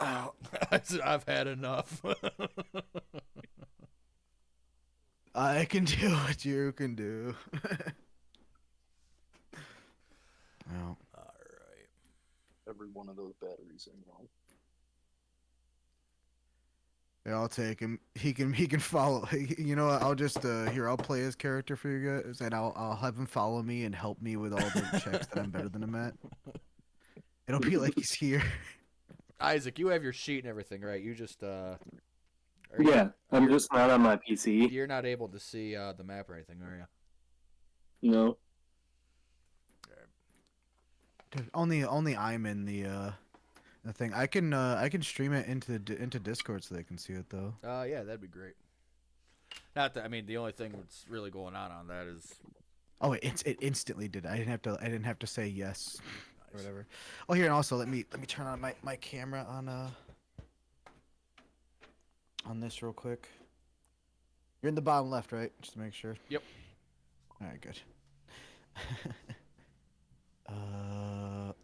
Oh, I've had enough. I can do what you can do. Oh. All right. Every one of those batteries in wrong. Yeah, I'll take him. He can follow. You know what? I'll just here. I'll play his character for you guys, and I'll have him follow me and help me with all the checks that I'm better than him at. It'll be like he's here. Isaac, you have your sheet and everything, right? You just are you Yeah, I'm you're just not on my PC. you're not able to see the map or anything, are you? No. Dude, only I'm in the thing. I can stream it into Discord so they can see it though. Yeah, that'd be great. Not that I mean, the only thing that's really going on that is Oh, it instantly did. I didn't have to say yes or nice. whatever. Oh, here, and also let me turn on my camera on this real quick. You're in the bottom left, right? Just to make sure. Yep. All right, good.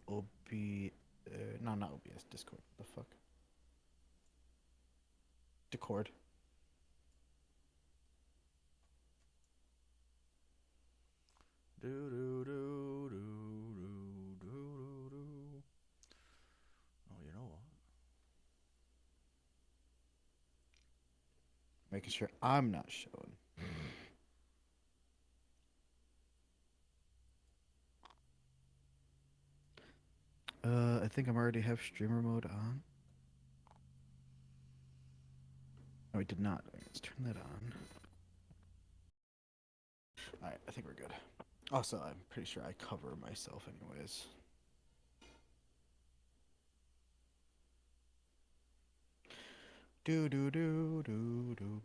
OB, no, not OBS, Discord. The fuck? Discord. Do do do do do do do do. Oh, you know what? Making sure I'm not showing. I think I'm already have streamer mode on. No, I did not. Let's turn that on. All right, I think we're good. Also, I'm pretty sure I cover myself anyways. Do do do do do.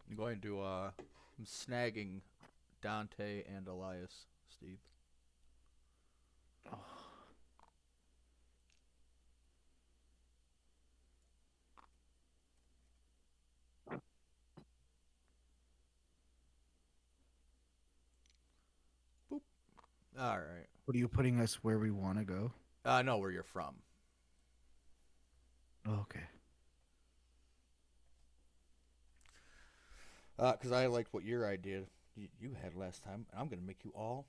I'm going to I'm snagging Dante and Elias, Steve. Oh. Boop. All right. What are you putting us where we want to go? I know where you're from. Okay. Because I liked what your idea you had last time. I'm gonna make you all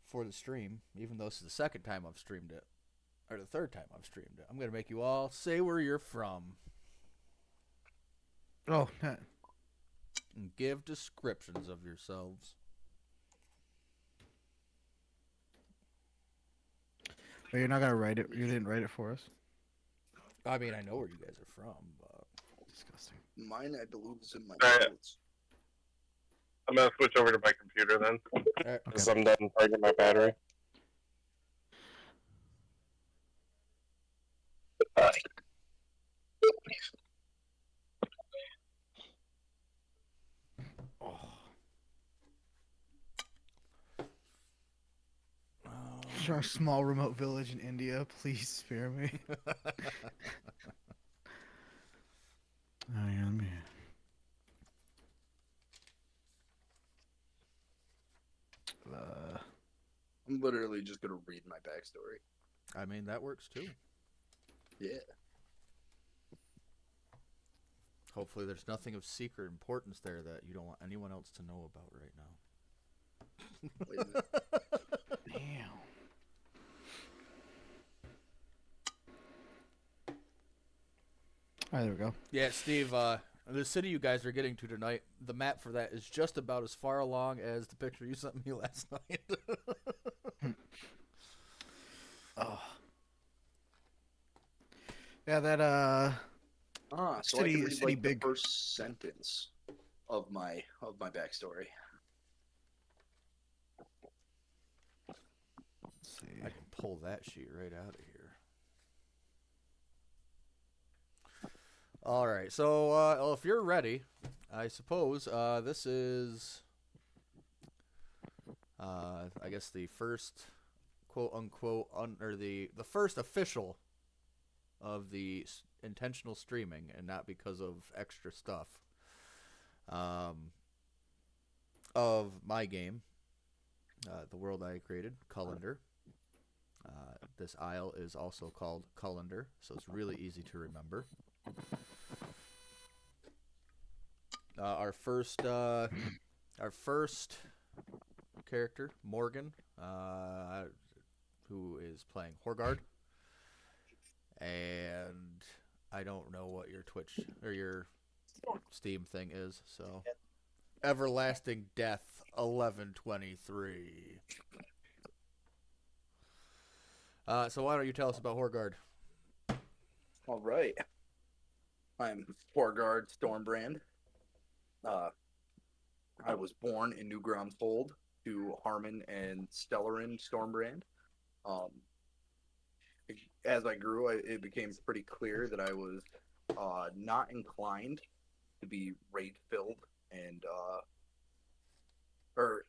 for the stream, even though this is the second time I've streamed it, or the third time I've streamed it. I'm gonna make you all say where you're from Oh, and give descriptions of yourselves. but you're not gonna write it. You didn't write it for us. I mean, I know where you guys are from, but Disgusting. Mine, I believe, is in my All right. notes. I'm gonna switch over to my computer then, right. because I'm done charging my battery. Oh. Um, Our small remote village in India. Please spare me. I am here. I'm literally just gonna read my backstory. I mean, that works too. Yeah. Hopefully, there's nothing of secret importance there that you don't want anyone else to know about right now. Wait a minute. Damn. All right, there we go. Yeah, Steve, the city you guys are getting to tonight, the map for that is just about as far along as the picture you sent me last night. Oh. Yeah, that So City- I can read city like big. the first sentence of my backstory. let's see. I can pull that sheet right out of here. All right, so well, if you're ready, I suppose this is, I guess, the first quote unquote or the first official of the intentional streaming, and not because of extra stuff. Of my game, the world I created, Cullender. This isle is also called Cullender, so it's really easy to remember. Our first character, Morgan, who is playing Horgard, and I don't know what your Twitch or your Steam thing is, so Everlasting Death 1123. So why don't you tell us about Horgard? All right. I'm Horgard Stormbrand. I was born in New Groundshold to Harmon and Stellarin Stormbrand. As I grew, it became pretty clear that I was not inclined to be raid filled and or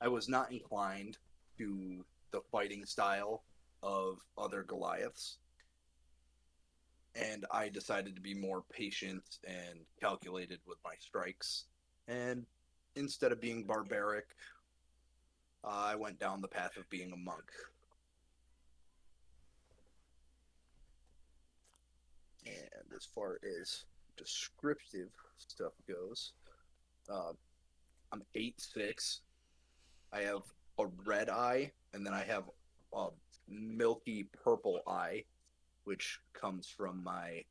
I was not inclined to the fighting style of other Goliaths. And I decided to be more patient and calculated with my strikes. And instead of being barbaric, I went down the path of being a monk. And as far as descriptive stuff goes, I'm 8'6". I have a red eye, and then I have a milky purple eye, which comes from my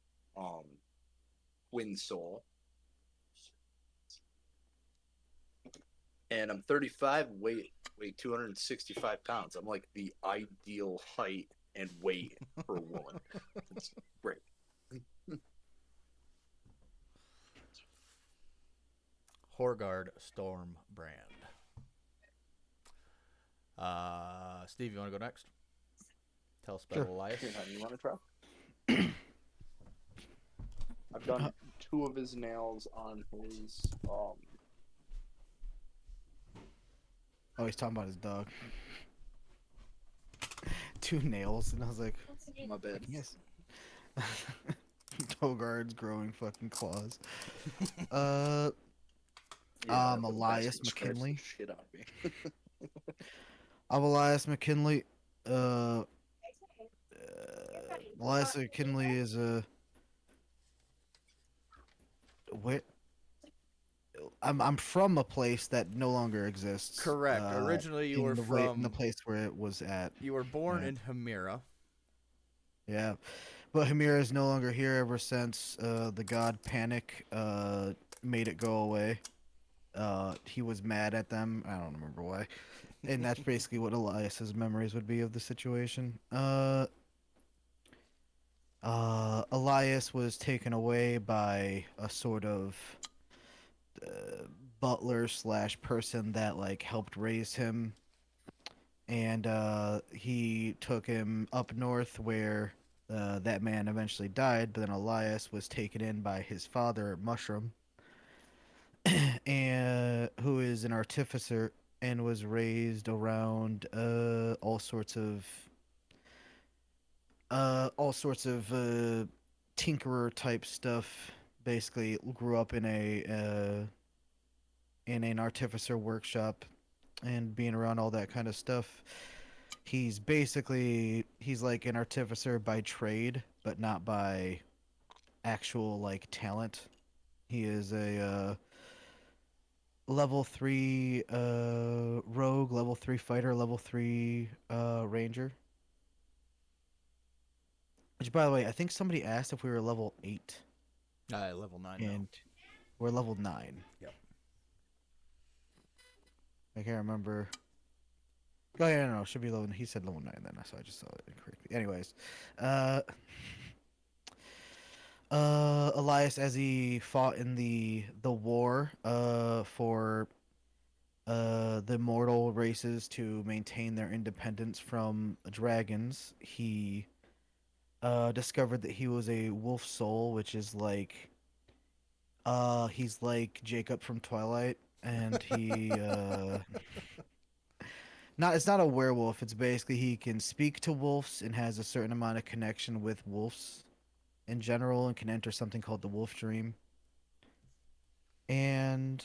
twin soul. And I'm 35, weigh 265 pounds. I'm like the ideal height and weight for a woman. It's great. Horgard Stormbrand. Steve, you want to go next? Tell us about Sure. Elias. You want to try? I've done 2 of his nails on his. Oh, he's talking about his dog. 2 nails, and I was like, My bad. yes. Togard's growing fucking claws. Yeah, Elias the bastard scratched the McKinley. shit out of me. I'm Elias McKinley. Elias McKinley is a. Where? I'm from a place that no longer exists. Correct. Originally, you were in the from place where it was at. You were born Yeah. in Hemira. Yeah, but Hemira is no longer here ever since the god Panic made it go away. He was mad at them. I don't remember why. And that's basically what Elias's memories would be of the situation. Elias was taken away by a sort of butler slash person that like helped raise him, and he took him up north where that man eventually died. But then Elias was taken in by his father, Mushroom, and who is an artificer and was raised around all sorts of tinkerer type stuff. Basically, grew up in an artificer workshop and being around all that kind of stuff. He's like an artificer by trade, but not by actual like talent. He is a level 3 rogue, level 3 fighter, level 3 ranger. Which, by the way, I think somebody asked if we were level 8. Level 9 now. And we're level 9. Yep. I can't remember. Oh, yeah, no, should be level. He said level 9 then, so I just saw it incorrectly. Anyways, Elias, as he fought in the war for the mortal races to maintain their independence from dragons, he discovered that he was a wolf soul, which is like he's like Jacob from Twilight, and he it's not a werewolf. It's basically he can speak to wolves and has a certain amount of connection with wolves in general, and can enter something called the wolf dream. And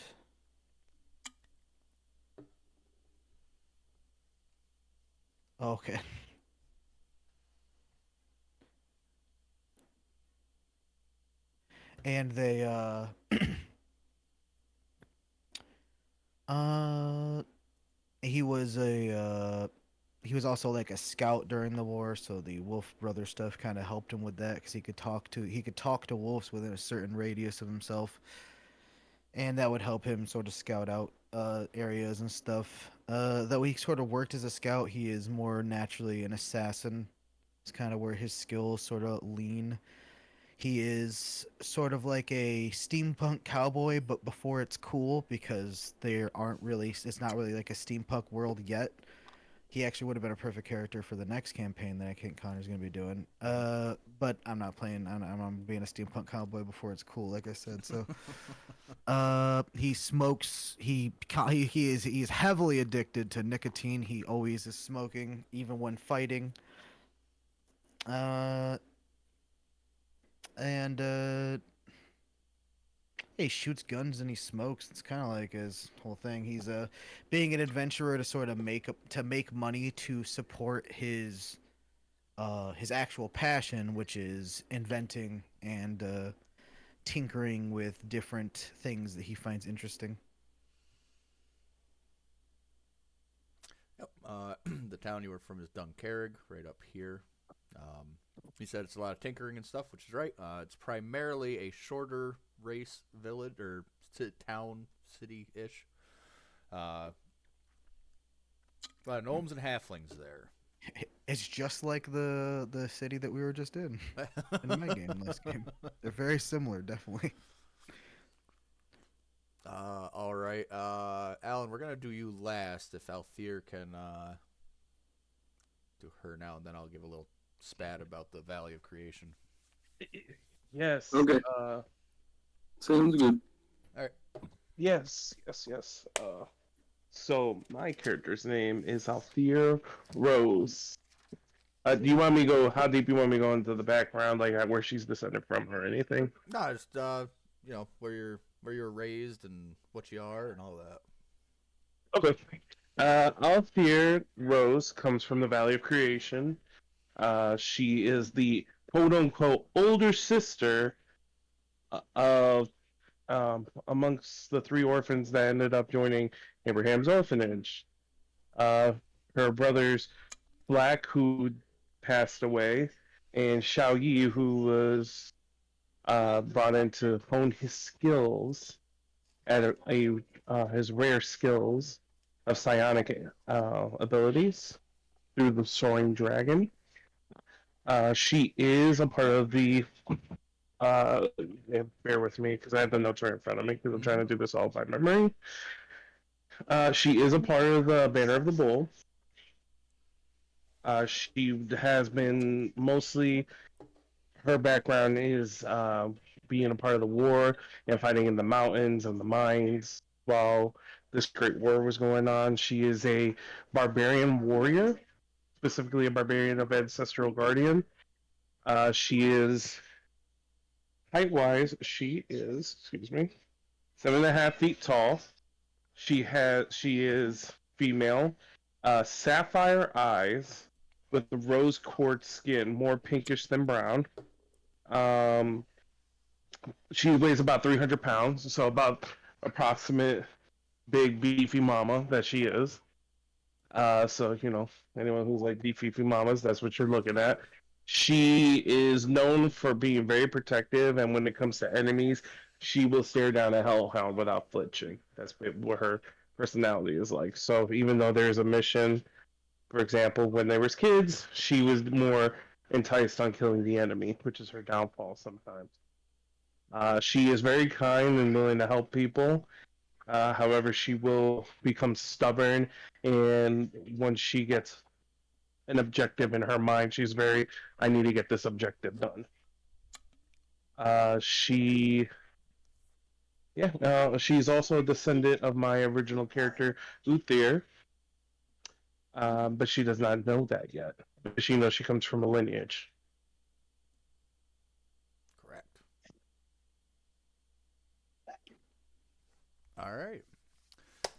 okay. and they uh he was also like a scout during the war, so the Wolf brother stuff kind of helped him with that because he could talk to wolves within a certain radius of himself, and that would help him sort of scout out areas and stuff. Though he sort of worked as a scout, he is more naturally an assassin. It's kind of where his skills sort of lean. He is sort of like a steampunk cowboy, but before it's cool because there aren't really, it's not really like a steampunk world yet. He actually would have been a perfect character for the next campaign that I think Connor's going to be doing. But I'm not playing. I'm being a steampunk cowboy before it's cool, like I said. So, he smokes. He is heavily addicted to nicotine. He always is smoking, even when fighting. Uh, and he shoots guns and he smokes. It's kind of like his whole thing. He's being an adventurer to sort of make money to support his actual passion, which is inventing and tinkering with different things that he finds interesting. Yep. The town you were from is Dunkerrig, right up here. Um, he said it's a lot of tinkering and stuff, which is right. It's primarily a shorter race village or town, city ish. A lot of gnomes and halflings there. It's just like the city that we were just in my game last game. They're very similar, definitely. All right. Alan, we're gonna do you last if Althea can do her now, and then I'll give a little spat about the Valley of Creation. Yes. Okay. Sounds good. All right. Yes. So my character's name is Althea Rose. Do you want me to go? How deep you want me to go into the background, like where she's descended from, or anything? No, just where you're raised and what you are and all that. Okay. Althea Rose comes from the Valley of Creation. She is the quote unquote older sister of amongst the three orphans that ended up joining Abraham's orphanage. Uh, Her brothers Black, who passed away, and Xiao Yi, who was brought in to hone his skills at his rare skills of psionic abilities through the soaring dragon. She is a part of the. Bear with me because I have the notes right in front of me because I'm trying to do this all by memory. She is a part of the Banner of the Bull. She has been mostly her background is being a part of the war and fighting in the mountains and the mines while this great war was going on. She is a barbarian warrior, specifically a barbarian of ancestral guardian. She is height wise, she is, excuse me, 7.5 feet tall. She is female, sapphire eyes with the rose quartz skin, more pinkish than brown. Um, she weighs about 300 pounds, so about approximate big beefy mama that she is. So anyone who's like beefy mamas, that's what you're looking at. She is known for being very protective, and when it comes to enemies, she will stare down a hellhound without flinching. That's what her personality is like. So even though there's a mission, for example, when they were kids, she was more enticed on killing the enemy, which is her downfall sometimes. She is very kind and willing to help people. However, she will become stubborn, and once she gets an objective in her mind, she's very, I need to get this objective done. She, yeah, she's also a descendant of my original character, Uther, but she does not know that yet. But she knows she comes from a lineage. Correct. All right.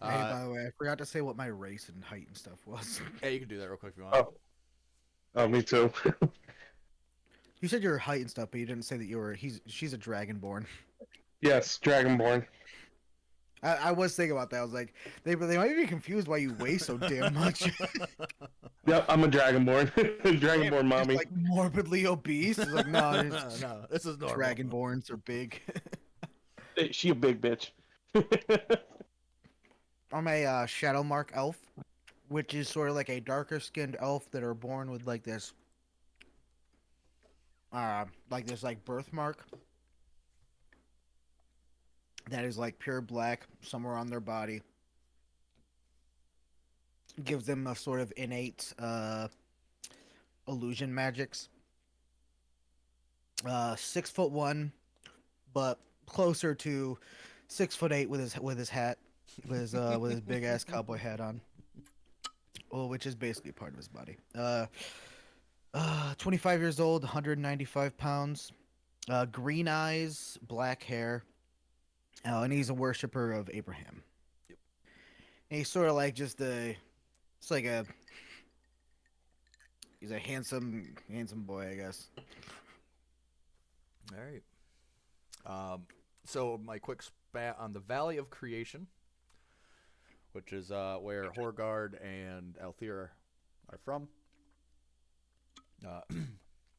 Hey, by the way, I forgot to say what my race and height and stuff was. Yeah, you can do that real quick if you want. Oh, me too. You said your height and stuff, but you didn't say that she's a dragonborn. Yes, Dragonborn. I was thinking about that. I was like, they might be confused why you weigh so damn much. Yep, I'm a Dragonborn. Dragonborn Just, mommy. like morbidly obese. It's like, no, it's No, this is normal. dragonborns are big. She a big bitch. I'm a shadow mark elf, which is sort of like a darker skinned elf that are born with like this birthmark that is like pure black somewhere on their body. Gives them a sort of innate illusion magics. 6'1", but closer to 6'8" with his hat, with his big ass cowboy hat on. Well, which is basically part of his body. 25 years old, 195 pounds, green eyes, black hair, and he's a worshiper of Abraham. Yep. And he's sort of like just he's a handsome boy, I guess. All right. So my quick spat on the Valley of Creation, which is where Horgard and Althea are from.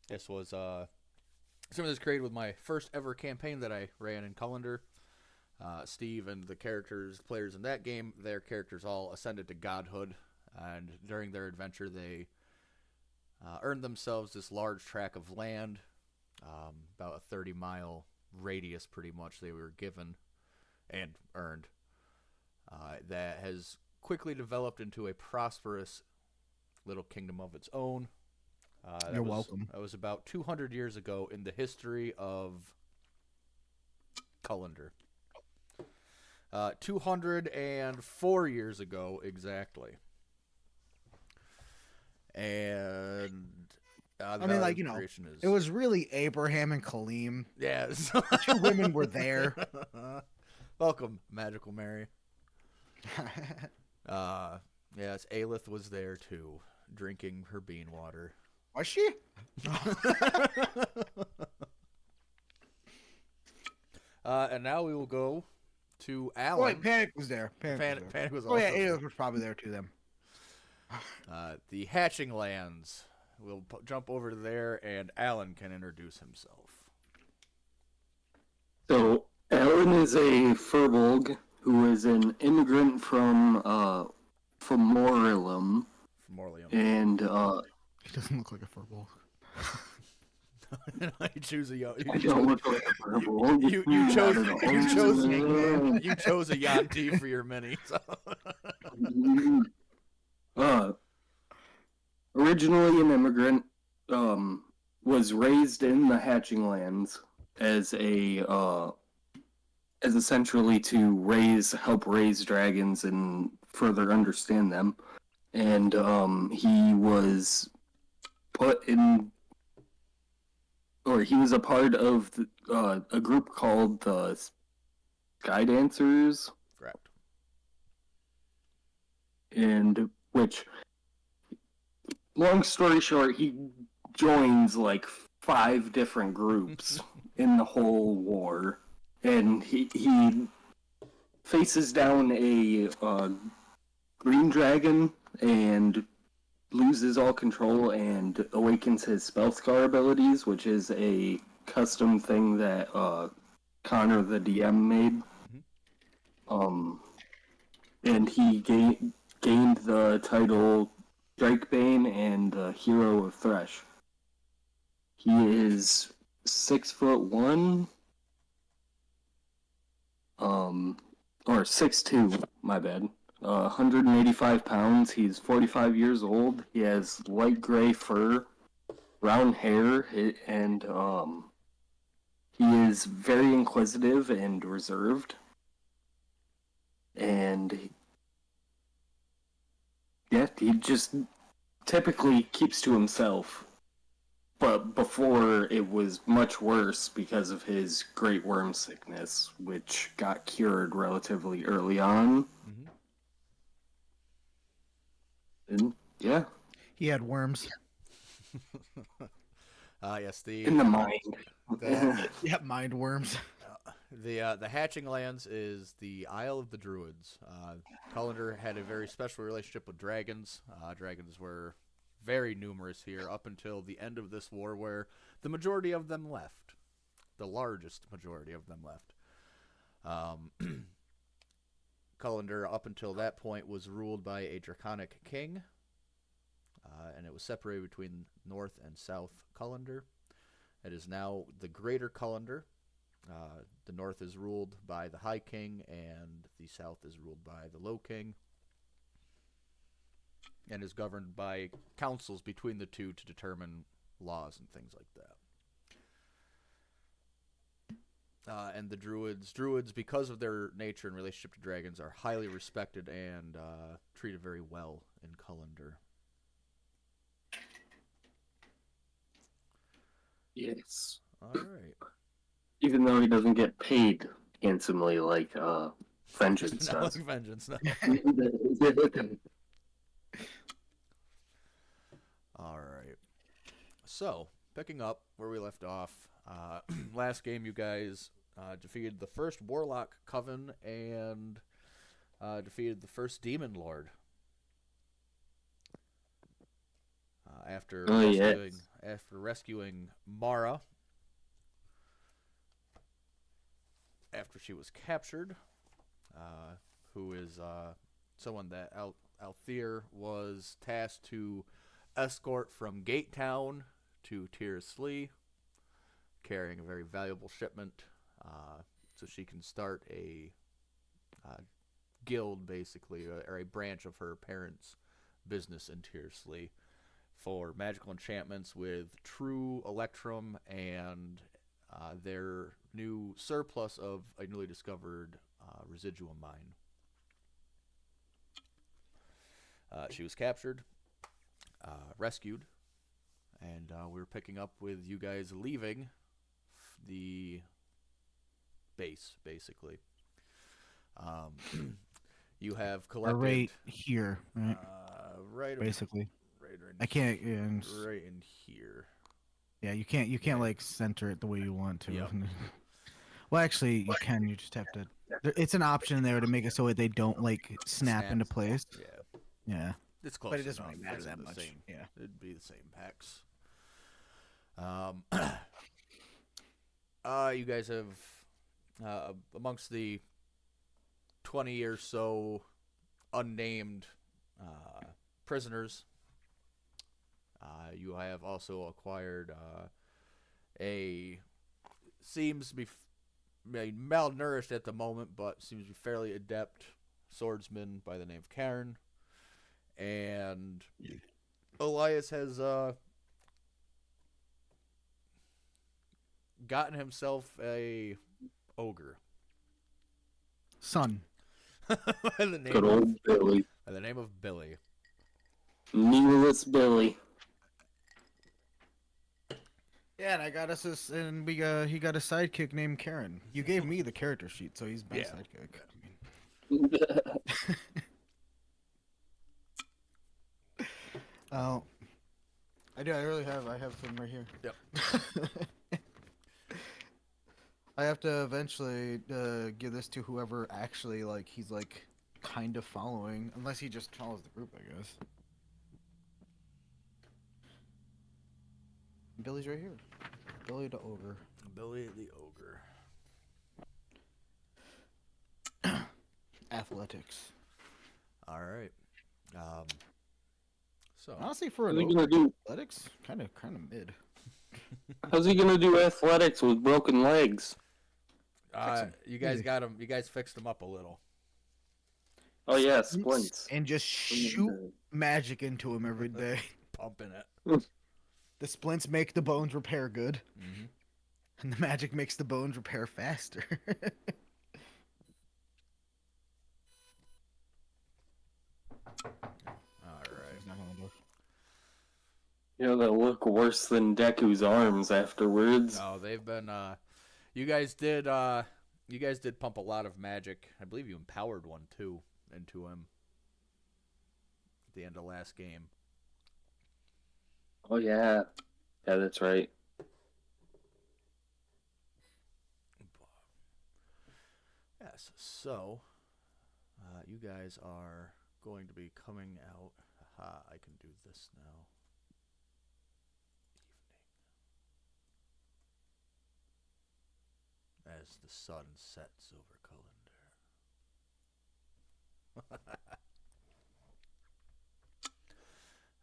This was some of this created with my first ever campaign that I ran in Culendur. Steve and the players in that game, their characters all ascended to godhood, and during their adventure they earned themselves this large tract of land, about a 30-mile radius pretty much they were given and earned, that has quickly developed into a prosperous little kingdom of its own. You're welcome. That was about 200 years ago in the history of Culendur. 204 years ago exactly. And I mean, like, it was really Abraham and Kaleem. Yeah. The two women were there. Welcome, Magical Mary. Yes, Aelith was there too, drinking her bean water. Was she? And now we will go to Alan. Oh, wait, Panic was there. Panic was Oh, yeah, also Aelith was probably there too, then. The Hatching Lands. We'll jump over to there, and Alan can introduce himself. So, Alan is a Furbolg who is an immigrant from Morillum. Morlium. And, He doesn't look like a furbolg. You choose a I don't look like a Furbolg. You chose a Yanti for your mini. So. Originally an immigrant, was raised in the Hatching Lands as essentially to help raise dragons and further understand them. And he was he was a part of a group called the Sky Dancers. Correct. And which, long story short, he joins like 5 different groups in the whole war. And he faces down a green dragon and loses all control and awakens his Spellscar abilities, which is a custom thing that Connor the DM made. And he gained the title Drakebane and the Hero of Thresh. He is 6'1", or 6'2", my bad. 185 pounds. He's 45 years old. He has light gray fur, brown hair, and he is very inquisitive and reserved. And yeah, he just typically keeps to himself. But before, it was much worse because of his great worm sickness, which got cured relatively early on. Mm-hmm. And yeah. He had worms. Yes, In the mind. Yeah, mind worms. the hatching lands is the Isle of the Druids. Cullender had a very special relationship with dragons. Dragons were very numerous here up until the end of this war, where the majority of them left. The largest majority of them left. Cullender, up until that point, was ruled by a draconic king, and it was separated between North and South Cullender. It is now the Greater Cullender. The North is ruled by the High King, and the South is ruled by the Low King, and is governed by councils between the two to determine laws and things like that. And the druids, because of their nature and relationship to dragons, are highly respected and treated very well in Cullender. Yes. All right. Even though he doesn't get paid handsomely like Vengeance Not does. like Vengeance, no. All right. So, picking up where we left off, last game you guys defeated the first Warlock Coven and defeated the first Demon Lord. After rescuing Mara, after she was captured, who is someone that Althir was tasked to escort from Gate Town to Tirsley, carrying a very valuable shipment, so she can start a guild, basically, or a branch of her parents' business in Tirsley for magical enchantments with true electrum and their new surplus of a newly discovered residual mine. She was captured, rescued, and we were picking up with you guys leaving the base, basically. You have collected Right here, right? Basically. I can't. Yeah, right in here. yeah, you can't like center it the way you want to. Yep. Well, actually, you can. You just have to. It's an option there to make it so they don't like snap into place. Yeah, Yeah. it's close. But it doesn't enough. really matter It's that the much. Same, Yeah. it'd be the same packs. You guys have amongst the 20 or so unnamed prisoners. You have also acquired a seems to be malnourished at the moment, but seems to be fairly adept swordsman by the name of Karen. And Elias has gotten himself a ogre. Son. by the name Good old Billy. By the name of Billy. Meatless Billy. Yeah, and I got us this, and he got a sidekick named Karen. You gave me the character sheet, so he's my sidekick. Oh, I do. I have some right here. Yep. I have to eventually give this to whoever actually he's kind of following, unless he just follows the group, I guess. Billy's right here. Billy the ogre. Billy the ogre. Athletics. All right. So Honestly, for How's an he ogre, gonna do? athletics, kind of mid. How's he gonna do athletics with broken legs? you guys Easy. got him. You guys fixed him up a little. Oh yeah, splints. And just shoot magic into him every day. Pumping it. The splints make the bones repair good, Mm-hmm. and the magic makes the bones repair faster. All right. You know, they'll look worse than Deku's arms afterwards. No, they've been. You guys did. You guys did pump a lot of magic. I believe you empowered one too into him at the end of last game. Oh yeah, yeah, that's right. Yes. So, you guys are going to be coming out. Aha, I can do this now. Evening. As the sun sets over Culendur.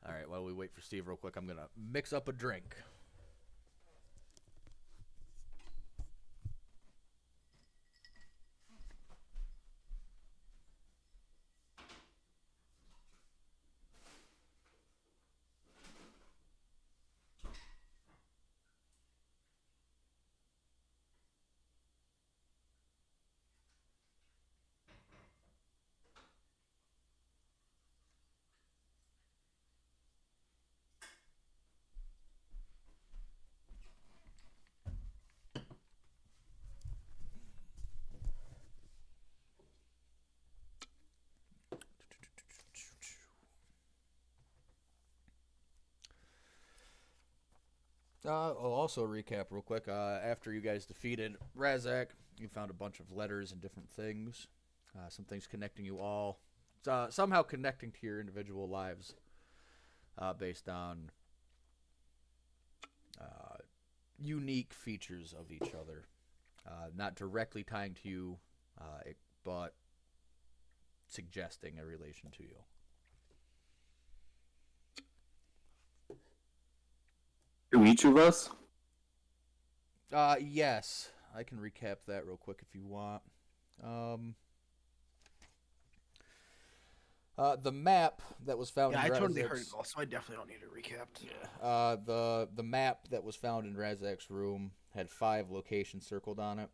All right, while we wait for Steve real quick, I'm going to mix up a drink. I'll also recap real quick. After you guys defeated Razak, you found a bunch of letters and different things. Some things connecting you all. Somehow connecting to your individual lives based on unique features of each other. Not directly tying to you, but suggesting a relation to you. To each of us? Yes. I can recap that real quick if you want. The map that was found Yeah, in I totally heard Razak's... it all, so I definitely don't need it recapped. The map that was found in Razak's room had 5 locations circled on it.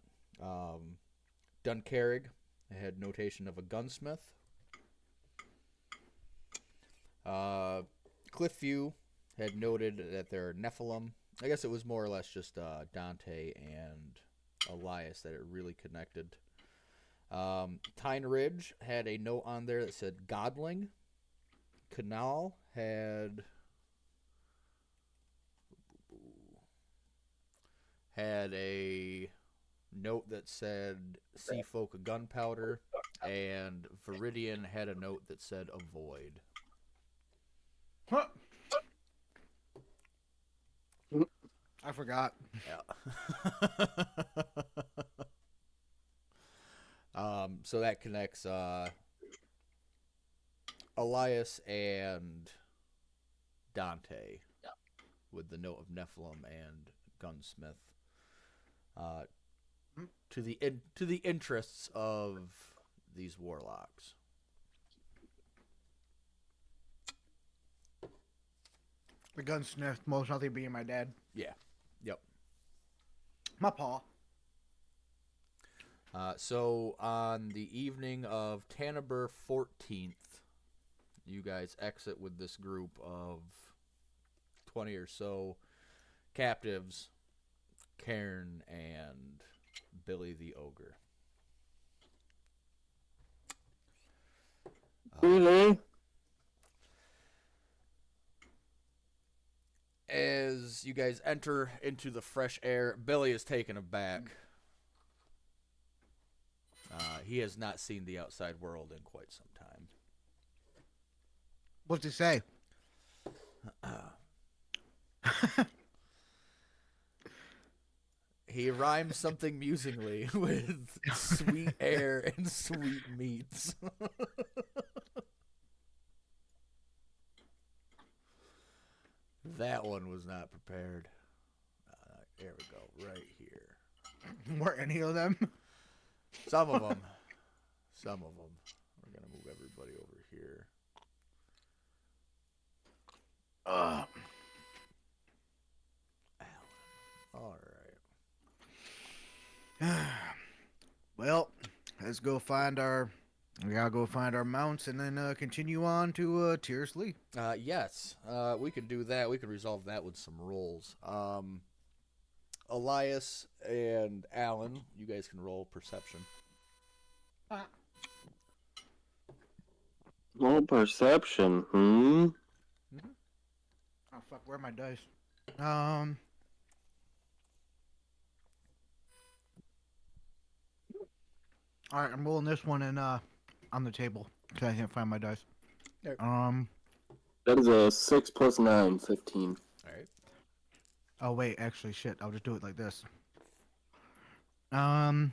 Duncarrig had notation of a gunsmith. Cliffview had noted that there are Nephilim. I guess it was more or less just Dante and Elias that it really connected. Tyne Ridge had a note on there that said Godling. Canal had a note that said Sea Folk Gunpowder, and Viridian had a note that said Avoid. Huh. I forgot. Yeah. So that connects Elias and Dante with the note of Nephilim and Gunsmith to the interests of these warlocks. The gunsmith, most likely being my dad. Yeah. Yep. My paw. So on the evening of Tanaber 14th, you guys exit with this group of 20 or so captives, Cairn and Billy the Ogre. Really? As you guys enter into the fresh air, Billy is taken aback. He has not seen the outside world in quite some time. What's he say? He rhymes something musingly with sweet air and sweet meats. That one was not prepared. There we go, right here. Were any of them? Some of them. Some of them. We're going to move everybody over here. Alan. All right. Well, let's go find our... We gotta go find our mounts and then continue on to Tierce Lee. Yes, we could do that. We could resolve that with some rolls. Elias and Alan, you guys can roll perception. Roll perception, Oh, fuck, where are my dice? All right, I'm rolling this one in on the table because I can't find my dice. There. That is a 6 plus 9, 15. All right. Oh wait, actually, shit. I'll just do it like this. Boom.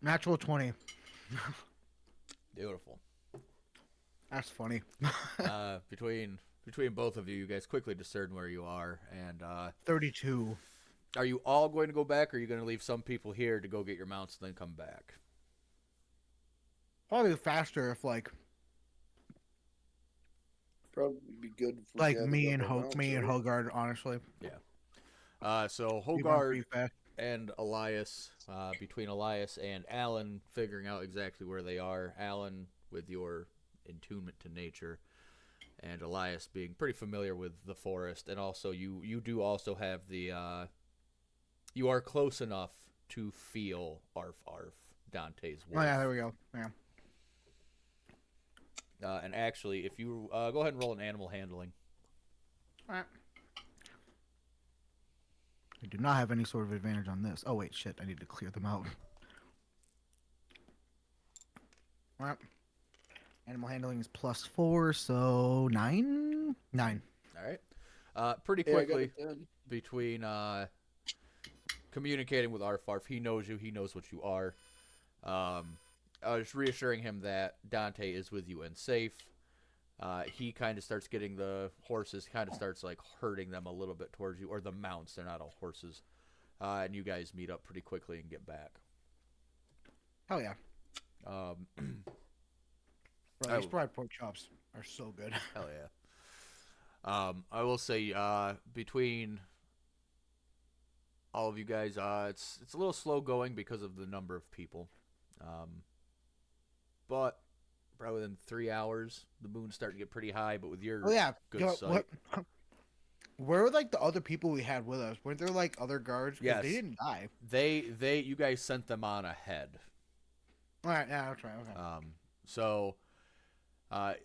Natural 20. Beautiful. That's funny. Between both of you, you guys quickly discern where you are, and 32. are you all going to go back, or are you going to leave some people here to go get your mounts and then come back? Probably faster if Probably be good. If we like gathered me up and our mounts, me and right? Hogard, honestly. So We run Hogard pretty fast. and Elias, between Elias and Alan figuring out exactly where they are. Alan with your attunement to nature, and Elias being pretty familiar with the forest, and also you do also have the you are close enough to feel Arf Arf, Dante's wolf. Oh yeah, there we go. Yeah. And actually, if you go ahead and roll an animal handling. All right. I do not have any sort of advantage on this. Oh wait, shit! I need to clear them out. All right. Animal handling is +4, so 9. 9. All right. Pretty Yeah, I got quickly a 10. between communicating with Arf Arf, he knows you. He knows what you are. I was reassuring him that Dante is with you and safe. He kind of starts getting the horses, kind of starts like herding them a little bit towards you, or the mounts. They're not all horses. And you guys meet up pretty quickly and get back. Hell yeah! Um, Bro, these fried pork chops are so good. Hell yeah. I will say between all of you guys, it's a little slow going because of the number of people. But probably within 3 hours, the moon's starting to get pretty high. But with your Oh yeah. good sight, Where were like the other people we had with us? Weren't there like other guards? 'Cause Yes. They didn't die. you guys sent them on ahead. All right. Yeah, that's right. Okay. So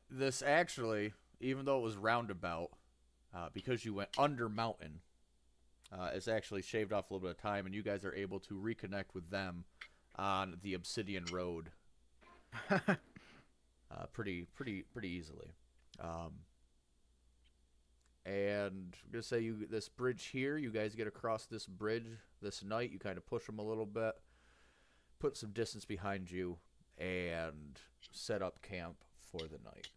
this actually, even though it was roundabout, because you went under mountain, it's actually shaved off a little bit of time, and you guys are able to reconnect with them on the Obsidian Road pretty easily. And I'm gonna say this bridge here, you guys get across this bridge this night. You kind of push them a little bit, put some distance behind you, and set up camp for the night.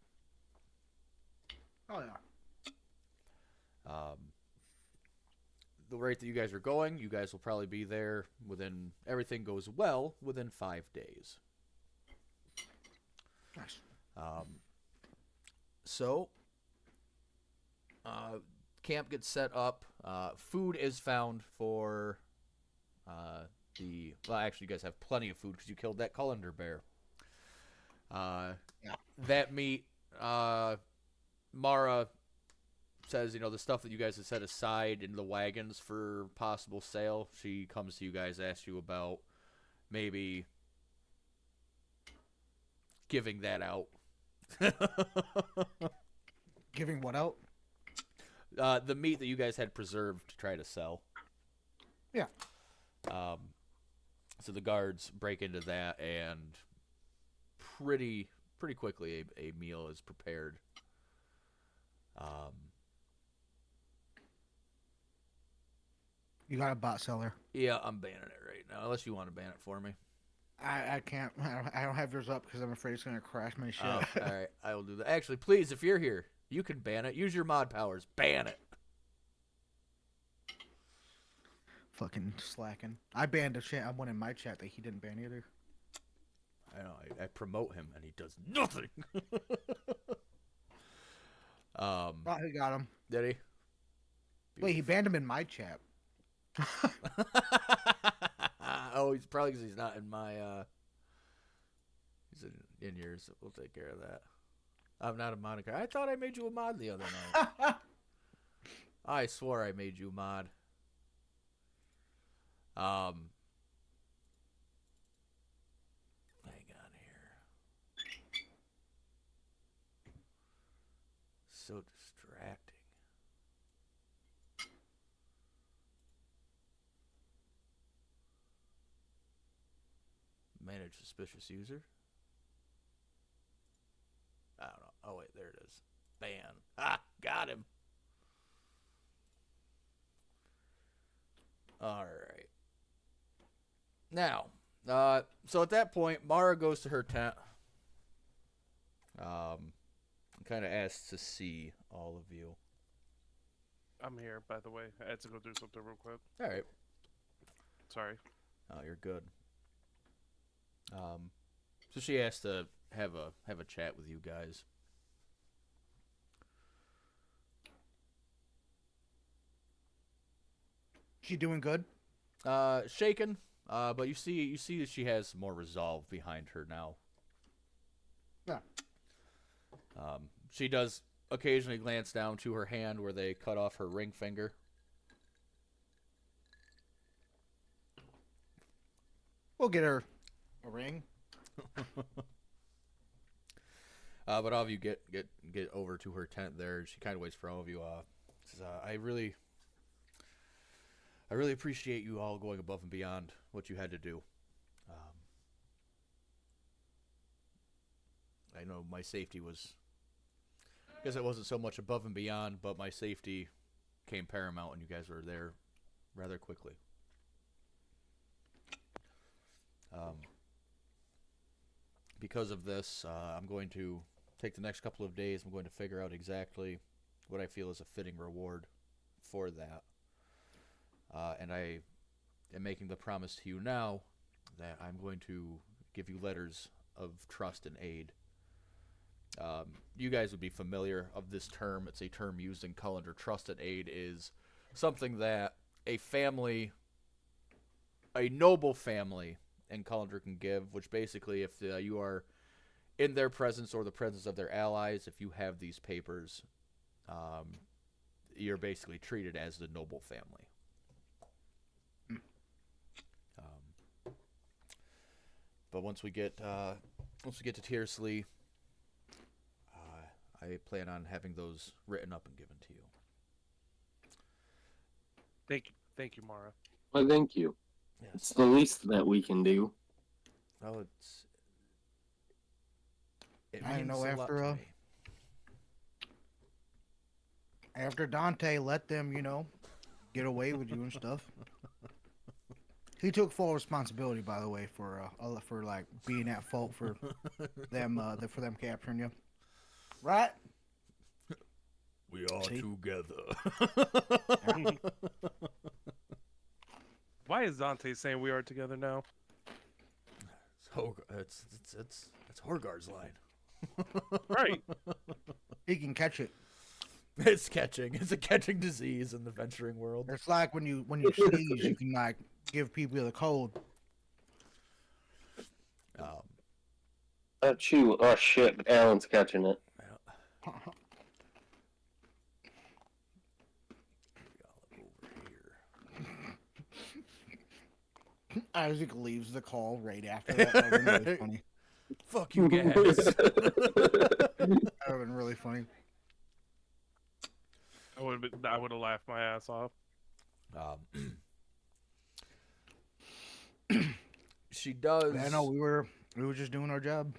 Oh yeah. The rate that you guys are going, you guys will probably be there within, everything goes well, within 5 days. Nice. So, camp gets set up. Food is found for well, actually, you guys have plenty of food because you killed that Culendur bear. Yeah. That meat, Mara says, the stuff that you guys have set aside in the wagons for possible sale. She comes to you guys, asks you about maybe giving that out. Giving what out? The meat that you guys had preserved to try to sell. Yeah. So the guards break into that, and pretty quickly a meal is prepared. You got a bot seller. Yeah, I'm banning it right now, unless you want to ban it for me. I can't. I don't have yours up because I'm afraid it's gonna crash my shit. Oh, all right, I will do that. Actually, please, if you're here, you can ban it. Use your mod powers. Ban it. Fucking slacking. I banned a chat. One in my chat that he didn't ban either. I know. I promote him, and he does nothing. Oh, he got him. Did he? Wait, he banned him in my chat. Oh, he's probably because he's not in my. He's in yours. So we'll take care of that. I'm not a Monica. I thought I made you a mod the other night. I swore I made you a mod. Hang on here. so distracting. Manage suspicious user. I don't know. Oh wait, there it is. Ban. Ah, got him. All right. Now, so at that point, Mara goes to her tent. Kind of asks to see all of you. I'm here, by the way. I had to go do something real quick. All right. Sorry. Oh, you're good. So she asked to have a chat with you guys. She doing good? Shaken, but you see that she has more resolve behind her now. Yeah. She does occasionally glance down to her hand where they cut off her ring finger. We'll get her a ring. But all of you get over to her tent there. She kind of waits for all of you. Says, I really appreciate you all going above and beyond what you had to do. I know my safety was, I guess it wasn't so much above and beyond, but my safety came paramount, and you guys were there rather quickly. Because of this, I'm going to take the next couple of days. I'm going to figure out exactly what I feel is a fitting reward for that. And I am making the promise to you now that I'm going to give you letters of trust and aid. You guys would be familiar of this term. It's a term used in Culendur. Trust and aid is something that a family, a noble family in Culendur can give, which basically if you are in their presence or the presence of their allies, if you have these papers, you're basically treated as the noble family. But once we get to Tiersley, I plan on having those written up and given to you. Thank you, Mara. Well, thank you. Yes. It's the least that we can do. Oh, it I means know a lot after to me. After Dante let them, get away with you and stuff. He took full responsibility, by the way, for like being at fault for them capturing you. Right? We are See? together. Why is Dante saying we are together now? It's Horgard's line. Right. He can catch it. It's a catching disease in the venturing world. It's like when you sneeze, you can like give people the cold. Not you. Oh shit, Alan's catching it. Isaac leaves the call right after that. That would have been really funny. Fuck you guys. That would have been really funny. I would have laughed my ass off. She does. I know we were just doing our job.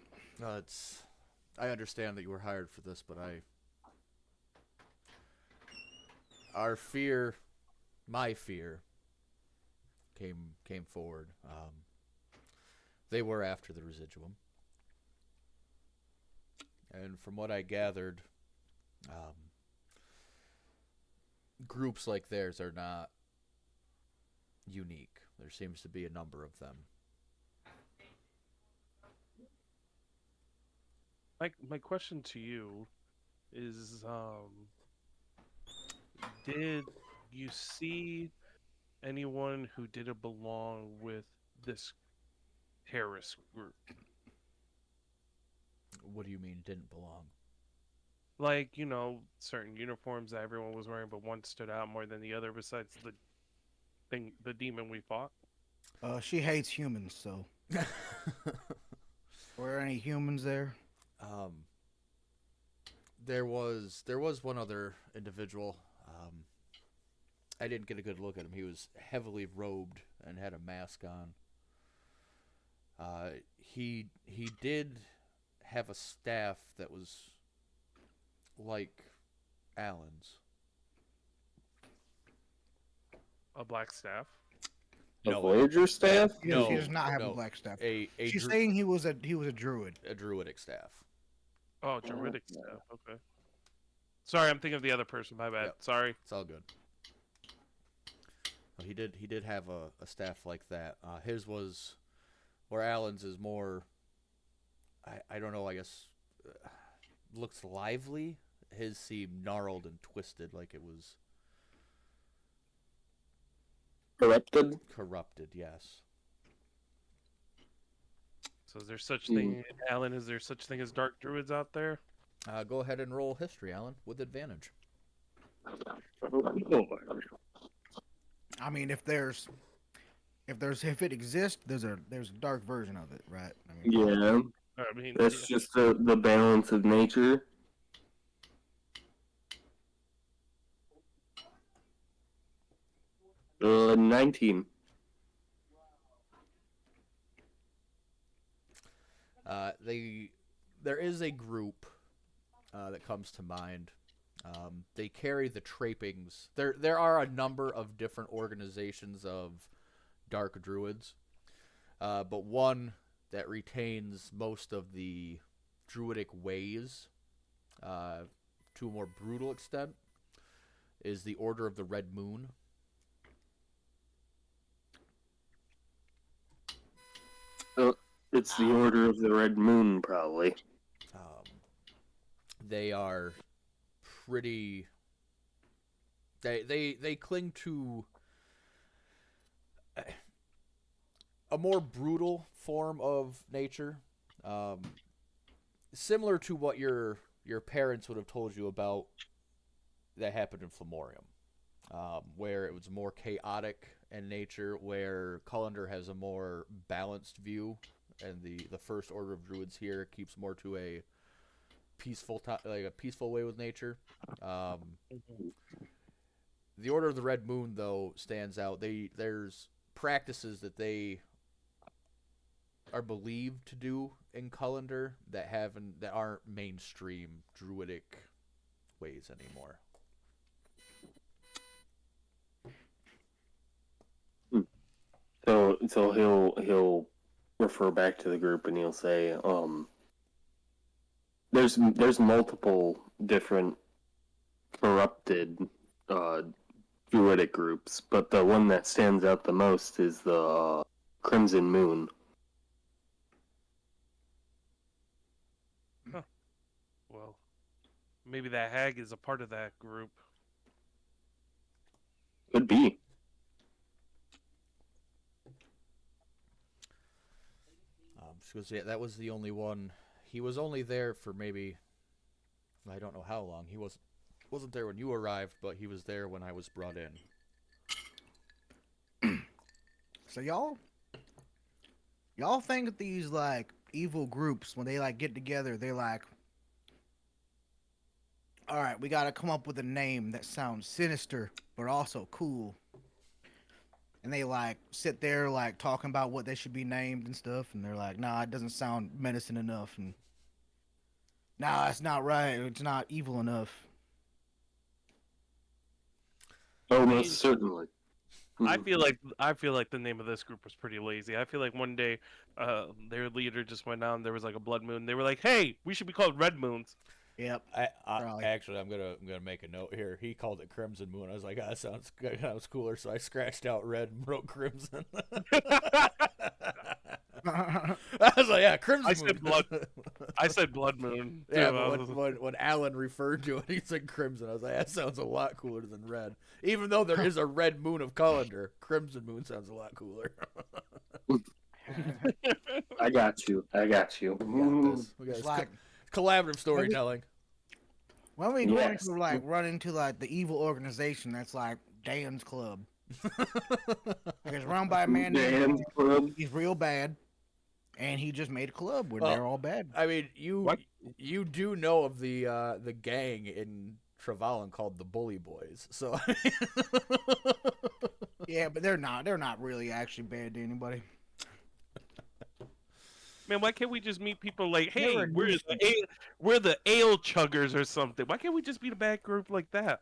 I understand that you were hired for this, but our fear, my fear, came forward. They were after the residuum, and from what I gathered, groups like theirs are not unique. There seems to be a number of them. My question to you is, did you see anyone who didn't belong with this terrorist group? What do you mean didn't belong? Like, certain uniforms that everyone was wearing, but one stood out more than the other besides the demon we fought? She hates humans, so. Were there any humans there? there was one other individual. I didn't get a good look at him. He was heavily robed and had a mask on. He did have a staff that was like Alan's. A black staff. A Voyager staff? Yes, No, he does not have no. a black staff. She's She's saying he was a druid. a druidic staff. Oh, druidic staff. Okay. Sorry, I'm thinking of the other person. My bad. Yep. Sorry. It's all good. He did have a staff like that. His was, where Alan's is more. I don't know. I guess looks lively. His seemed gnarled and twisted, like it was Corrupted? corrupted. Yes. So is there such thing, Alan? Is there such thing as dark druids out there? Go ahead and roll history, Alan, with advantage. I mean, if it exists, there's a dark version of it, right? I mean, Yeah, I mean, that's just the balance of nature. Uh, 19. There is a group that comes to mind. They carry the trappings. There are a number of different organizations of dark druids, but one that retains most of the druidic ways to a more brutal extent is the Order of the Red Moon. It's the Order of the Red Moon, probably. They are pretty. They cling to a more brutal form of nature, similar to what your parents would have told you about that happened in Flamorium, where it was more chaotic in nature, where Culendur has a more balanced view, and the First Order of Druids here keeps more to a peaceful way with nature. The Order of the Red Moon, though, stands out. There's practices that they are believed to do in Culendur that aren't mainstream druidic ways anymore. So he'll refer back to the group and he'll say, there's multiple different corrupted druidic groups, but the one that stands out the most is the Crimson Moon. Well, maybe that hag is a part of that group. Could be. Because yeah, that was the only one. He was only there for maybe, I don't know how long. He wasn't there when you arrived, but he was there when I was brought in. So y'all think that these like evil groups, when they like get together, they like, all right, we gotta come up with a name that sounds sinister but also cool. And they like sit there like talking about what they should be named and stuff, and they're like, nah, it doesn't sound menacing enough, and nah, it's not right, it's not evil enough. Oh, most certainly. I feel like the name of this group was pretty lazy. I feel like one day, their leader just went down. There was like a blood moon. They were like, "Hey, we should be called Red Moons." Yep. Actually, I'm gonna make a note here. He called it Crimson Moon. I was like, that sounds cooler. So I scratched out red and wrote Crimson. I was like, yeah, Crimson I Moon. said blood. I said Blood Moon. Yeah, too. but when Alan referred to it, he said Crimson. I was like, that sounds a lot cooler than red. Even though there is a Red Moon of Culendur, Crimson Moon sounds a lot cooler. I got you. We got this. We got It's this. like Collaborative storytelling. when we go Yes. into like run into like the evil organization that's like Dan's Club. It's run by a man named Dan's Club. He's real bad, And he just made a club where Well, they're all bad. I mean, you What? you do know of the gang in Trevallen called the Bully Boys, so Yeah, but they're not really actually bad to anybody. Man, why can't we just meet people like, They hey, were a we're the ale chuggers or something? Why can't we just be a bad group like that?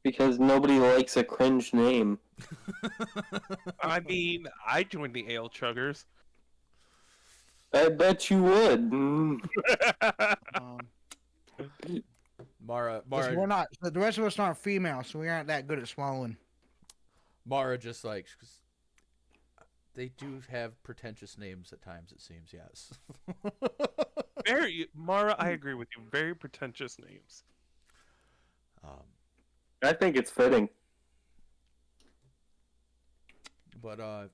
Because nobody likes a cringe name. I mean, I joined the ale chuggers. I bet you would. Mara We're not. The rest of us aren't female, so we aren't that good at swallowing. Mara just like they do have pretentious names at times. It seems, yes. Mara, I agree with you. Very pretentious names. I think it's fitting. But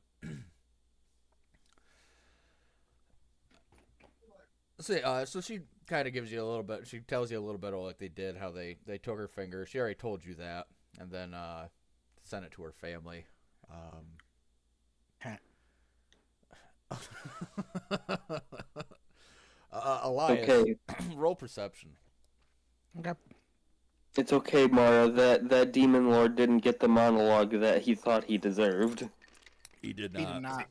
so she kind of gives you a little bit. She tells you a little bit of what they did, how they took her finger. She already told you that, and then sent it to her family. Elias, Okay. roll perception. Okay. It's okay, Mara. That demon lord didn't get the monologue that he thought he deserved. He did He did not.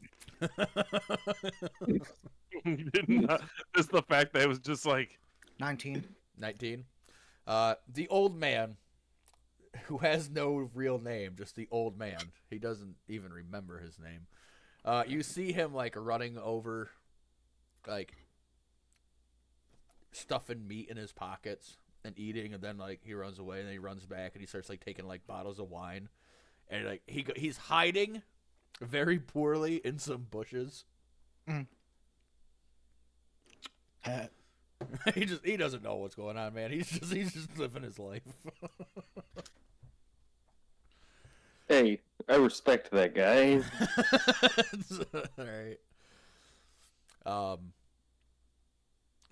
He did not. Just the fact that it was just like 19. 19. The old man, who has no real name, just the old man. He doesn't even remember his name. You see him like running over, like stuffing meat in his pockets and eating, and then like he runs away, and then he runs back, and he starts like taking like bottles of wine, and like he's hiding very poorly in some bushes. Mm. He doesn't know what's going on, man. He's just living his life. Hey, I respect that guy. All right.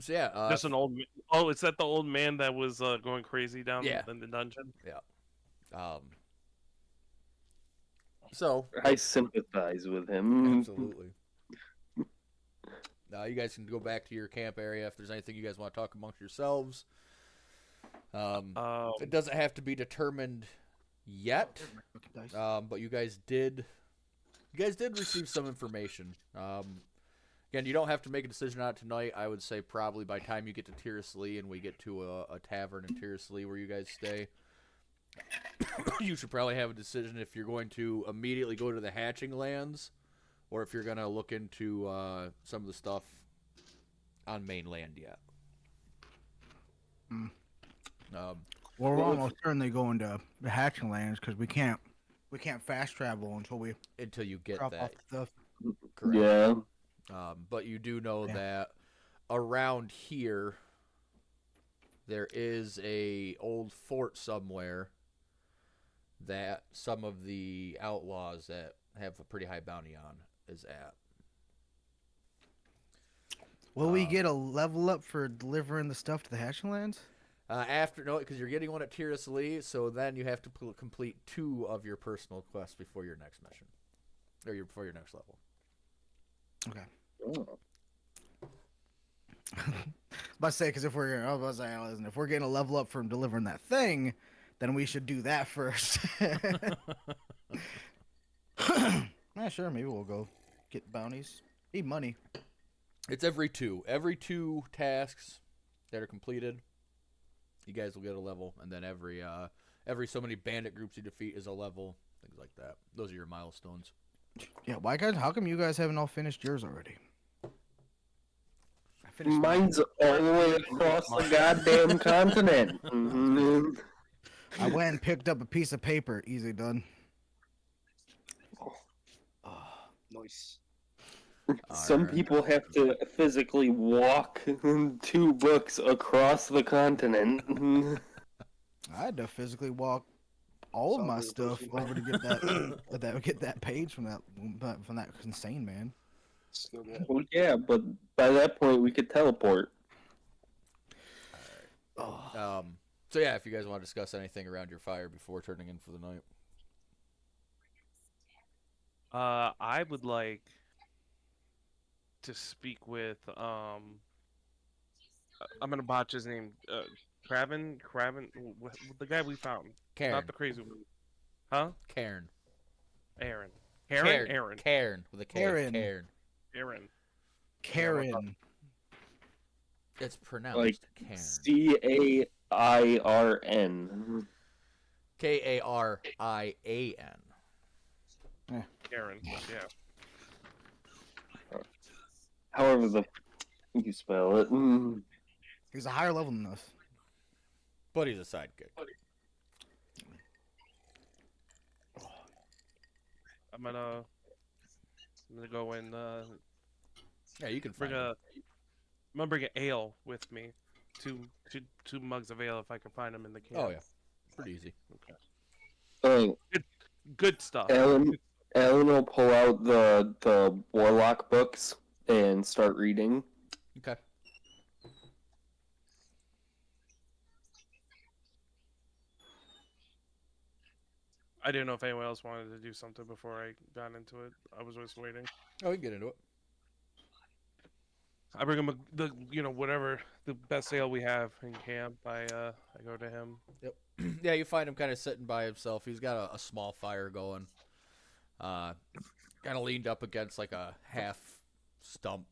So yeah, just an old. Oh, is that the old man that was going crazy down Yeah. in the dungeon? So I sympathize with him. absolutely. You guys can go back to your camp area if there's anything you guys want to talk amongst yourselves. It doesn't have to be determined yet, but you guys did receive some information. Again, you don't have to make a decision on it tonight. I would say probably by the time you get to Tiras Lee and we get to a tavern in Tiras Lee where you guys stay, you should probably have a decision if you're going to immediately go to the hatching lands or if you're going to look into some of the stuff on mainland yet. Well, we're almost certainly going to the hatching lands because we can't fast travel until you get drop that. off the stuff. Correct. Yeah. But you do know that around here there is a old fort somewhere that some of the outlaws that have a pretty high bounty on is at. Will we get a level up for delivering the stuff to the hatching lands? Because you're getting one at Tiras Lee, so then you have to complete 2 of your personal quests before your next mission, or before your next level. Okay. Oh. But say, because if we're getting a level up from delivering that thing, then we should do that first. Yeah, sure. Maybe we'll go get bounties. Need money. It's every 2. Every 2 tasks that are completed, you guys will get a level, and then every so many bandit groups you defeat is a level. Things like that. Those are your milestones. Yeah. Why, guys? How come you guys haven't all finished yours already? Mine's all the way across the goddamn continent. Mm-hmm. I went and picked up a piece of paper. Easy done. Nice. Some Alright. people have to physically walk 2 books across the continent. I had to physically walk all of my stuff over to get that page from that insane man. Still good. Well, yeah, but by that point we could teleport. So yeah, if you guys want to discuss anything around your fire before turning in for the night. I would like to speak with I'm gonna botch his name. Craven, the guy we found, Cairn. not the crazy one. Huh? Cairn. Aaron. Cairn. Aaron. Cairn with a K. Cairn. Cairn. Aaron. Karen. It's pronounced Like Cairn. Cairn. Karian. Aaron. Yeah. However you spell it. He's a higher level than us. But he's a sidekick. I'm gonna go and Yeah, you can bring find him. I'm gonna bring an ale with me. Two mugs of ale if I can find them in the can. Oh, yeah. Pretty easy. Oh, Good stuff. Alan will pull out the warlock books and start reading. Okay. I didn't know if anyone else wanted to do something before I got into it. I was just waiting. Oh, we can get into it. I bring him whatever the best ale we have in camp. I go to him. Yep. Yeah, you find him kind of sitting by himself. He's got a small fire going. Kind of leaned up against like a half stump.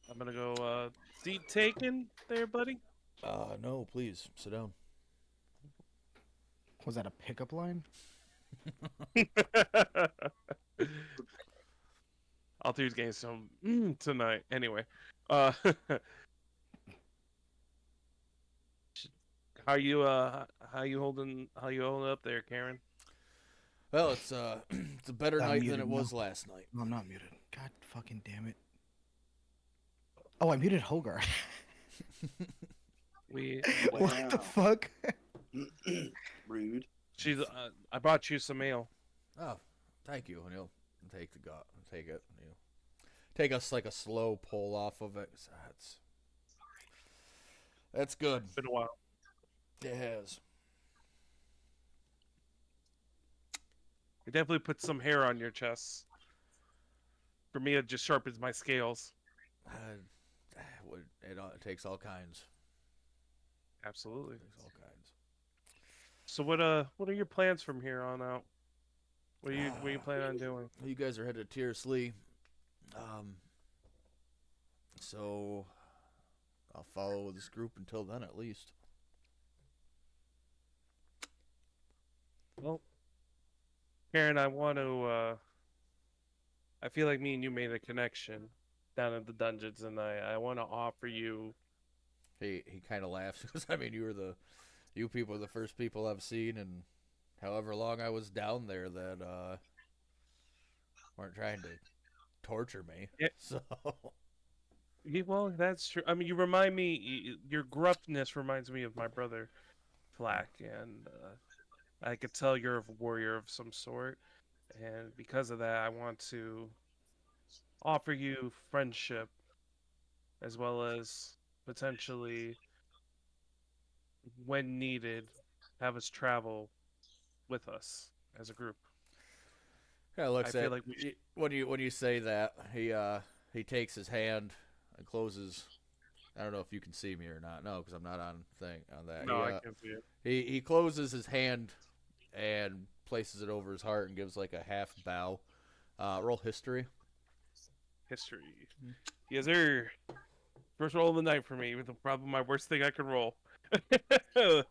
I'm gonna go seat taken there, buddy. No, please sit down. Was that a pickup line? Altair's getting some tonight. Anyway, how you holding up there, Karen? Well, it's it's a better I'm night than muted it now. was last night. No, I'm not muted. God fucking damn it. Oh, I muted Hogarth. What the fuck? Rude. She's. I brought you some ale. Oh, thank you. And he'll take it. You know, take us like a slow pull off of it. That's good. Been a while. It has. It definitely puts some hair on your chest. For me, it just sharpens my scales. It takes all kinds. Absolutely. It takes all kinds. So what are your plans from here on out? What are you planning on doing? You guys are headed to Tiersley. So I'll follow this group until then, at least. Well, Karen, I want to. I feel like me and you made a connection down at the dungeons, and I want to offer you. He kind of laughs because I mean you people are the first people I've seen, and however long I was down there that weren't trying to torture me. Yeah. So Well, that's true. I mean, you remind me. Your gruffness reminds me of my brother, Flack, and I could tell you're a warrior of some sort, and because of that, I want to offer you friendship, as well as potentially, when needed, have us travel with us as a group. yeah, looks I feel at like we should- when you say that he takes his hand and closes. I don't know if you can see me or not. No, because I'm not on that. No, I can't see it. He closes his hand and places it over his heart and gives like a half bow. Roll history. History. Yes, sir. First roll of the night for me, with probably my worst thing I could roll. I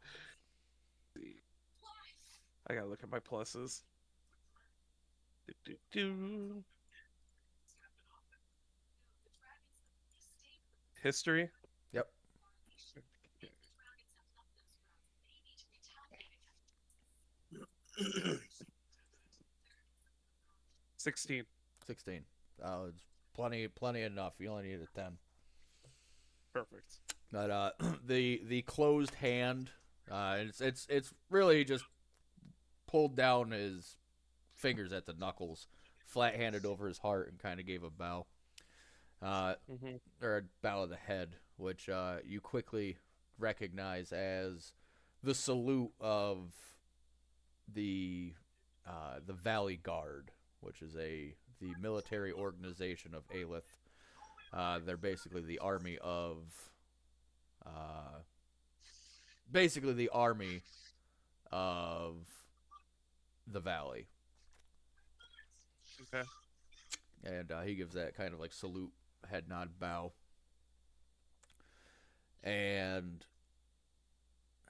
gotta look at my pluses. Do. History. Yep. 16. 16. It's plenty enough. You only need a 10. Perfect. But the closed hand, it's really just pulled down his fingers at the knuckles, flat handed over his heart, and kind of gave a bow, or a bow of the head, which you quickly recognize as the salute of the Valley Guard, which is the military organization of Aelith. They're basically the army of the valley. Okay. And he gives that kind of like salute, head nod, bow. And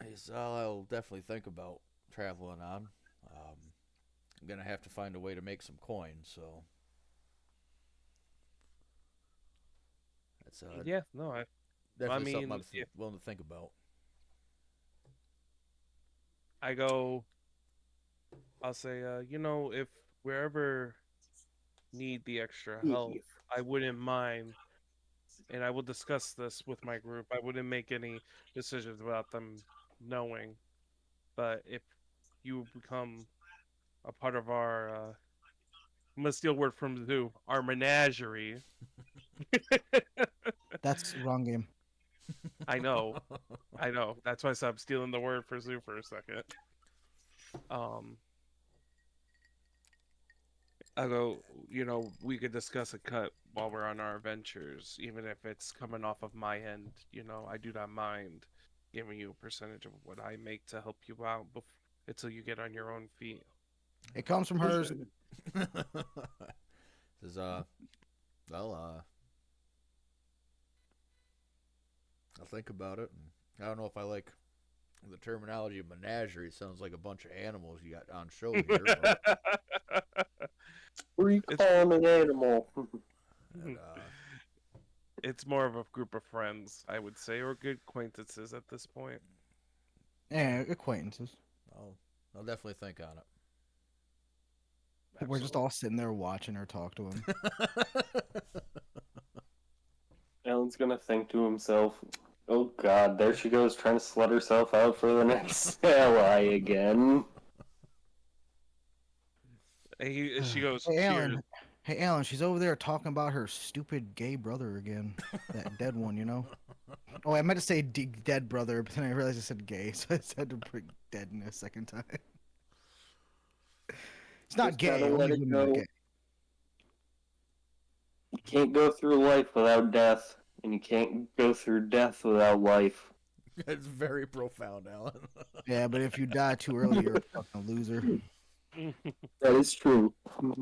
he says, I'll definitely think about traveling on. I'm going to have to find a way to make some coin, so that's Yeah, no, definitely something mean, I'm willing to think about. I go. I'll say, if we ever need the extra help, I wouldn't mind, and I will discuss this with my group. I wouldn't make any decisions without them knowing. But if you become a part of our, I'm gonna steal a word from Zoo, our menagerie. That's wrong game. I know. That's why I said I'm stealing the word for Zoo for a second. I go, we could discuss a cut while we're on our adventures, even if it's coming off of my end. I do not mind giving you a percentage of what I make to help you out until you get on your own feet. It comes from hers. Says, well, I'll think about it. I don't know if I like the terminology of menagerie. It sounds like a bunch of animals you got on show here. Who are you calling an animal? And, It's more of a group of friends, I would say, or good acquaintances at this point. Yeah, acquaintances. I'll definitely think on it. We're just all sitting there watching her talk to him. Alan's gonna think to himself, "Oh God, there she goes trying to slut herself out for the next ally again." And she goes, Hey, cheers. Alan. Hey, Alan, she's over there talking about her stupid gay brother again. That dead one, you know? Oh, I meant to say dead brother, but then I realized I said gay, so I said to bring dead in a second time. It's not Just gay. gotta let Only it women are go. gay. You can't go through life without death, and you can't go through death without life. It's very profound, Alan. Yeah, but if you die too early, you're a fucking loser. That is true.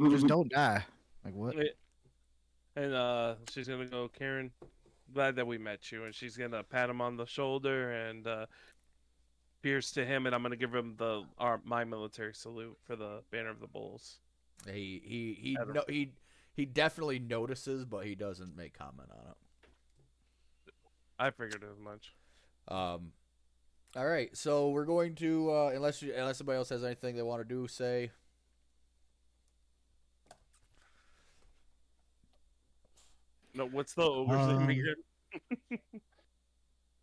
Just don't die. Like, what? And she's gonna go, Karen, glad that we met you. And she's gonna pat him on the shoulder and pierce to him, and I'm gonna give him my military salute for the banner of the bulls. He definitely notices, but he doesn't make comment on it. I figured as much. All right, so we're going to unless somebody else has anything they want to do, say. No, what's the ogre's name again?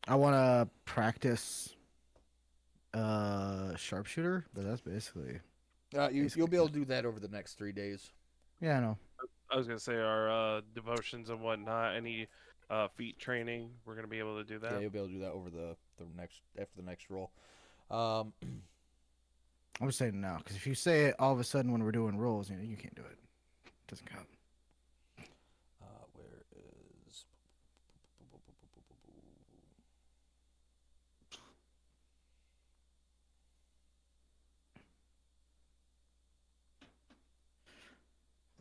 I want to practice sharpshooter, but that's basically. You'll be able to do that over the next 3 days. Yeah, I know. I was gonna say our devotions and whatnot. Any feat training, we're gonna be able to do that. Yeah, you'll be able to do that over after the next roll. I'm just saying now, because if you say it all of a sudden when we're doing rolls, you can't do it. It doesn't count. Where is?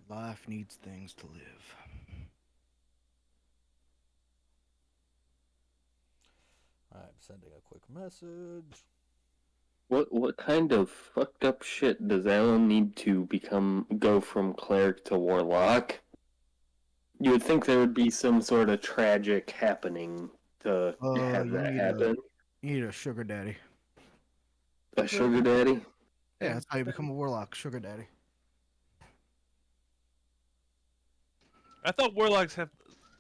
Life needs things to live. I'm sending a quick message. What kind of fucked up shit does Alan need to go from cleric to warlock? You would think there would be some sort of tragic happening to have that happen. You need a sugar daddy. A sugar daddy? Yeah, that's how you become a warlock, sugar daddy. I thought warlocks have.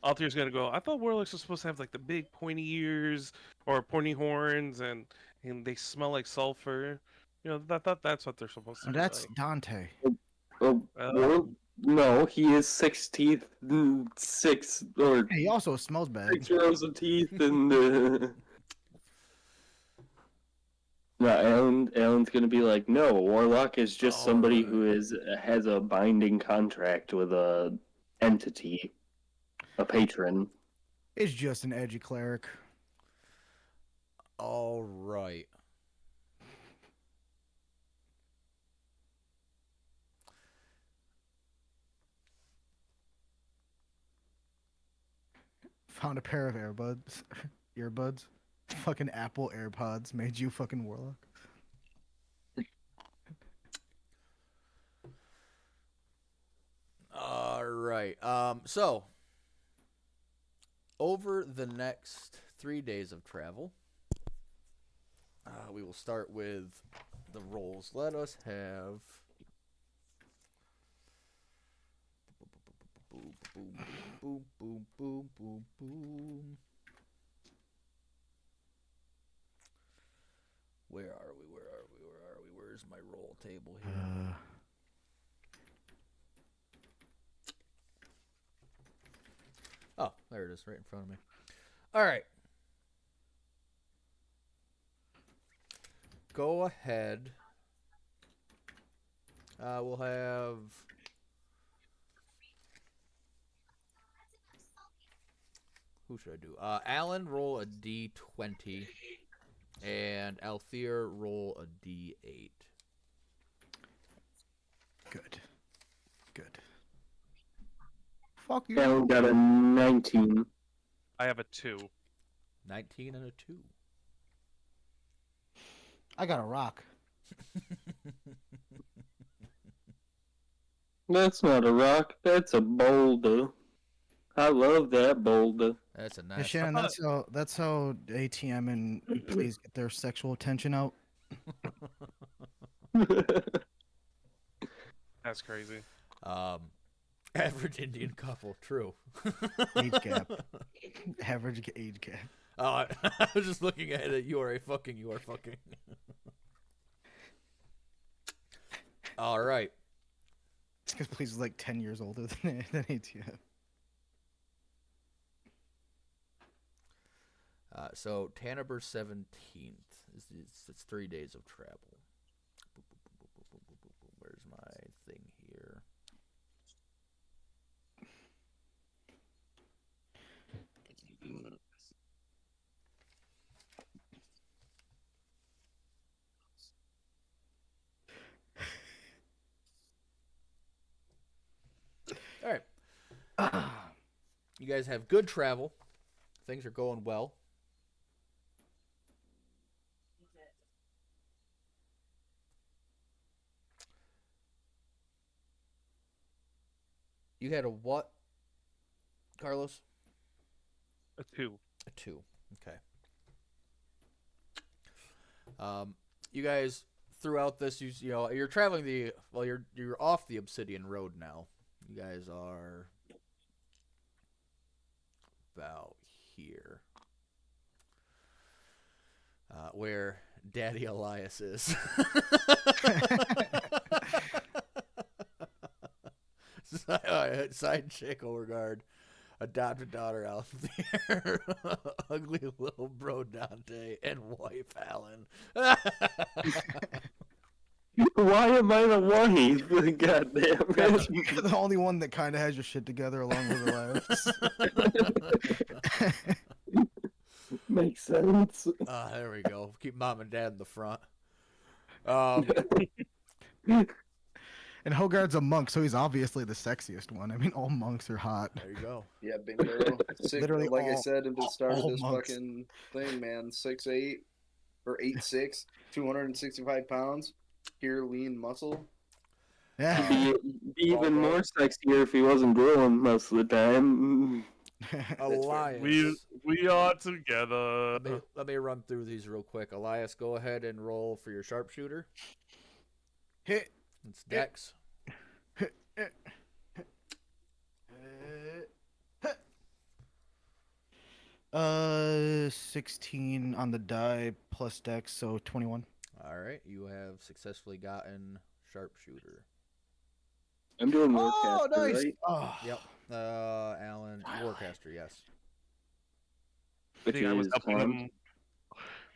Alter's gonna go. I thought warlocks were supposed to have like the big pointy ears or pointy horns, and they smell like sulfur. I thought that's what they're supposed to be That's like. Dante. No, he is 6 teeth, 6 or He also smells bad. 6 rows of teeth, and No, Alan's gonna be like, no, Warlock is just somebody who has a binding contract with a entity, a patron. It's just an edgy cleric. All right. Found a pair of earbuds. Fucking Apple AirPods made you fucking warlock. All right. So over the next 3 days of travel, we will start with the rolls. Let us have. Boom, boom, boom, boom, boom, boom, boom. Where are we? Where are we? Where are we? Where's my roll table here? Oh, there it is, right in front of me. All right. Go ahead. We'll have. Who should I do? Alan, roll a d20. And Althea, roll a d8. Good. Fuck you. Alan got a 19. I have a 2. 19 and a 2. I got a rock. That's not a rock, that's a boulder. I love that boulder. That's a Hey, nice. Shannon, that's how ATM and employees get their sexual attention out. That's crazy. Average Indian couple, true. Age gap. Average age gap. Oh, I was just looking at it. You are fucking. All right. It's because Please is like 10 years older than ATM. So Tanaber 17th. It's 3 days of travel. Where's my thing here? All right. You guys have good travel. Things are going well. You had a what, Carlos? A 2. A 2. Okay. You guys throughout this, you know, you're traveling you're off the Obsidian Road now. You guys are about here, where Daddy Elias is. Side chick Overguard, adopted daughter out there, ugly little bro Dante, and wife Alan. Why am I the wife? God damn it. You're the only one that kind of has your shit together along with Elias. Makes sense. There we go. Keep mom and dad in the front. And Hogard's a monk, so he's obviously the sexiest one. I mean, all monks are hot. There you go. Yeah, bingo. Literally like I all- said at the start of all this monks. fucking thing, man. 6'8" or 8'6", 265 pounds. Pure lean muscle. Yeah. Be even more sexier if he wasn't drooling most of the time. Elias. We are together. Let me run through these real quick. Elias, go ahead and roll for your sharpshooter. Hit. It's Dex. 16 on the die plus dex, so 21. All right, you have successfully gotten sharpshooter. I'm doing Oh, Warcaster, nice. right? Oh. Yep. Alan, Warcaster, yes. I think I was Which is helping fun. him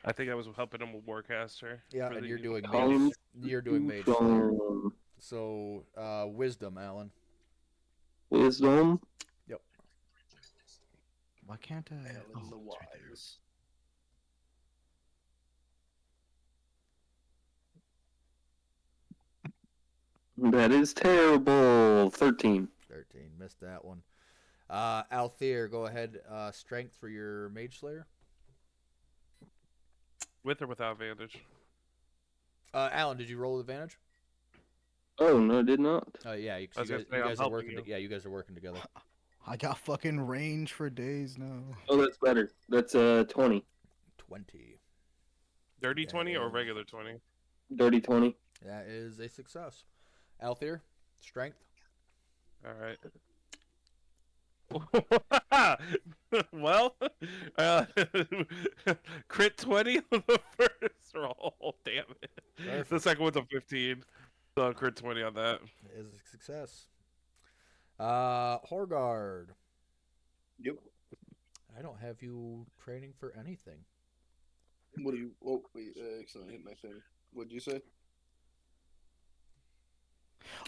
I think I was helping him with Warcaster. Yeah, for and the- you're doing mage. Times You're doing mage two slayer. from So, wisdom, Alan. Wisdom. Yep. Why can't I? Alan Oh, the it's right there. Wise. That is terrible. 13. 13. Missed that one. Althea, go ahead. Strength for your mage slayer. With or without advantage? Alan, did you roll advantage? Oh, no, I did not. Yeah, I was gonna say, you I'm guys are helping working. you. Yeah, you guys are working together. I got fucking range for days now. Oh, that's better. That's 20. 20. Dirty That 20 or is- regular 20? Dirty 20. That is a success. Althea, strength. All right. Well, crit 20 on the first roll. Damn it. Perfect. The second one's a 15. So crit 20 on that. That is a success. Horgard. Yep. I don't have you training for anything. What do you? Oh wait, accidentally hit my thing. What'd you say?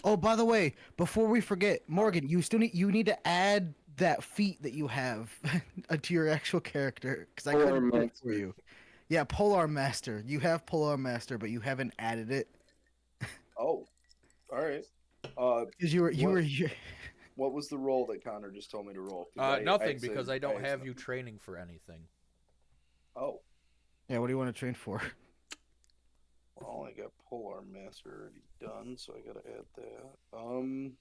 Oh, by the way, before we forget, Morgan, you need to add that feat that you have to your actual character because I Polar couldn't do it for Master. you. Yeah, Polar Master. You have Polar Master, but you haven't added it Oh, all right. because you What was the roll that Connor just told me to roll? 'Cause Nothing, accident- because I don't have you accidentally- training for anything. Oh, Yeah, what do you want to train for? well, I got Polar Master already done, so I gotta add that.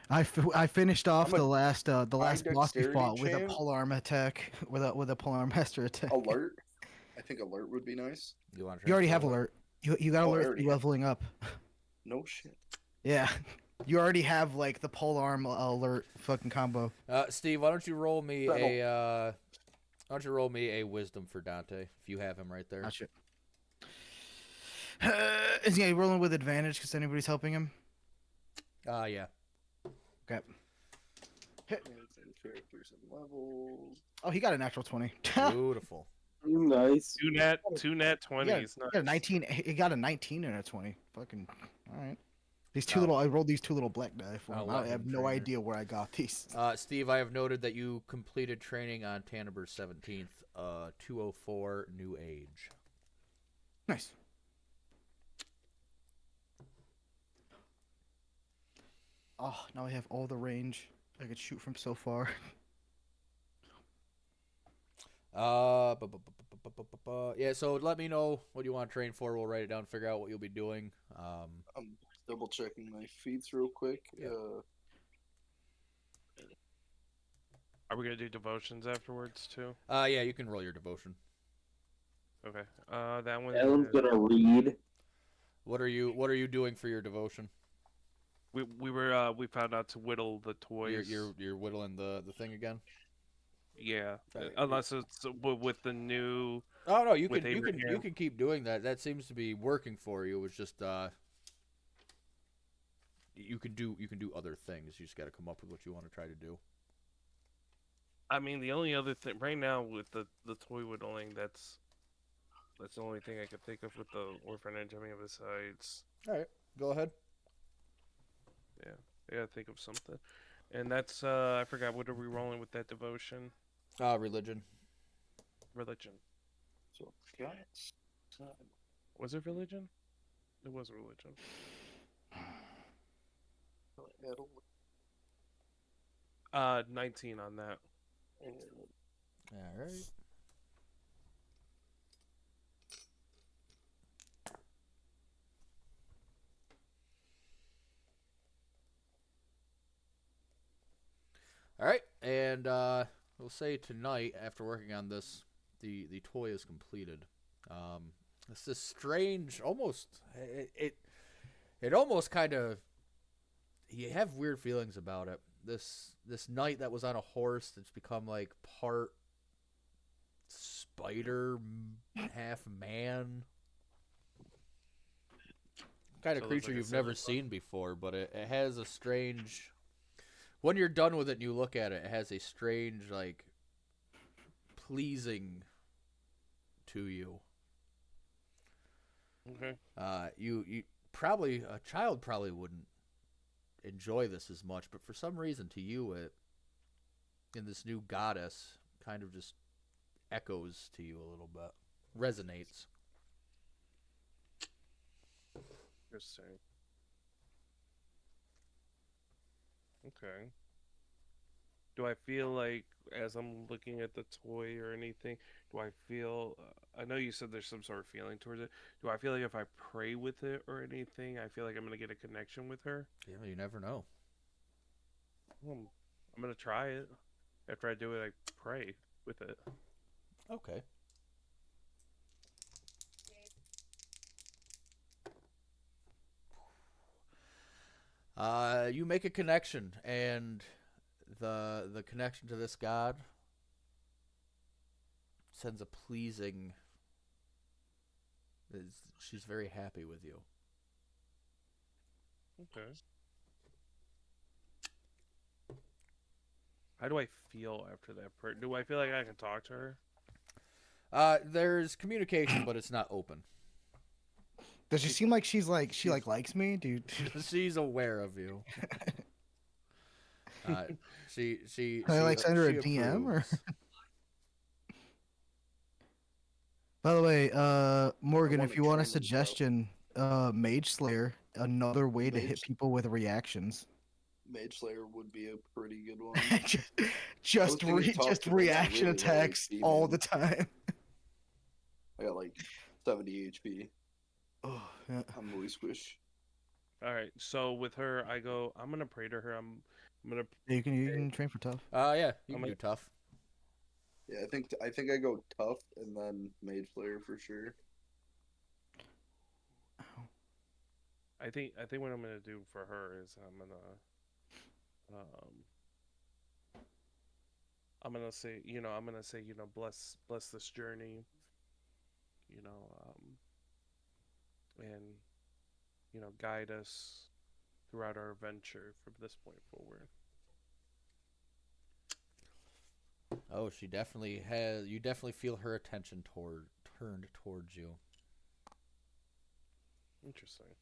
I finished off I'm a the last high boss we dexterity fought with a champ. Polar attack with a Polar Master attack. Alert. I think alert would be nice. You want to? You already have alert. You got Oh, I alert already through have- leveling up. No shit. Yeah, you already have like the polearm alert fucking combo. Steve, why don't you roll me Rebel. a? Why don't you roll me a wisdom for Dante if you have him right there? Gotcha. Is he rolling with advantage because anybody's helping him? Yeah. Okay. Characters and levels. Oh, he got a natural 20. Beautiful. Nice. Two nat 20s. He got a 19. He got a 19 and a 20. Fucking all right. These two Oh. little. I rolled these two little black die for I'll him. let I have him no train her. idea where I got these. Steve, I have noted that you completed training on Tanaber's 17th, 204 New Age. Nice. Oh, now I have all the range I could shoot from so far. Yeah, so let me know what you want to train for. We'll write it down, figure out what you'll be doing. I'm double checking my feeds real quick. Yeah. Are we going to do devotions afterwards, too? Yeah, you can roll your devotion. Okay. That one. Alan's gonna read. What are you doing for your devotion? We found out to whittle the toys. You're whittling the thing again? Yeah. Right. Unless it's with the new. Oh no, you With can Abraham. keep doing that. That seems to be working for you. It was just you can do other things. You just got to come up with what you want to try to do. I mean, the only other thing right now with the toy whittling, that's the only thing I could think of with the orphanage. I mean, besides, All right, go ahead. I gotta think of something. And that's I forgot, what are we rolling with that devotion? Religion. Religion. So got Was it religion? It was religion. 19 on that. All right. All right, and we'll say tonight after working on this, the toy is completed. It's this strange, almost it almost kind of, you have weird feelings about it. This knight that was on a horse that's become like part spider, half man. Kind of So it looks creature like a you've never silver seen before, but it has a strange. When you're done with it and you look at it, it has a strange, like, pleasing to you. Okay. You probably a child probably wouldn't enjoy this as much, but for some reason to you it in this new goddess kind of just echoes to you a little bit, resonates. Interesting. Okay. Do I feel like, as I'm looking at the toy or anything, do I feel? I know you said there's some sort of feeling towards it. Do I feel like if I pray with it or anything, I feel like I'm gonna get a connection with her? Yeah, you never know. Well, I'm gonna try it. After I do it, I pray with it. Okay. You make a connection, and the connection to this god sends a pleasing. She's very happy with you. Okay. How do I feel after that prayer? Do I feel like I can talk to her? There's communication, but it's not open. Does she seem like she likes me, dude? She's aware of you. She Can I like send her a she DM or? approves. By the way, Morgan, wanna if you want a train them, bro. suggestion, Mage Slayer, another way to hit Mage- people with reactions. Mage Slayer would be a pretty good one. just thinking tough, just but that's reaction really low attacks HP, all man. the time. I got like 70 HP. Oh, yeah. I'm really squish. All right. So with her, I go. I'm gonna pray to her. I'm gonna. You can train for tough. Yeah, you I'm can do gonna- tough. Yeah, I think I go tough and then Mage Slayer for sure. I think what I'm gonna do for her is I'm gonna say, bless this journey, and guide us throughout our adventure from this point forward. Oh, she definitely has. You definitely feel her attention turned towards you. Interesting.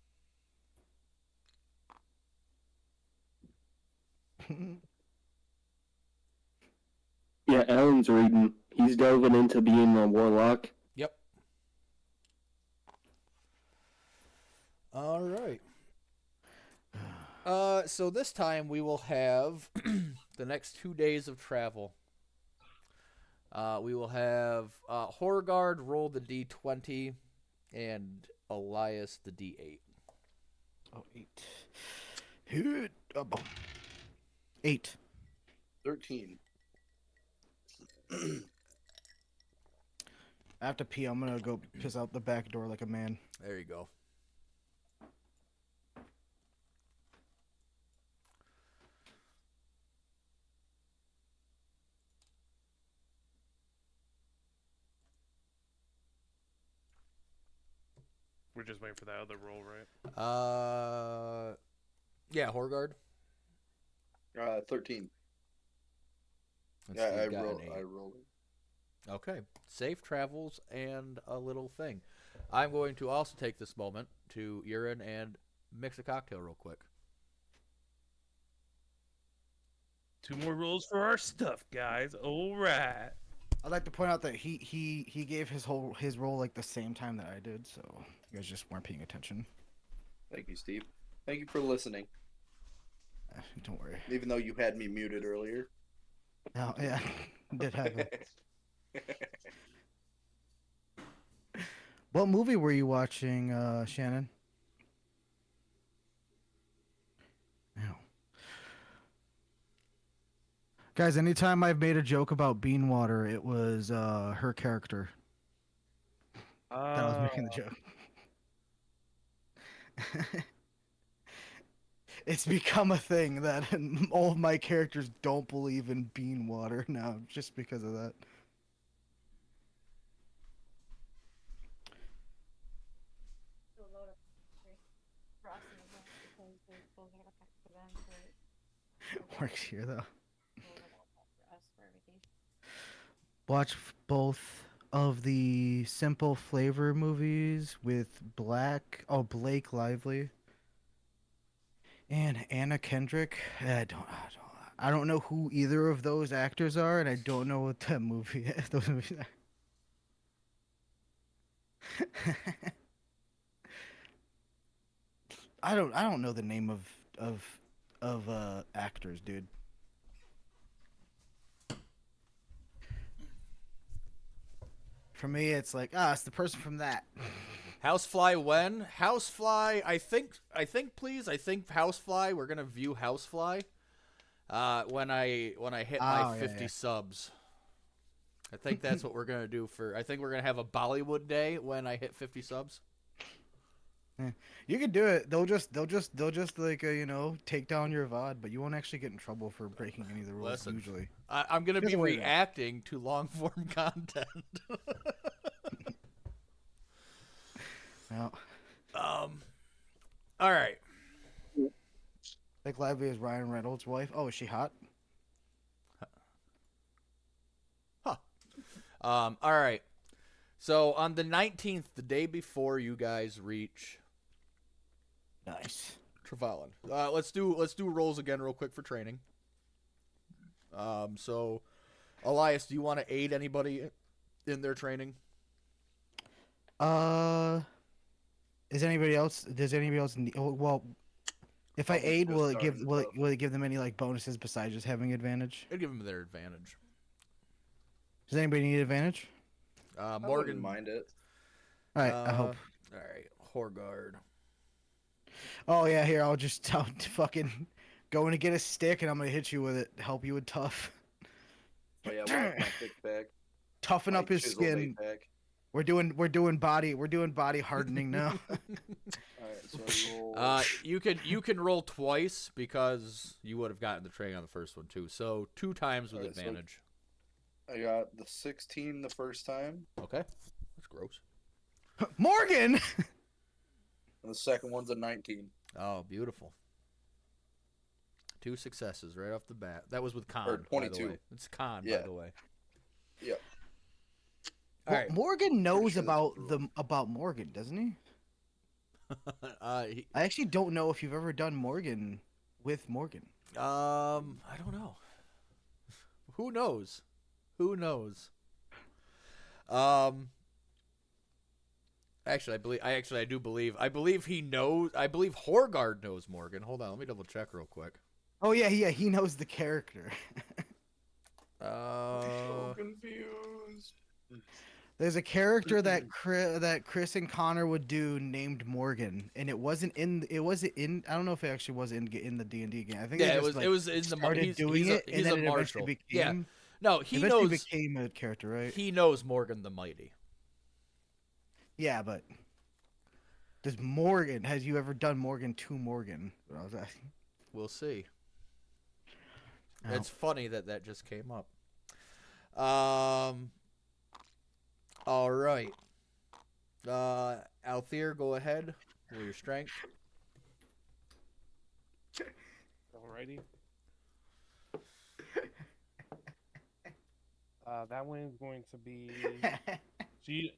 Yeah, Alan's reading. He's delving into being a warlock. Yep. All right. So this time we will have the next 2 days of travel. We will have Horgard roll the D20 and Elias the D8. Oh, 8. Hit. Oh, boom. 8. 13. I have to pee. I'm gonna go piss out the back door like a man. There you go. We're just waiting for that other roll, right? Yeah, Horgard. 13. Let's Yeah, see, I you got an rolled. 8. I rolled. Okay. Safe travels and a little thing. I'm going to also take this moment to urine and mix a cocktail real quick. 2 more rolls for our stuff, guys. All right. I'd like to point out that he gave his role like the same time that I did, so you guys just weren't paying attention. Thank you, Steve. Thank you for listening. Don't worry. Even though you had me muted earlier. No, yeah, it did happen. What movie were you watching, Shannon? No. Guys, anytime I've made a joke about bean water, it was her character that I was making the joke. It's become a thing that all of my characters don't believe in bean water now, just because of that. Works here though. Watch both of the Simple Flavor movies with Blake Lively and Anna Kendrick. I don't know who either of those actors are, and I don't know what that movie is. Those movies are. I don't know the name of actors, dude. For me, it's like, it's the person from that. Housefly when? Housefly, I think Housefly, we're gonna view Housefly when I hit my 50 subs. I think that's what we're gonna do I think we're gonna have a Bollywood day when I hit 50 subs. You could do it. They'll just like take down your VOD, but you won't actually get in trouble for breaking any of the rules. Listen, usually, I'm gonna be Here's a way to- reacting to long form content. well, All right. like Lively is Ryan Reynolds' wife. Oh, is she hot? All right. So on the 19th, the day before you guys reach Nice. Trevelyan, let's do rolls again real quick for training. So Elias, do you want to aid anybody in their training? Is anybody else? Does anybody else need? Well, if I aid, will it give them any like bonuses besides just having advantage? I'd give them their advantage. Does anybody need advantage? I wouldn't Morgan, mind it. All right, I hope. All right, Horgard. Oh yeah, here I'll fucking going to get a stick and I'm gonna hit you with it. Help you with tough. Oh yeah, whack my thick back. Toughen up My his chiseled skin. eight-pack. We're doing body hardening now. Alright, so I roll. You can roll twice because you would have gotten the training on the first one too. So 2 times with Alright, so- advantage. I got the 16 the first time, Okay, that's gross. Morgan. and the second one's a 19. Oh, beautiful. 2 successes right off the bat. That was with con. Or By the 22. way. It's con, Yeah. by the way. Yeah. All right. Morgan knows sure that's about Morgan, doesn't he? He, I actually don't know if you've ever done Morgan with Morgan. I don't know. Who knows? Who knows? Actually, I do believe. I believe he knows. I believe Horgard knows Morgan. Hold on, let me double check real quick. Oh yeah, he knows the character. So confused. There's a character that Chris and Connor would do named Morgan, and it wasn't in. I don't know if it actually was in the D&D game. I think Yeah, it was in the started doing it, he's and then a it marshal. eventually Yeah, became. no, he Eventually knows. became a character, right? He knows Morgan the Mighty. Yeah, but has you ever done Morgan to Morgan? What I was asking. We'll see. Oh. It's funny that just came up. All right. Althea, go ahead. Roll your strength. Alrighty. That one is going to be. G.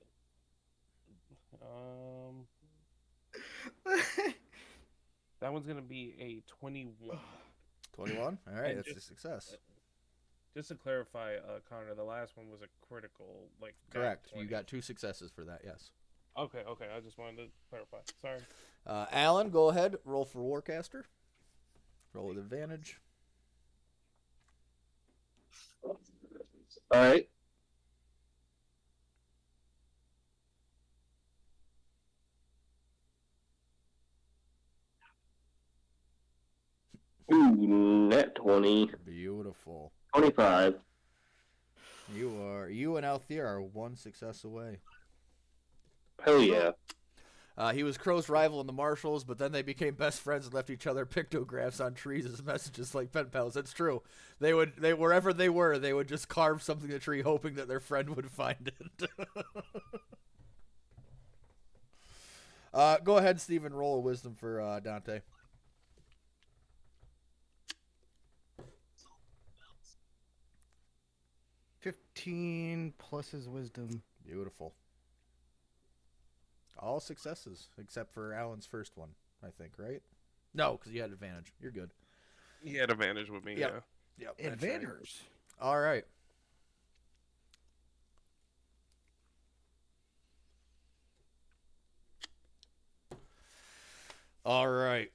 That one's gonna be a 21. 21. All right, And that's a just- success. Just to clarify, Connor, the last one was a critical, like. nat Correct. 20. You got 2 successes for that. Yes. Okay. I just wanted to clarify. Sorry. Alan, go ahead. Roll for Warcaster. Roll with advantage. All right. Ooh, net 20. Beautiful. 25. You and Althea are 1 success away. Hell yeah. He was Crow's rival in the marshals, but then they became best friends and left each other pictographs on trees as messages like pen pals. That's true. They wherever they were, they would just carve something in the tree, hoping that their friend would find it. Go ahead, Stephen. Roll a wisdom for Dante. $15 plus his wisdom. Beautiful. All successes except for Alan's first one, I think, right? No, because you had advantage. You're good. He had advantage with me. Yep. Yeah. Yep. that's right. Advantage. All right. All right.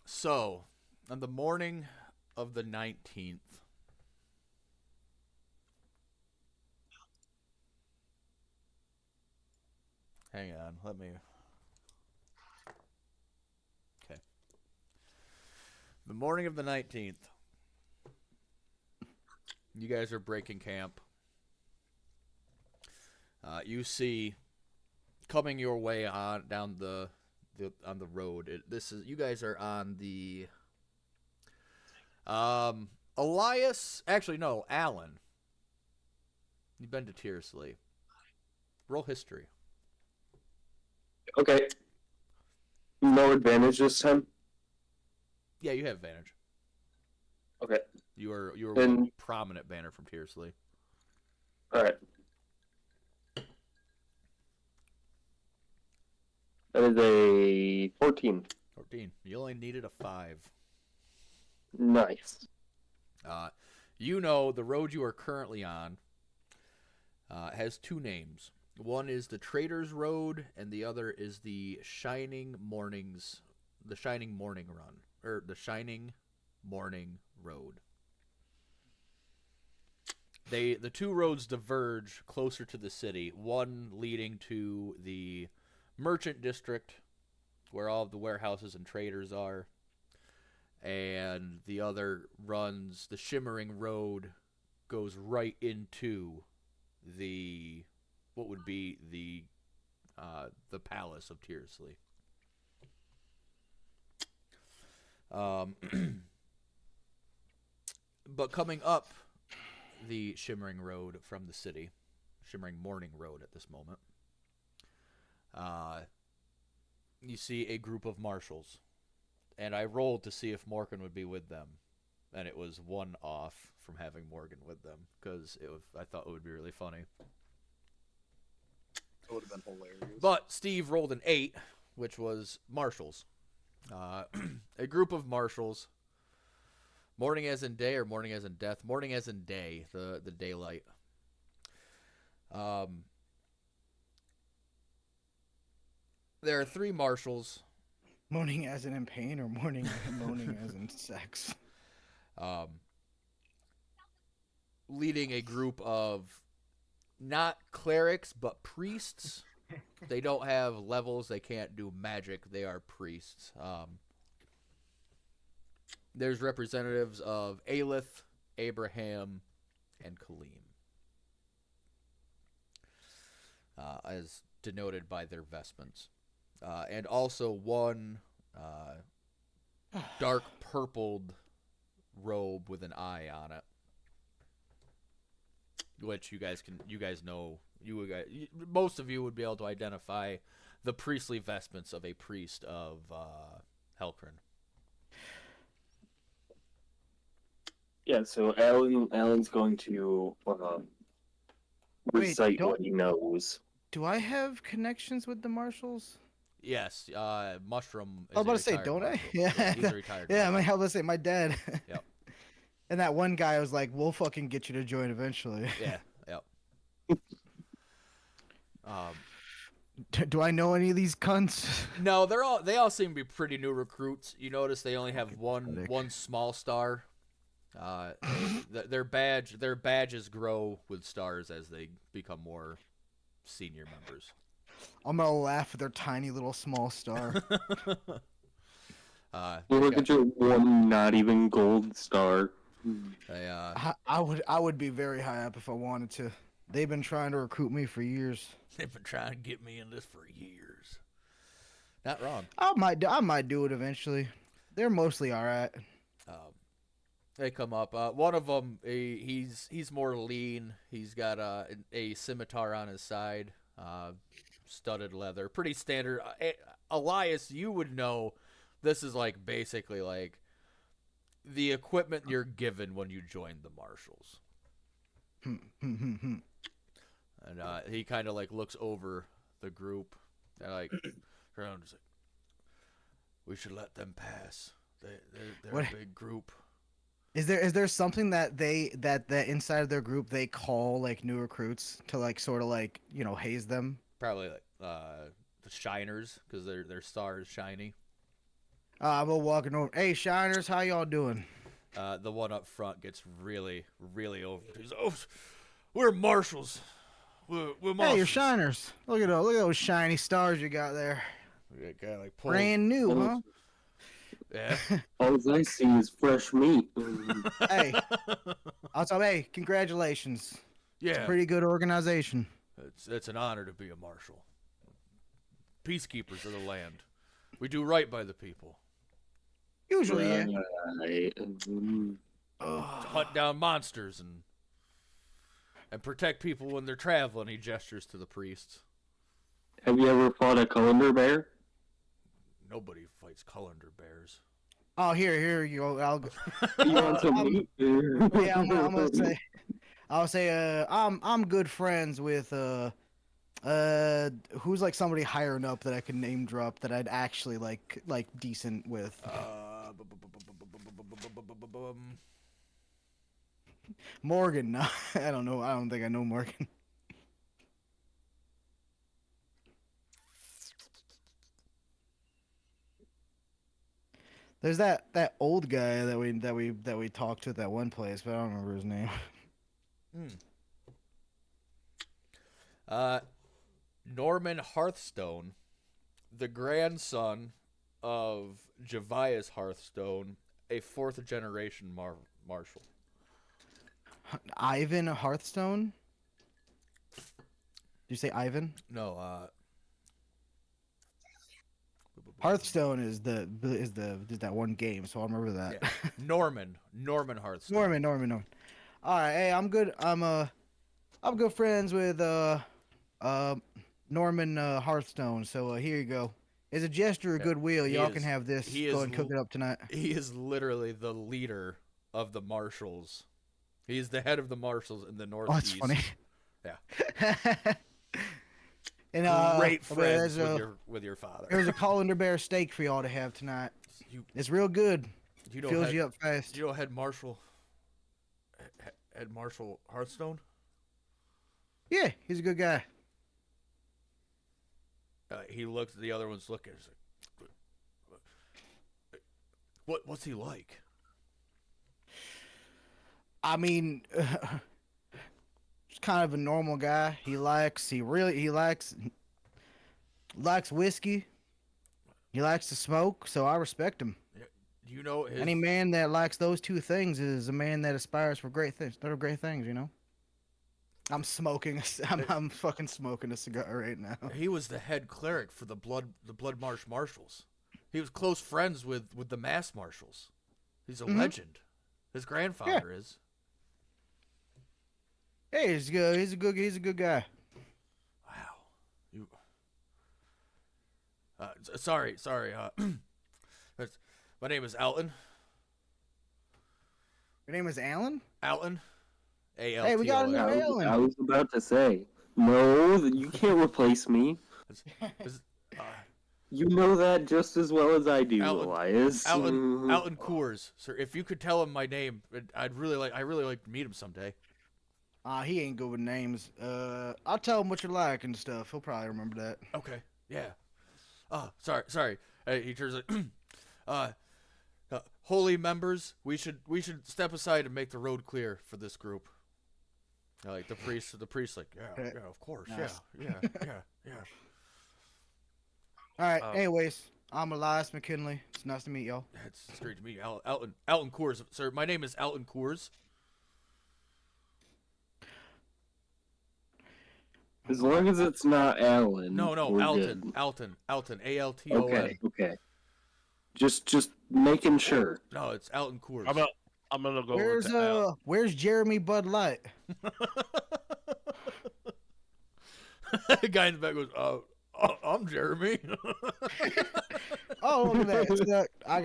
So, on the morning of the 19th, hang on, let me. Okay. The morning of the 19th, you guys are breaking camp. You see, coming your way on down the road. You guys are on the. Elias, actually no, Alan. You've been to Tearsley. Roll history. Okay. No advantage this time. Yeah, you have advantage. Okay. You were Then- one prominent banner from Tearsley. All right. That is a 14. 14. You only needed a 5. Nice. You know the road you are currently on has 2 names. One is the Traders Road, and the other is the Shining Morning Run, or the Shining Morning Road. The 2 roads diverge closer to the city. One leading to the Merchant District, where all of the warehouses and traders are, and the other runs the Shimmering Road, goes right into what would be the Palace of Tearsley. But coming up the Shimmering Road from the city, Shimmering Morning Road at this moment, you see a group of marshals. And I rolled to see if Morgan would be with them. And it was 1 off from having Morgan with them, because I thought it would be really funny. It would have been hilarious. But Steve rolled an 8, which was marshals. A group of marshals. Morning as in day or morning as in death? Morning as in day, the daylight. There are 3 marshals. Moaning as in pain or moaning as in sex? Leading a group of not clerics, but priests. They don't have levels. They can't do magic. They are priests. There's representatives of Aelith, Abraham, and Kaleem, as denoted by their vestments. And also one dark purpled robe with an eye on it, which you guys know. Most of you would be able to identify the priestly vestments of a priest of Helcrin. Yeah, so Alan's going to recite what he knows. Do I have connections with the marshals? Yes, Mushroom. I was about to say, don't I? Yeah, he's a retired. Yeah, marshal. I was about to say, my dad. Yep. And that one guy was like, "We'll fucking get you to join eventually." Yeah. Yep. Do I know any of these cunts? No, they all seem to be pretty new recruits. You notice they only have Pathetic. one small star. Their badges grow with stars as they become more senior members. I'm gonna laugh at their tiny little small star. Look at your one not even gold star. I would be very high up if I wanted to. They've been trying to recruit me for years. They've been trying to get me in this for years. Not wrong. I might do it eventually. They're mostly all right. They come up. One of them, he's more lean. He's got a scimitar on his side, studded leather, pretty standard. Elias, you would know this is like basically like the equipment you're given when you join the marshals. And he kind of like looks over the group and like around. Like, we should let them pass. They're What? a big group. Is there something that that inside of their group they call like new recruits to like sort of like haze them? Probably like the Shiners because their star is shiny. I'm walking over. Hey, Shiners, how y'all doing? The one up front gets really over. He's, oh, we're marshals. We're marshals. Hey, you're Shiners. Look at those shiny stars you got there. Guy like pulls, Brand new, huh? Yeah. All I see is fresh meat. Hey, also, hey, congratulations. Yeah. It's a pretty good organization. It's an honor to be a marshal. Peacekeepers of the land. We do right by the people. Usually, yeah. Right. To hunt down monsters and protect people when they're traveling. He gestures to the priests. Have you ever fought a Culendur bear? Nobody fights Culendur bears. Oh, here you go. You want some meat? Yeah, I'm gonna say. I'll say. I'm good friends with who's like somebody higher up that I can name drop that I'd actually like decent with. Morgan. No, I don't know. I don't think I know Morgan. There's that old guy that we talked to at that one place, but I don't remember his name. Norman Hearthstone, the grandson of Javias Hearthstone, a fourth generation marshal. Ivan Hearthstone? Did you say Ivan? No, Hearthstone is that one game, so I'll remember that. yeah. Norman Hearthstone. Norman. All right, hey, I'm good. I'm good friends with Norman Hearthstone. So here you go. As a gesture of goodwill, y'all can have this. Go and cook it up tonight. He is literally the leader of the marshals. He's the head of the marshals in the Northeast. Oh, that's funny. Yeah. And great friends with your father. There's a colander bear steak for y'all to have tonight. It's real good. Fills you up fast. Do you know Head Marshal Hearthstone? Yeah, he's a good guy. He looks. The other one's looking. He's like, what's he like? I mean, he's kind of a normal guy. He likes whiskey. He likes to smoke, so I respect him. Do you know any man that likes those two things is a man that aspires for great things. They're great things, you know. I'm fucking smoking a cigar right now. He was the head cleric for the Blood Marsh Marshals. He was close friends with the Mass Marshals. He's a legend. His grandfather is. Hey, he's good. He's a good guy. Wow. Sorry. My name is Alton. Your name is Alan? Alton. A-L-T-O-N. Hey, we got a new Alan. I was about to say, no, you can't replace me. You know that just as well as I do, Elias. Alton Coors, sir. If you could tell him my name, I really like to meet him someday. He ain't good with names. I'll tell him what you like and stuff. He'll probably remember that. Okay. Yeah. Sorry. He turns like, holy members, we should step aside and make the road clear for this group. Like the priest, like, yeah, of course, Nice. yeah. All right. Anyways, I'm Elias McKinley. It's nice to meet y'all. It's great to meet you, Alton Coors, sir. My name is Alton Coors. As long as it's not Alan. No, Alton. Alton. A-L-T-O-N. Okay. Just making sure. No, it's Alton Coors. I'm gonna go. Where's Jeremy Bud Light? The guy in the back goes, I'm Jeremy. Oh, look at that! I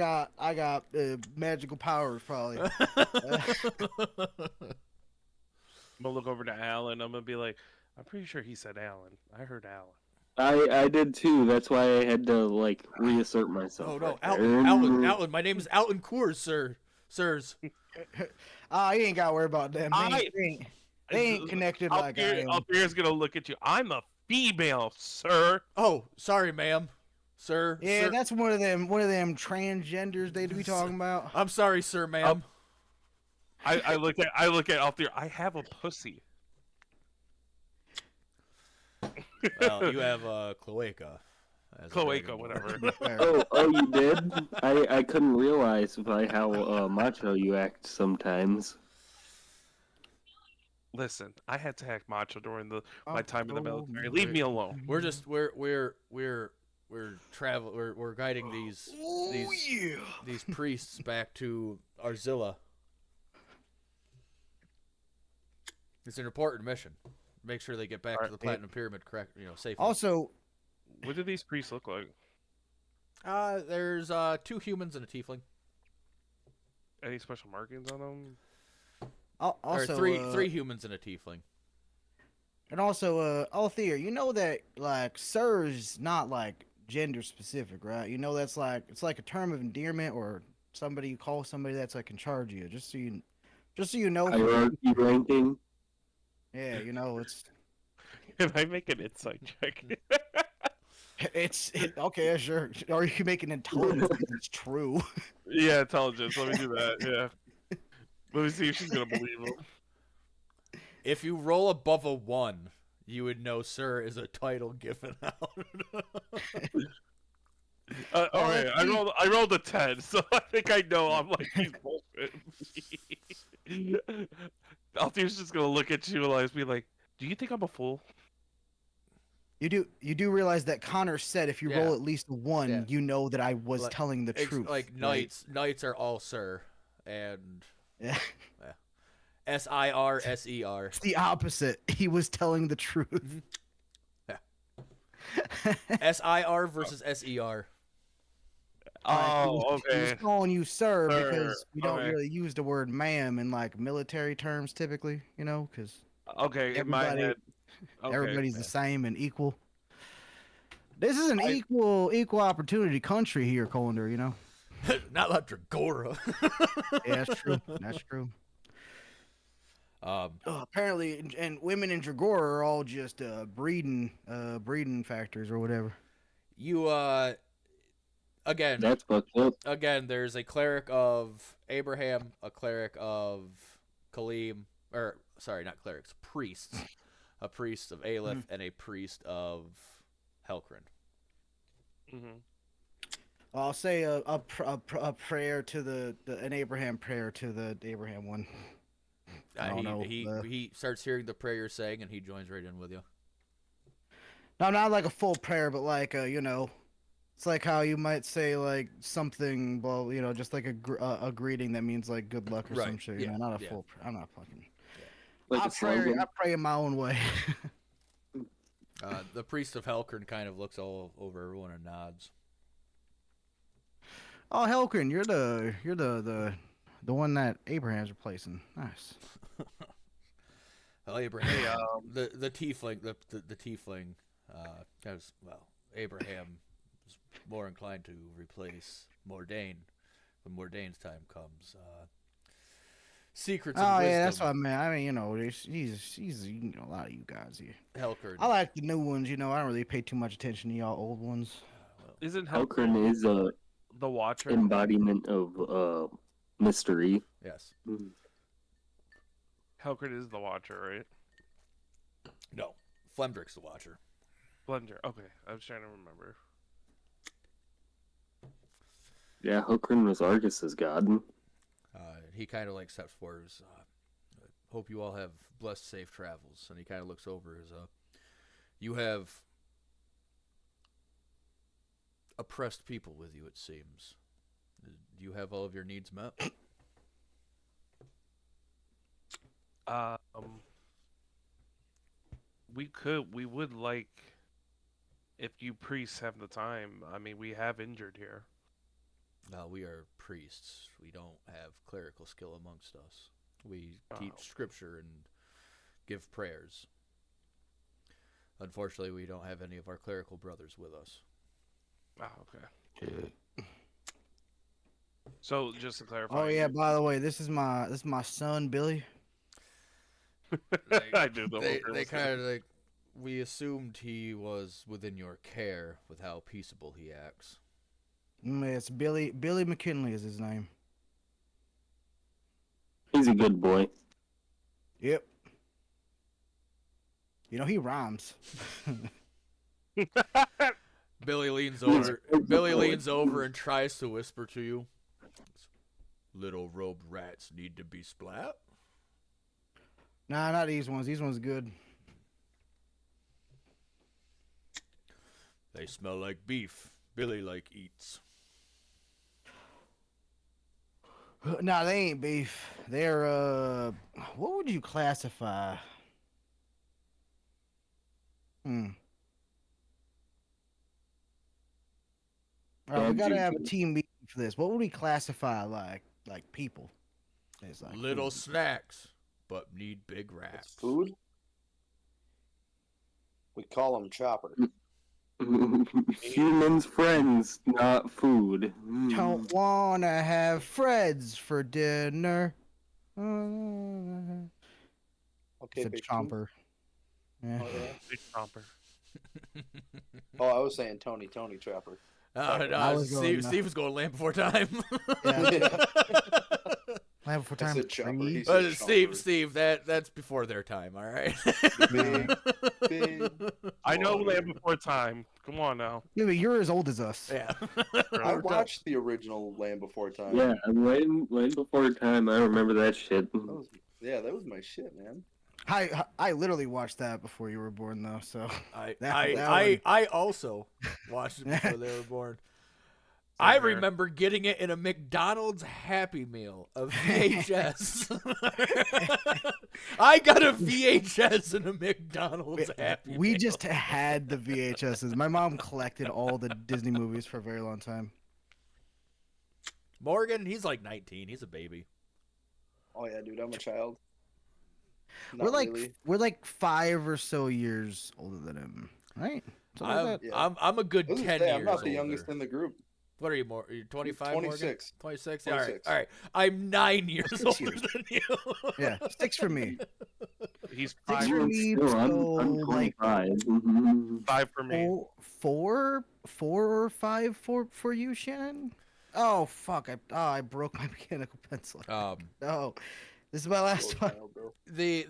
got magical powers, probably. I'm gonna look over to Alan. I'm gonna be like, I'm pretty sure he said Alan. I heard Alan. I did too. That's why I had to like reassert myself. Oh no, right Alton, there. Alton. My name is Alton Coors, sir. Sirs. You ain't got to worry about them. They ain't connected like I am. Althier's gonna look at you. I'm a female, sir. Oh, sorry, ma'am. Sir. Yeah, sir. that's one of them transgenders they be talking about. I'm sorry, sir, ma'am. I look at Althier. I have a pussy. Well, you have cloaca. as a Cloaca, dragonborn. whatever. Oh, you did? I couldn't realize by how macho you act sometimes. Listen, I had to act macho during my Oh, time in the oh, military. Leave me alone. We're just we're guiding these priests back to Arzilla. It's an important mission. Make sure they get back to the Platinum Pyramid correct, safely. Also, What do these priests look like? There's 2 humans and a tiefling. Any special markings on them? also or three humans and a tiefling. And also, Althea, you know that like "sir's" not like gender specific, right? You know that's like it's like a term of endearment or somebody you call somebody that's like in charge of you. Just so you know. Hierarchy ranking. Yeah, it's Can I make an insight check? okay, sure. Or you can make an intelligence if it's true. Yeah, intelligence. Let me do that. Yeah. Let me see if she's gonna believe him. If you roll above a 1, you would know "sir" is a title given out. Okay, I rolled a 10, so I think I know. I'm like, he's bullshit. Althier's just gonna look at you and be like, "Do you think I'm a fool?" You do realize that Connor said if you roll at least a 1, you know that I was telling the truth. Like knights are all "sir," and yeah. SIR. It's the opposite. He was telling the truth. SIR versus SER. Oh, okay. He was calling you sir Sir, because we don't okay. really use the word ma'am in like military terms typically, because Okay, in my head. Okay. everybody's the same and equal. This is an equal opportunity country here, Culendur, Not like Dragora. Yeah, that's true. That's true. Apparently, and women in Dragora are all just breeding factors or whatever. You again. That's fucked up. Again, there's a cleric of Abraham, a cleric of Kaleem, or sorry, not clerics, priests. A priest of Aleph and a priest of Helkrin. Mm-hmm. I'll say a prayer to an Abraham prayer to the Abraham one. I don't know. He starts hearing the prayer you're saying, and he joins right in with you. No, not like a full prayer, but like it's like how you might say like something, well, just like a greeting that means like good luck or some shit. Not a full. I'm not fucking. Like I pray in my own way. The priest of Helkrin kind of looks all over everyone and nods. Oh, Helkrin, you're the one that Abraham's replacing. Nice. Well, Abraham, the tiefling, the tiefling, Abraham is more inclined to replace Mordain when Mordain's time comes. Secrets and wisdom. Yeah, that's what I meant. I mean, he's a lot of you guys here. Helkrin. I like the new ones. I don't really pay too much attention to y'all old ones. Isn't Helkrin is a the Watcher embodiment of mystery. Yes. Helkrin is the Watcher, right? No, Flemdrick's the Watcher. Blender. Okay, I was trying to remember. Yeah, Helkrin was Argus's god. He kind of steps forward. Hope you all have blessed, safe travels. And he kind of looks over. You have oppressed people with you, it seems. Do you have all of your needs met? We would like, if you priests have the time. I mean, we have injured here. No, we are priests. We don't have clerical skill amongst us. We teach scripture and give prayers. Unfortunately, we don't have any of our clerical brothers with us. Oh, okay. So just to clarify. Oh yeah, by the way, this is my son Billy. I do the They whole kind of like, we assumed he was within your care with how peaceable he acts. It's Billy McKinley is his name. He's a good boy. Yep. You know he rhymes. Billy leans He's over. a good Billy boy. leans over and tries to whisper to you. Little robed rats need to be splat. Nah, not these ones. These ones good. They smell like beef. Billy like eats. Nah, they ain't beef. They're what would you classify? All right, we gotta have a team meeting for this. What would we classify like people? It's like Little food. snacks, but need big It's rats. food. We call him Chopper. Humans, friends, not food. Don't wanna have Fred's for dinner. Okay, It's a big chomper. Yeah. Oh, yeah. Big chomper. Oh, I was saying Tony Chopper. I No, was going, Steve was going Land Before Time. Yeah. Land Before I Time said Chopper. 3. He said Steve, that's before their time. All right. Big I know Chopper. Land Before Time. Come on now. Yeah, but you're as old as us. Yeah. I watched the original Land Before Time. Yeah, way before time. I remember that shit. That was my shit, man. I literally watched that before you were born, though. So I also watched it before they were born. I remember getting it in a McDonald's Happy Meal, a VHS. I got a VHS in a McDonald's Happy Meal. we just had the VHSs. My mom collected all the Disney movies for a very long time. Morgan, he's like 19. He's a baby. Oh yeah, dude, I'm a child. We're Not like really. we're like 5 or so years older than him, right? Something like that. Yeah. I'm a good I was 10 gonna say, years I'm not older. the youngest in the group. What are you more? Are you 25? 26. 26. 26. All right. I'm 9 years 6 older years. than you. Yeah, 6 for me. He's 6 5 for me. Still, I'm So like 25. 5 for me. four or five for you, Shannon. Oh fuck! I broke my mechanical pencil. No, this is my last one. Child, bro. The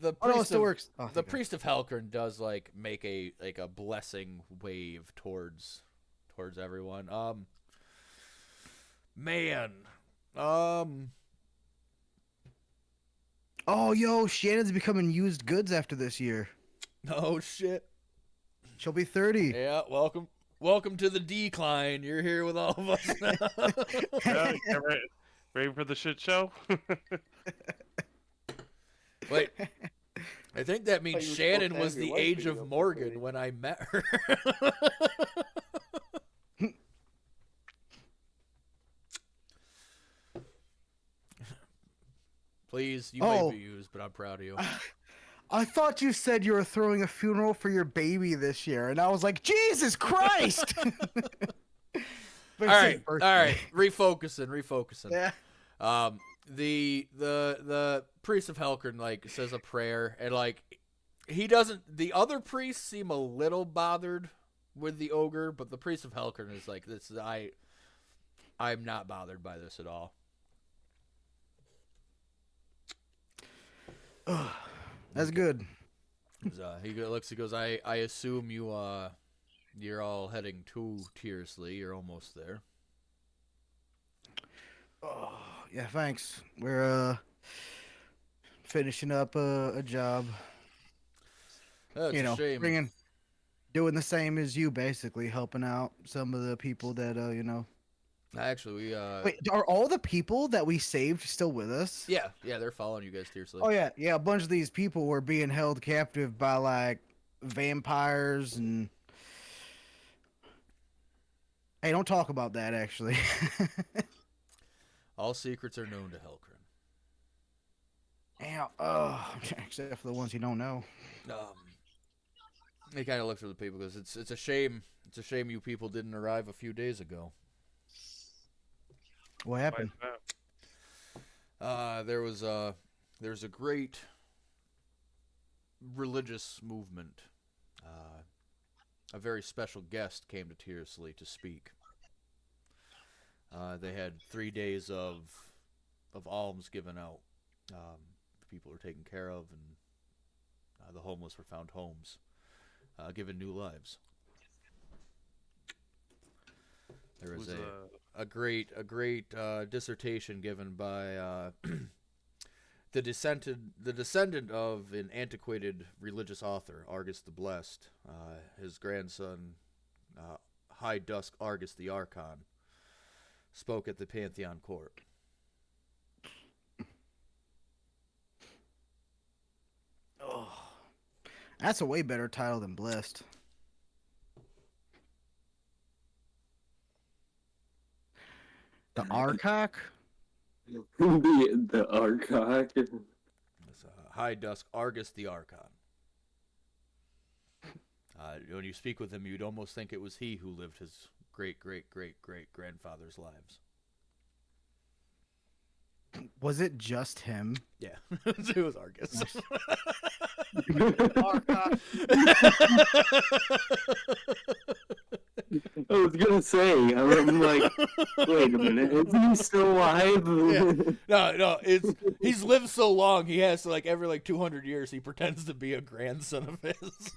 Oh no, it priest still of, works. Oh, the thank God. priest of Helkern does like make a blessing wave towards everyone. Man. Oh, yo, Shannon's becoming used goods after this year. Oh shit. She'll be 30. Yeah, welcome to the decline. You're here with all of us now. Yeah, you ready for the shit show? Wait. I think that means you were supposed Shannon to was have your the wife age beat of up Morgan already. when I met her. Please, you Oh. may be used, but I'm proud of you. I thought you said you were throwing a funeral for your baby this year, and I was like, Jesus Christ! All right. Refocusing. Yeah. The priest of Helkern like says a prayer, and like he doesn't. The other priests seem a little bothered with the ogre, but the priest of Helkern is like, this. I'm not bothered by this at all. That's good. He looks. He goes. I assume you're all heading to Tiersley. You're almost there. Oh, yeah, thanks. We're finishing up a job. That's a shame. Doing the same as you, basically helping out some of the people that Actually, we Wait, are all the people that we saved still with us? Yeah, they're following you guys Tiersley. Oh yeah. A bunch of these people were being held captive by like vampires and. Hey, don't talk about that. Actually. All secrets are known to Helkrin. Yeah. Except for the ones you don't know. He kind of looks at the people because it's a shame. It's a shame you people didn't arrive a few days ago. What happened? There's a great religious movement. A very special guest came to Tiersley to speak. They had 3 days of alms given out. People were taken care of, and the homeless were found homes, given new lives. There was a great dissertation given by the descendant of an antiquated religious author, Argus the Blessed. His grandson, High Dusk Argus the Archon, spoke at the Pantheon Court. Oh, that's a way better title than Blessed. The Arcock? The Arcock. It's, High Dusk Argus the Archon. When you speak with him, you'd almost think it was he who lived his great-great-great-great-grandfather's lives. Was it just him? Yeah, it was Argus. I was gonna say, I'm like, wait a minute, is he still alive? Yeah. No, he's lived so long. He has to, like, every 200 years he pretends to be a grandson of his.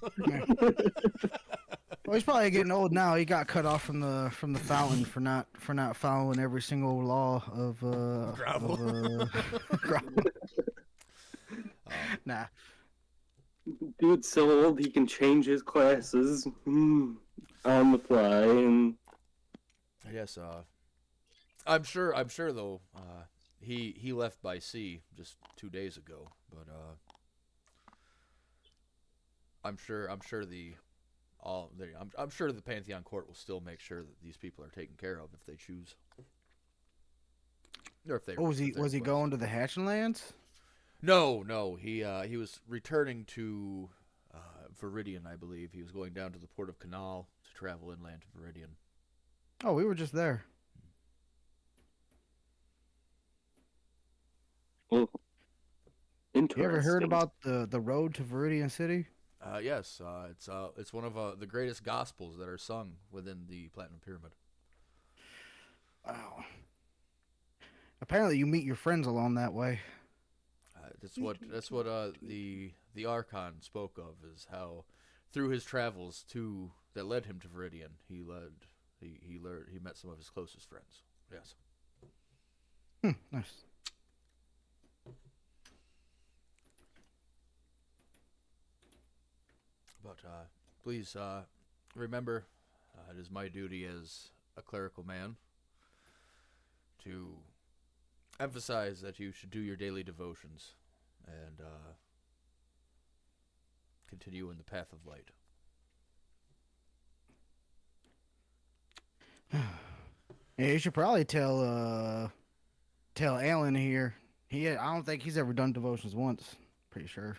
Well, he's probably getting old now. He got cut off from the fountain for not following every single law of Gravel. gravel. Nah. Dude's so old he can change his classes on the fly, and I guess I'm sure though he left by sea just 2 days ago, but I'm sure the Pantheon Court will still make sure that these people are taken care of if they choose. Or if they Oh, was he going to the Hatching Lands? No, he was returning to Viridian, I believe. He was going down to the port of Canal to travel inland to Viridian. Oh, we were just there. well, You interesting. ever heard about the road to Viridian City? Yes, it's one of the greatest gospels that are sung within the Platinum Pyramid. Wow. Apparently, you meet your friends along that way. That's what the Archon spoke of, is how through his travels that led him to Viridian, he met some of his closest friends. Yes. Nice. But please remember, it is my duty as a clerical man to emphasize that you should do your daily devotions and continue in the path of light. Yeah, you should probably tell Alan here. I don't think he's ever done devotions once. Pretty sure.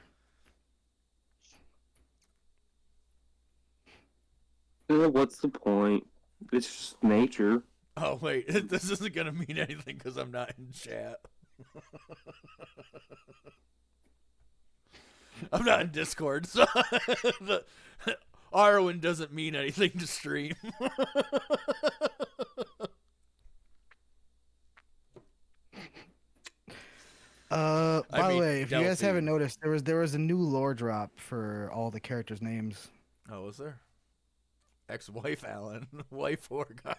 What's the point? It's just nature. Oh wait, this isn't gonna mean anything because I'm not in chat. I'm not in Discord, so Arwen doesn't mean anything to stream. By the way, if you guys Delphi. haven't noticed, there was a new lore drop for all the characters' names. Oh, was there? Ex-wife Alan, wife Orgard.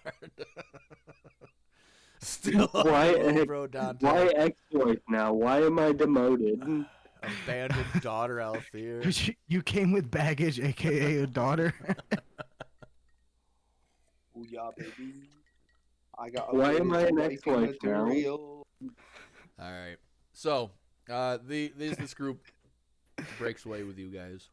Still bro Dante. Why ex-wife now? Why am I demoted? Abandoned daughter Althea. You came with baggage, aka a daughter. Ooh, yeah, baby. I got. Why am I an wifey ex-wife now? material. All right. So, this group breaks away with you guys.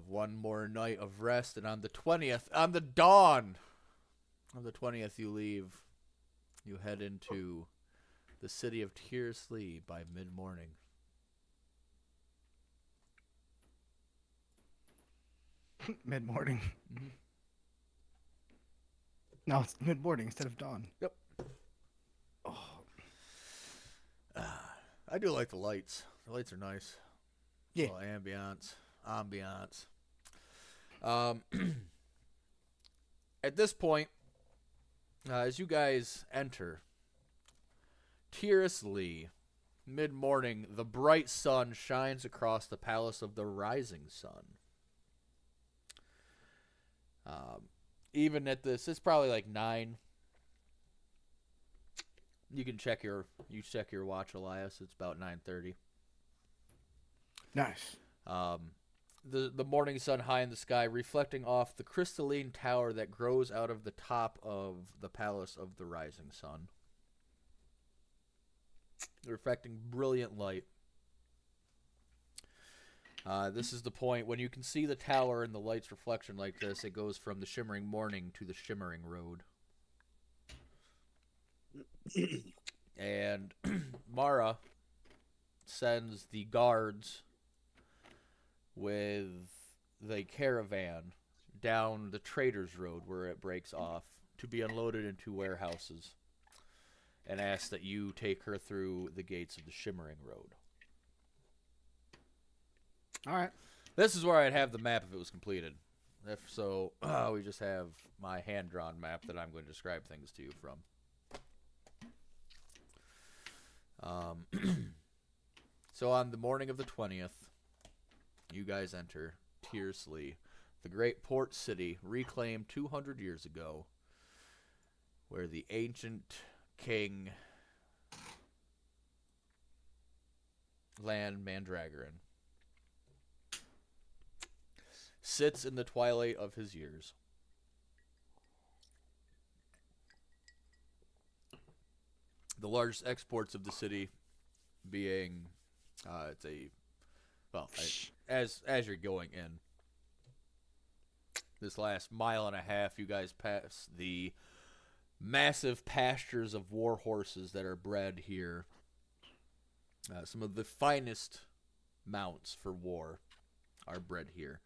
One more night of rest, and on the 20th, on the dawn of the 20th, you leave. You head into the city of Tiersley by mid-morning. Mid-morning. Mhm. No, it's mid-morning instead of dawn. Yep. Oh, I do like the lights. The lights are nice. Yeah. Well, ambiance. Um, at this point, as you guys enter, tearlessly, mid-morning, the bright sun shines across the palace of the rising sun. Even at this, it's probably like 9. You can check your watch, Elias. It's about 9:30. nice. The morning sun high in the sky, reflecting off the crystalline tower that grows out of the top of the palace of the rising sun, reflecting brilliant light. This is the point when you can see the tower and the light's reflection like this. It goes from the shimmering morning to the shimmering road. And Mara sends the guards with the caravan down the Traders Road where it breaks off to be unloaded into warehouses, and asks that you take her through the gates of the Shimmering Road. All right. This is where I'd have the map if it was completed. If so, we just have my hand-drawn map that I'm going to describe things to you from. So on the morning of the 20th, you guys enter Tearsley, the great port city reclaimed 200 years ago, where the ancient king Land Mandragoran sits in the twilight of his years. The largest exports of the city being, as you're going in, this last mile and a half, you guys pass the massive pastures of war horses that are bred here. Some of the finest mounts for war are bred here.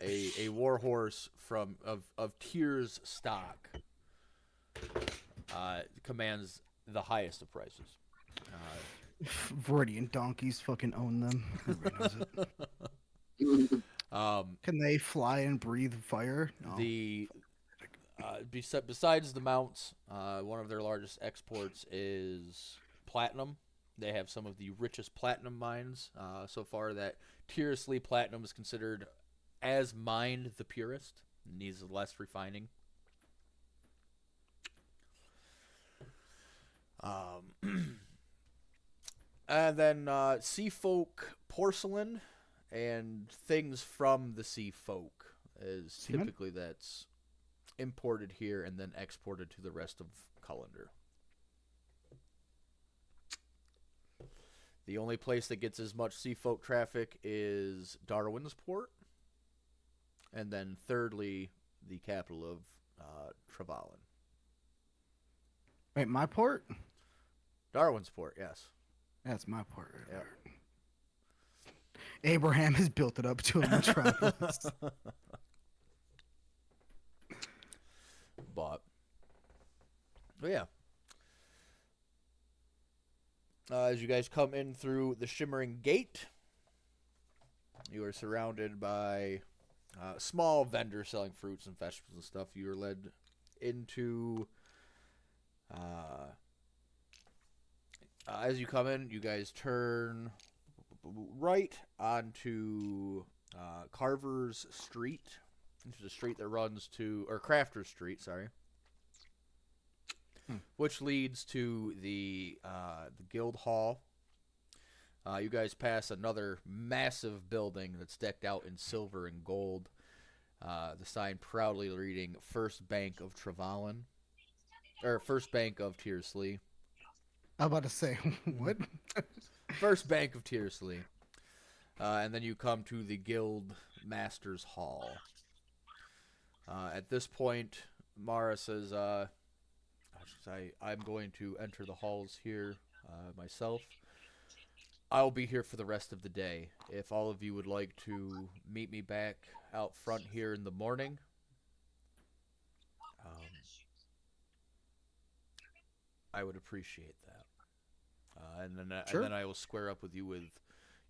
A war horse of Tyr's stock commands the highest of prices. Viridian donkeys fucking own them. Everybody knows it. Can they fly and breathe fire? No. Besides the mounts, one of their largest exports is platinum. They have some of the richest platinum mines so far. That Tyrsley platinum is considered, as mined, the purest. Needs less refining. And then sea folk porcelain and things from the sea folk is Seamen? typically that's imported here and then exported to the rest of Culendur. The only place that gets as much sea folk traffic is Darwin's port, and then thirdly, the capital of Trevallen. Wait, my port? Darwin's port, yes. That's my port. Right Yep. there. Abraham has built it up to a metropolis. But yeah. As you guys come in through the Shimmering Gate, you are surrounded by small vendors selling fruits and vegetables and stuff. You are led into... as you come in, you guys turn right onto Carver's Street, which is a street that runs to... or Crafter's Street, sorry. Which leads to the Guild Hall. You guys pass another massive building that's decked out in silver and gold. The sign proudly reading First Bank of Trevallen. Or First Bank of Tearsley. I'm about to say, what? First Bank of Tearsley. And then you come to the Guild Master's Hall. At this point, Mara says, I'm going to enter the halls here myself. I'll be here for the rest of the day. If all of you would like to meet me back out front here in the morning, I would appreciate that. Sure. And then I will square up with you with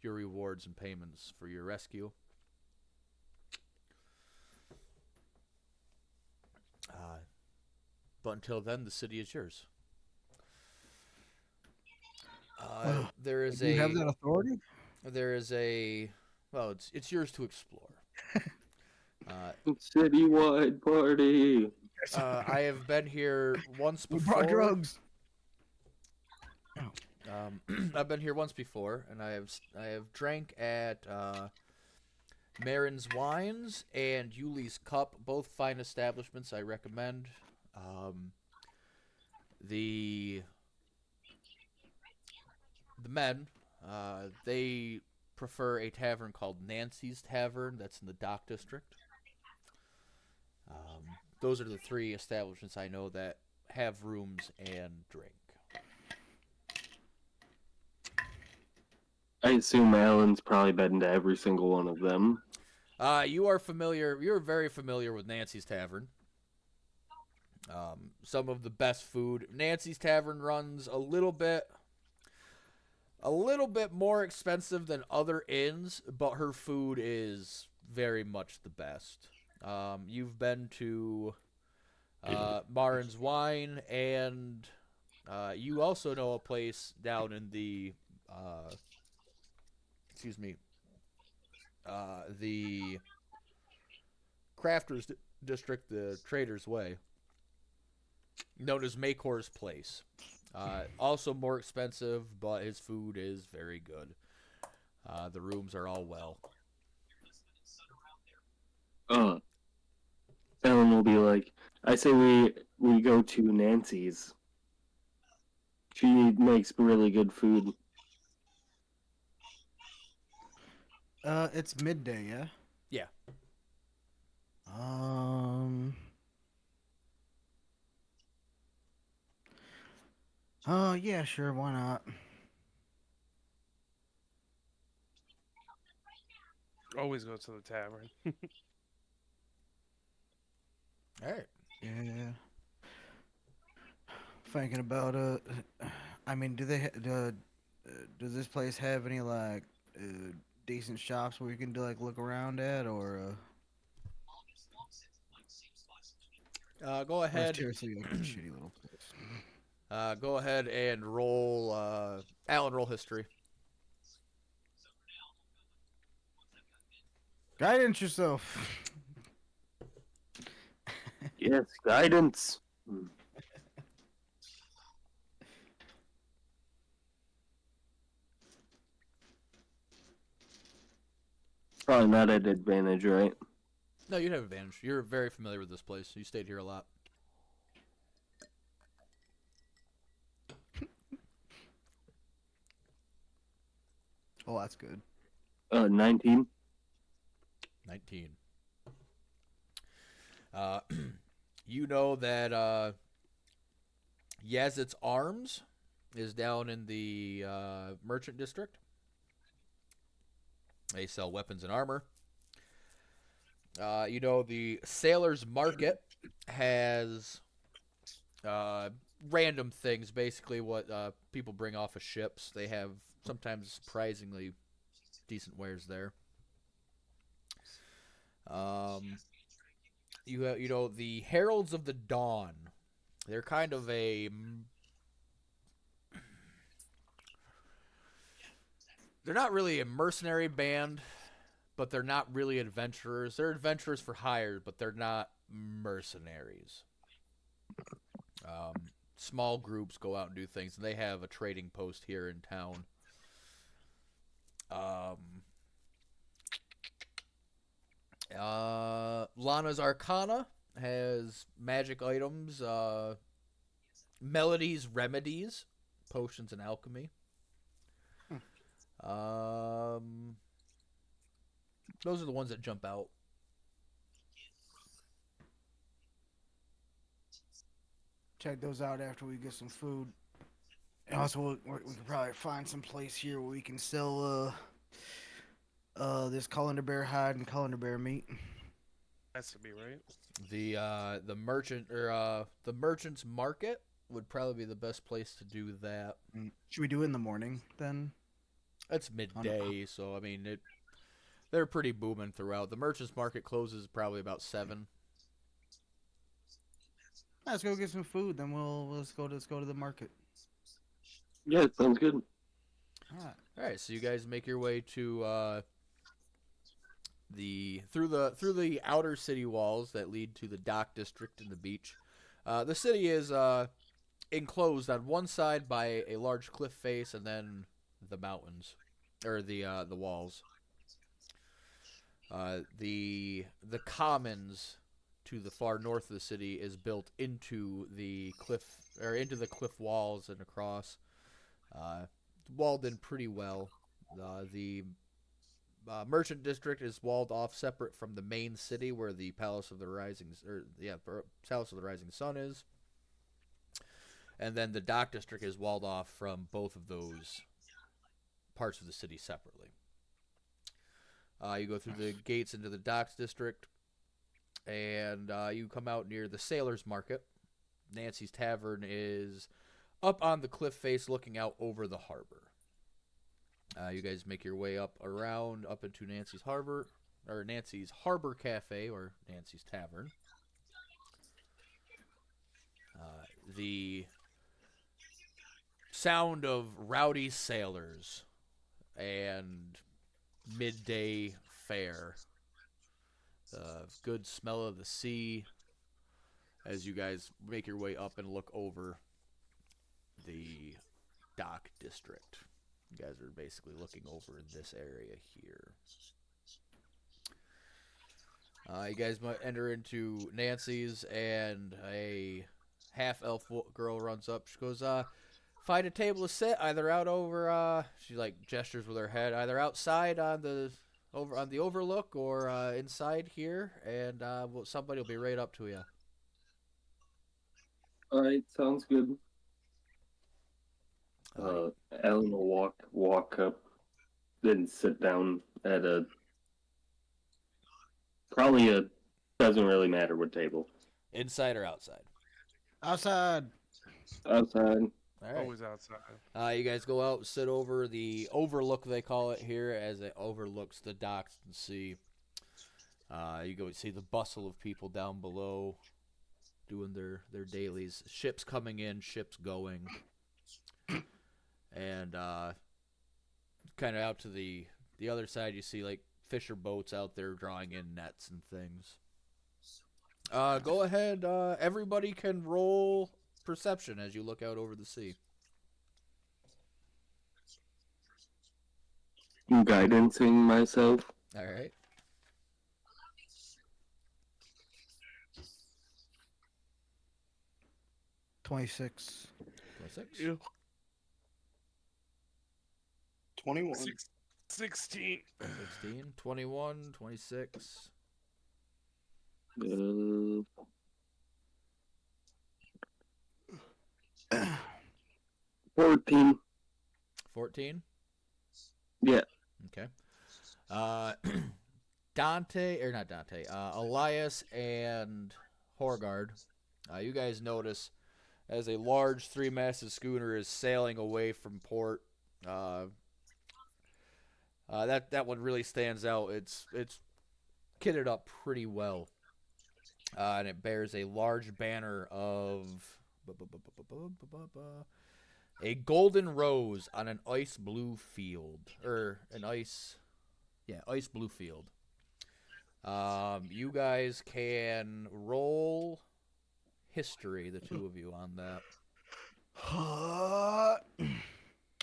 your rewards and payments for your rescue. But until then, the city is yours. There is Do you have that authority? well, it's yours to explore. Citywide party. I have been here once We before. brought drugs. I've been here once before, and I have drank at Marin's Wines and Yuli's Cup, both fine establishments I recommend. The men, they prefer a tavern called Nancy's Tavern that's in the Dock District. Those are the three establishments I know that have rooms and drink. I assume Alan's probably been to every single one of them. You're very familiar with Nancy's Tavern. Some of the best food. Nancy's Tavern runs a little bit more expensive than other inns, but her food is very much the best. You've been to Marin's Wine, and you also know a place down in the the Crafters District, the Traders Way, known as Makor's Place. Also more expensive, but his food is very good. The rooms are all well. Alan will be like, I say we go to Nancy's. She makes really good food. It's midday, yeah? Yeah. Oh, yeah, sure, why not? Always go to the tavern. All right. Yeah. Thinking about I mean, does this place have any like decent shops where you can look around at, or Go or is ahead. seriously like a shitty little place? Go ahead and roll. Alan, roll history. Guidance yourself. Yes, guidance. Probably not at advantage, right? No, you have advantage. You're very familiar with this place. You stayed here a lot. Oh, that's good. 19. 19. You know that Yazid's Arms is down in the merchant district. They sell weapons and armor. You know the Sailor's Market has random things, basically what people bring off of ships. They have sometimes surprisingly decent wares there. You know the Heralds of the Dawn. They're kind of a they're not really a mercenary band, but they're not really adventurers. They're adventurers for hire, but they're not mercenaries. Small groups go out and do things, and they have a trading post here in town. Lana's Arcana has magic items, Melody's Remedies, potions and alchemy. Those are the ones that jump out. Check those out after we get some food. And also, we could probably find some place here where we can sell this colander bear hide and colander bear meat. Has to be right. The merchant or the merchant's market would probably be the best place to do that. Should we do it in the morning then? It's midday, so I mean they're pretty booming throughout. The merchant's market closes probably about 7. Let's go get some food. Then let's go to the market. Yeah, it sounds good. All All right, so you guys make your way to through the outer city walls that lead to the dock district and the beach. The city is enclosed on one side by a large cliff face, and then the mountains or the walls. The commons to the far north of the city is built into the cliff walls and across. Walled in pretty well. The merchant district is walled off separate from the main city where the Palace of the Rising Sun is. And then the dock district is walled off from both of those parts of the city separately. You go through the gates into the docks district, and you come out near the Sailor's Market. Nancy's Tavern is up on the cliff face looking out over the harbor. You guys make your way up into Nancy's Harbor Cafe, or Nancy's Tavern. The sound of rowdy sailors and midday fare. The good smell of the sea as you guys make your way up and look over the dock district. You guys are basically looking over this area here. You guys might enter into Nancy's, and a half-elf girl runs up. She goes, find a table to sit, either out over, she like gestures with her head, either outside on the overlook or inside here, and somebody will be right up to you. Alright, sounds good. Alan will walk up, then sit down at doesn't really matter what table. Inside or outside? Outside. Outside. All right. Always outside. You guys go out and sit over the overlook, they call it here, as it overlooks the docks and sea. You go see the bustle of people down below doing their dailies. Ships coming in, ships going. And kind of out to the other side, you see like fisher boats out there drawing in nets and things. Go ahead. Everybody can roll perception as you look out over the sea. I'm guidancing myself. All right. $26. 26. 21. 16. 16, 21, 26. 14. 14? Yeah. Okay. Elias and Horgard, you guys notice as a large 3-masted schooner is sailing away from port. That one really stands out. It's kitted up pretty well, and it bears a large banner of a golden rose on an ice blue field, ice blue field. You guys can roll history, the two of you, on that.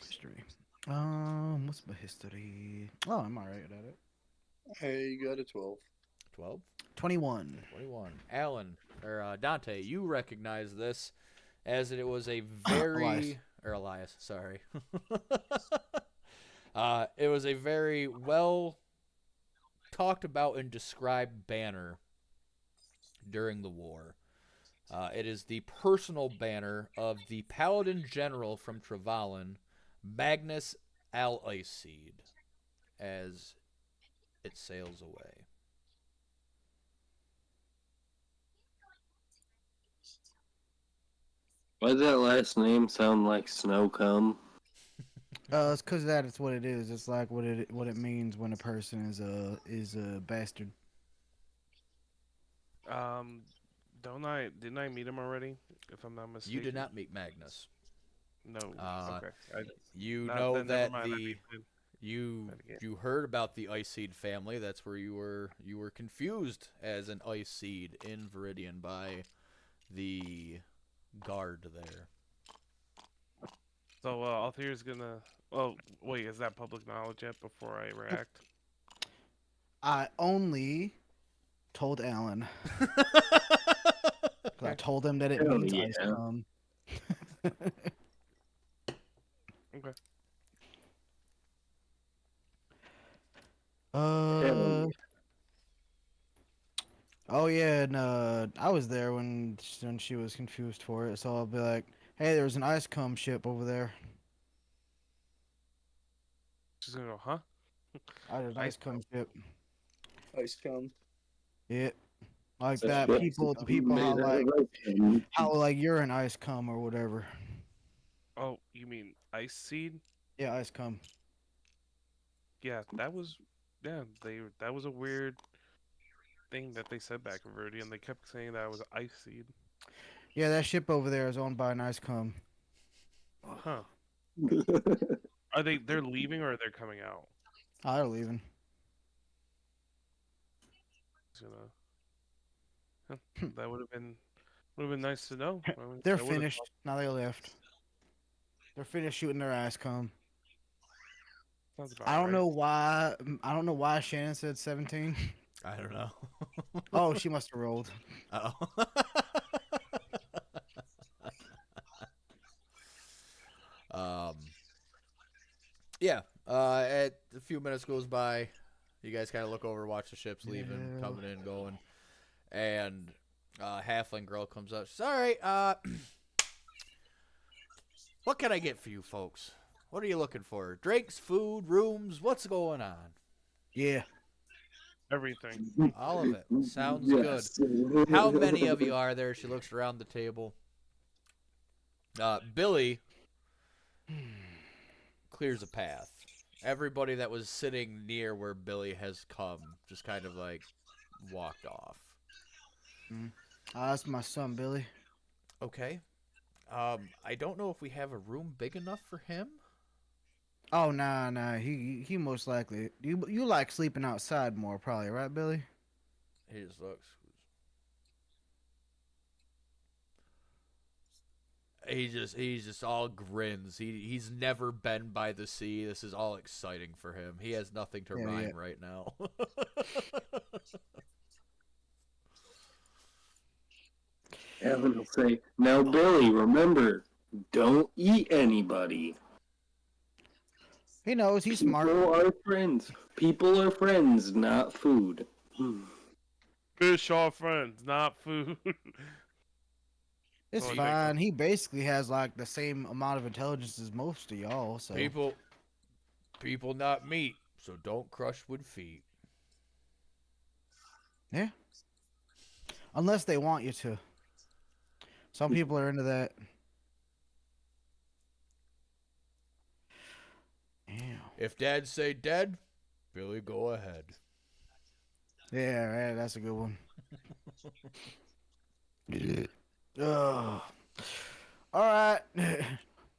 History. What's my history? Oh, I'm alright at it. Hey, you got a 12. 12? 21. 21. Alan, or Dante, you recognize this as it was a very... Elias, sorry. It was a very well talked about and described banner during the war. It is the personal banner of the Paladin General from Trevallen, Magnus Al Iceseed, as it sails away. Why does that last name sound like Snow Cum? It's because that's what it is. It's like what it means when a person is a bastard. Didn't I meet him already? If I'm not mistaken. You did not meet Magnus. No. Uh, Okay. You Not, know then never that mind. you Again. you heard about the Ice Seed family. That's where you were confused as an Ice Seed in Viridian by the guard there. So Althier's gonna. Oh wait, is that public knowledge yet? Before I react. I only told Alan. 'Cause I told him that it Hell means yeah. ice cum. Okay. Uh. Oh yeah, and I was there when she was confused for it, so I'll be like, "Hey, there was an ice cum ship over there. She's gonna go, huh? Oh, there's an ice cum ship. Ice cum. Yeah, like That that. shit's The people made how out like of ice cream. how like you're an ice cum or whatever. Oh, you mean Ice Seed? Yeah, ice cum. Yeah, that was. Yeah, that was a weird thing that they said back in Viridian. They kept saying that it was Ice Seed. Yeah, that ship over there is owned by an ice cum. Huh? Are they're leaving or they're coming out? Oh, they're leaving. Just gonna. Huh, that would have been nice to know. I mean, They're I would've finished. Now they left. They're finished shooting their ice cum. thought- sounds about I don't right. know why. I don't know why Shannon said 17. I don't know. Oh, she must have rolled. Oh. Yeah. A few minutes goes by. You guys kind of look over, watch the ships leaving, Yeah. coming in, going, and halfling girl comes up. She's all right. What can I get for you folks? What are you looking for? Drinks, food, rooms? What's going on? Yeah. Everything. All of it. Sounds Yes. good. How many of you are there? She looks around the table. Billy clears a path. Everybody that was sitting near where Billy has come just kind of like walked off. That's my son, Billy. Okay. I don't know if we have a room big enough for him. Oh, nah. He most likely. You like sleeping outside more, probably, right, Billy? He just looks. He's just all grins. He's never been by the sea. This is all exciting for him. He has nothing to Yeah, rhyme yeah. right now. Evan will say, "Now, Billy, remember, don't eat anybody. He knows. He's smart. People are friends. People are friends, not food." Fish are friends, not food. It's Oh, fine. He basically has like the same amount of intelligence as most of y'all. So People not meat, so don't crush with feet. yeah, unless they want you to. Some people are into that. Yeah. If Dad say dead, Billy, go ahead. Yeah, right, that's a good one. Ugh. All right.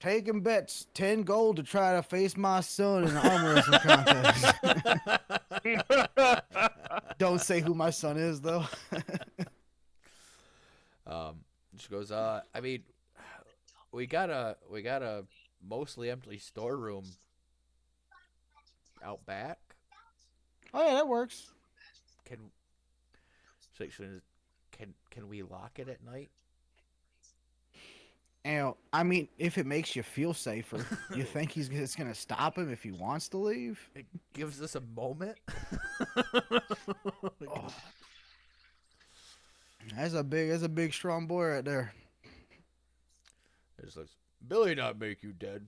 Taking bets. 10 gold to try to face my son in an arm wrestling contest. Don't say who my son is, though. She goes, I mean, we got a mostly empty storeroom out back. Oh, yeah, that works. Can we lock it at night? And I mean, if it makes you feel safer, you think it's going to stop him if he wants to leave? It gives us a moment. Oh. That's a big strong boy right there. It's like, Billy not make you dead,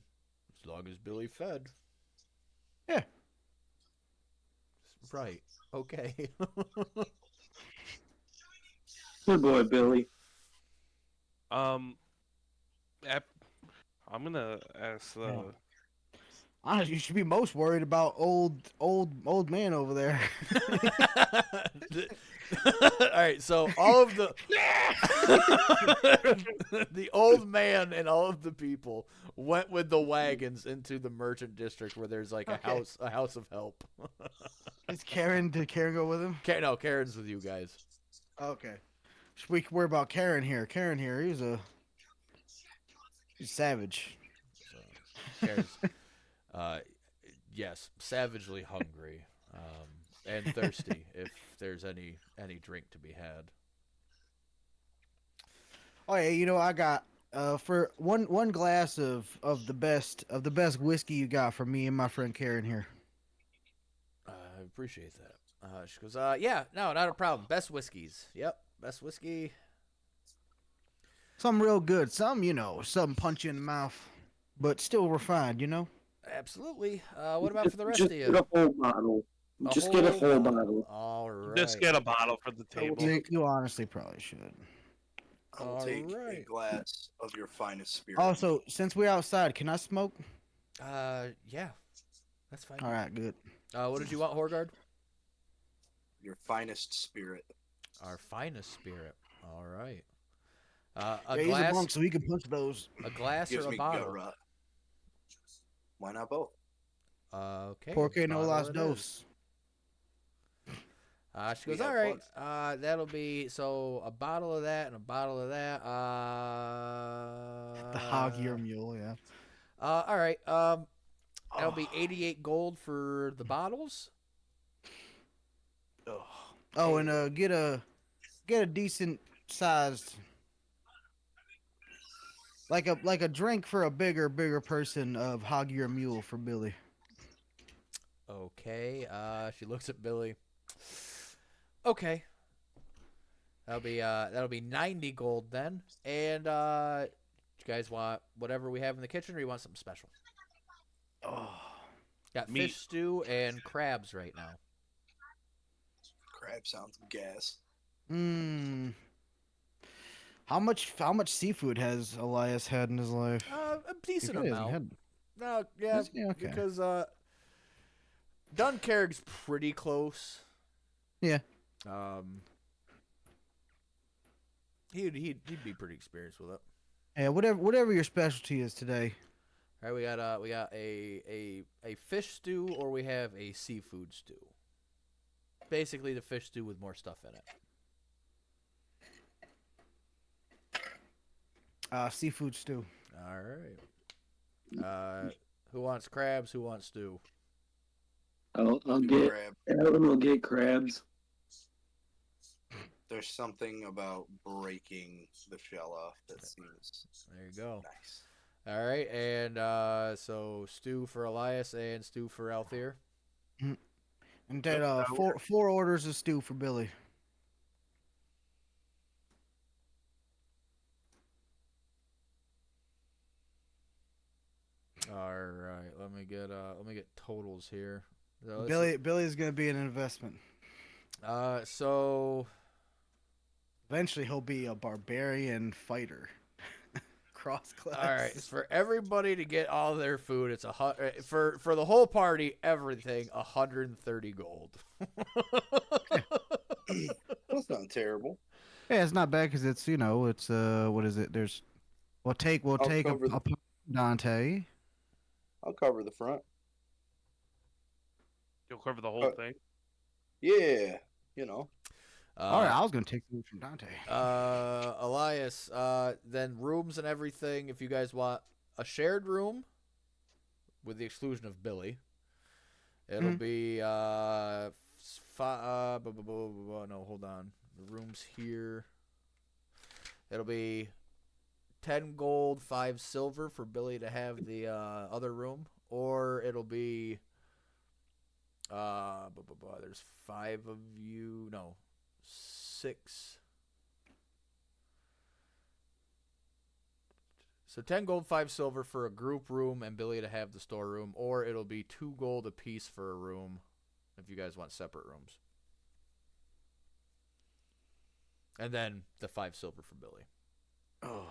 as long as Billy fed. Yeah. Right. Okay. Good boy, Billy. Um, I'm gonna ask the. Yeah. Honestly, you should be most worried about old man over there. All right, so all of the the old man and all of the people went with the wagons into the merchant district where there's like Okay. a house of help. Did Karen go with him? No, Karen's with you guys. Okay. Should we worry about Karen here? Karen here, he's savage. So, Karen's, uh, yes, savagely hungry, and thirsty. If there's any drink to be had. Oh yeah, I got for one glass of the best whiskey you got for me and my friend Karen here. I appreciate that. She goes, yeah, no, not a problem. Best whiskeys. Yep, best whiskey. Some real good, some punch you in the mouth, but still refined. Absolutely. What about for the rest Just of get you? a whole bottle. Just get a whole bottle. All right. Just get a bottle for the table. You honestly probably should. I'll take a Alright. glass of your finest spirit. Also, since we're outside, can I smoke? Yeah, that's fine. All right, good. What did you want, Horgard? Your finest spirit. Our finest spirit. All right. Yeah, A he's a glass, monk, so he can punch those. a glass Gives or a me gut bottle. rot. Why not both? Okay. Porque no bottle las it dos. is. She We goes, all have right. That'll be so a bottle of that and a bottle of that. The hog your mule, yeah. All right. That'll be 88 gold for the bottles. Oh, and get a decent sized, like a drink for a bigger person of hog your mule for Billy. Okay. She looks at Billy. Okay. That'll be 90 gold then. And you guys want whatever we have in the kitchen, or you want something special? Oh, Got Meat. fish stew and crabs right now. Crab sounds gas. How much seafood has Elias had in his life? A decent He hasn't amount. had- No, yeah, Has he? Okay. because Dunkerque's pretty close. Yeah. He'd be pretty experienced with it. Yeah, whatever your specialty is today. All right, we got a fish stew, or we have a seafood stew. Basically, the fish stew with more stuff in it. Seafood stew. All right. Who wants crabs? Who wants stew? I'll Do get. crab. Alan will get crabs. There's something about breaking the shell off that seems There you go. nice. All right, and so stew for Elias and stew for Althea. And then four orders of stew for Billy. All right, let me get totals here. So Billy's gonna be an investment. So Eventually, he'll be a barbarian fighter. Cross class. all right, it's for everybody to get all their food. It's for the whole party, everything 130 gold. That's not terrible. Yeah, it's not bad because it's it's what is it? We'll take cover a Dante. I'll cover the front. You'll cover the whole thing. Yeah, All right, I was gonna take food from Dante. Elias, then rooms and everything. If you guys want a shared room, with the exclusion of Billy, it'll be no, hold on. The room's here. It'll be 10 gold, 5 silver for Billy to have the other room, or it'll be there's 5 of you. No. 6. So 10 gold, 5 silver for a group room and Billy to have the storeroom, or it'll be 2 gold apiece for a room if you guys want separate rooms. And then the 5 silver for Billy. Oh.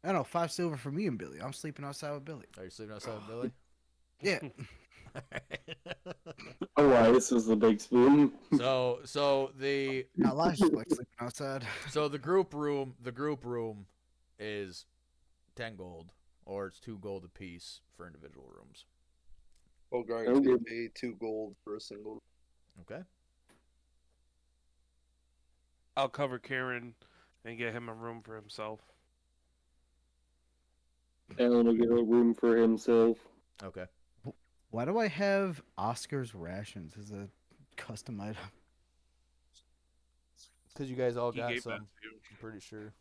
I don't know, 5 silver for me and Billy. I'm sleeping outside with Billy. Are you sleeping outside with Billy? Yeah. Oh, why? This is the big spoon. So the Not last like sleeping outside. So the group room is 10 gold, or it's 2 gold apiece for individual rooms. Bulgarian's gonna pay 2 gold for a single. Okay. I'll cover Kieran and get him a room for himself. Alan will get a room for himself. Okay. Why do I have Oscar's rations as a custom item? Because you guys all He got gave that some. to you. I'm pretty sure.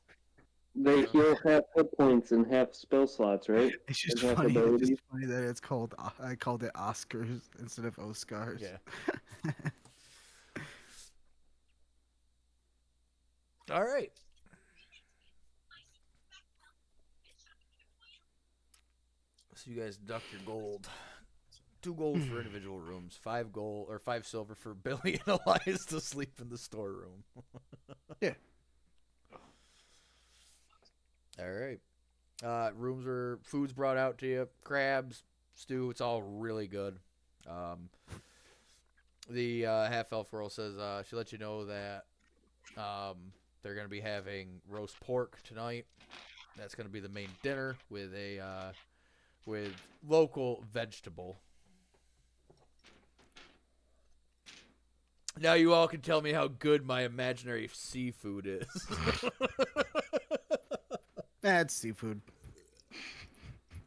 They heal half hit points and half spell slots, right? It's just Is that funny. the It's ability? just funny that it's called. I called it Oscars instead of Oscars. Yeah. All right. So you guys duck your gold. 2 gold for individual rooms. 5 gold or 5 silver for Billy and Elias to sleep in the storeroom. Yeah. All right. Food's brought out to you. Crabs, stew, it's all really good. The half elf girl says she let you know that they're going to be having roast pork tonight. That's going to be the main dinner with with local vegetable. Now you all can tell me how good my imaginary seafood is. That's seafood.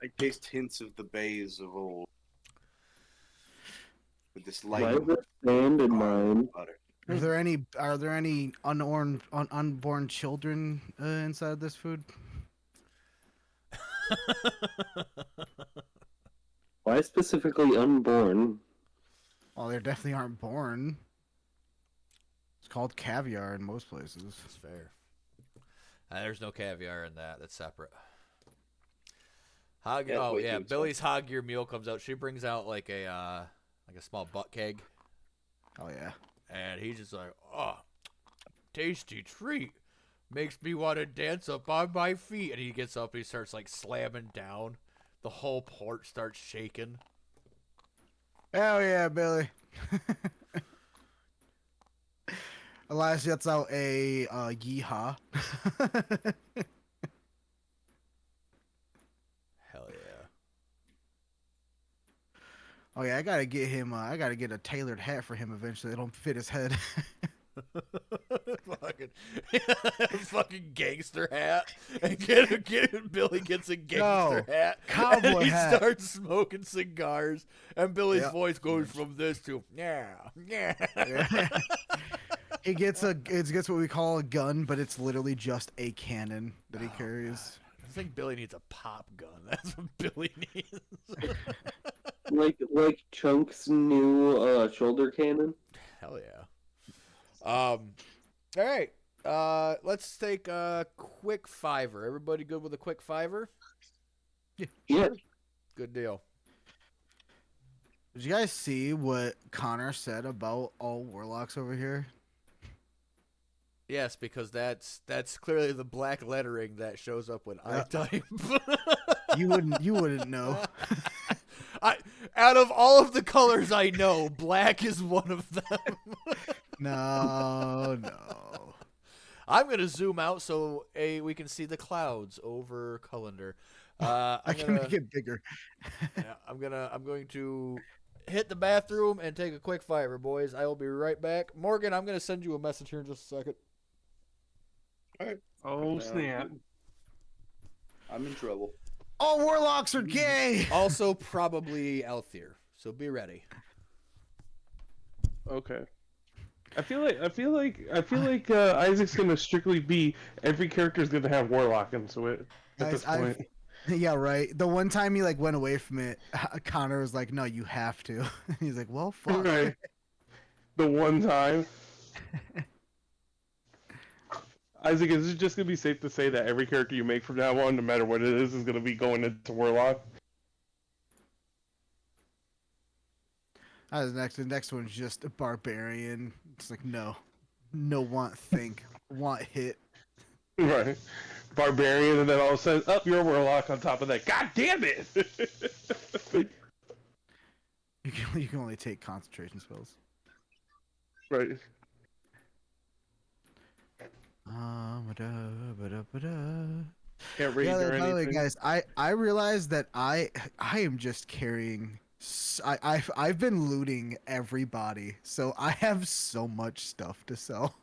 I taste hints of the bays of old. With this Why light is it stand in garlic mine? butter. Are there any unborn children inside this food? Why specifically unborn? Well, they definitely aren't born. It's called caviar in most places. That's fair. There's no caviar in that. That's separate. That's Oh way yeah, too Billy's hog gear meal comes out. She brings out like a small butt keg, Oh yeah. and he's just like, "Oh, tasty treat, makes me want to dance up on my feet." And he gets up, and he starts like slamming down. The whole porch starts shaking. Hell yeah, Billy. Elias gets out a yeehaw. Hell yeah. Oh yeah, I gotta get him. I gotta get a tailored hat for him eventually. It don't fit his head. fucking gangster hat. And Billy gets a gangster No, hat. cowboy and he hat. starts smoking cigars. And Billy's Yep. voice goes from this to yeah. He gets what we call a gun, but it's literally just a cannon that he carries. I think Billy needs a pop gun. That's what Billy needs. Like Chunk's new shoulder cannon? Hell yeah. All right. Let's take a quick fiver. Everybody good with a quick fiver? Yeah. Good deal. Did you guys see what Connor said about all warlocks over here? Yes, because that's clearly the black lettering that shows up when I type. You wouldn't know. Out of all of the colors I know, black is one of them. No. I'm gonna zoom out so we can see the clouds over Culendur. I can make it bigger. Yeah, I'm going to hit the bathroom and take a quick fiver, boys. I will be right back. Morgan, I'm gonna send you a message here in just a second. Oh, snap. I'm in trouble. All warlocks are gay. Also, probably Althir, so be ready. Okay. I feel like Isaac's gonna strictly be every character's gonna have warlock into it at this point. Yeah, right. The one time he went away from it, Connor was like, "No, you have to." He's like, "Well, fuck." Right. The one time. Isaac, is it just gonna be safe to say that every character you make from now on, no matter what it is gonna be going into Warlock? The next one's just a barbarian. It's like no want think want hit. Right. Barbarian, and then all of a sudden, up, you're a Warlock on top of that. God damn it! You can only take concentration spells. Right. Can't rage or By the way, anything. guys, I realized that I am just carrying. I've been looting everybody, so I have so much stuff to sell.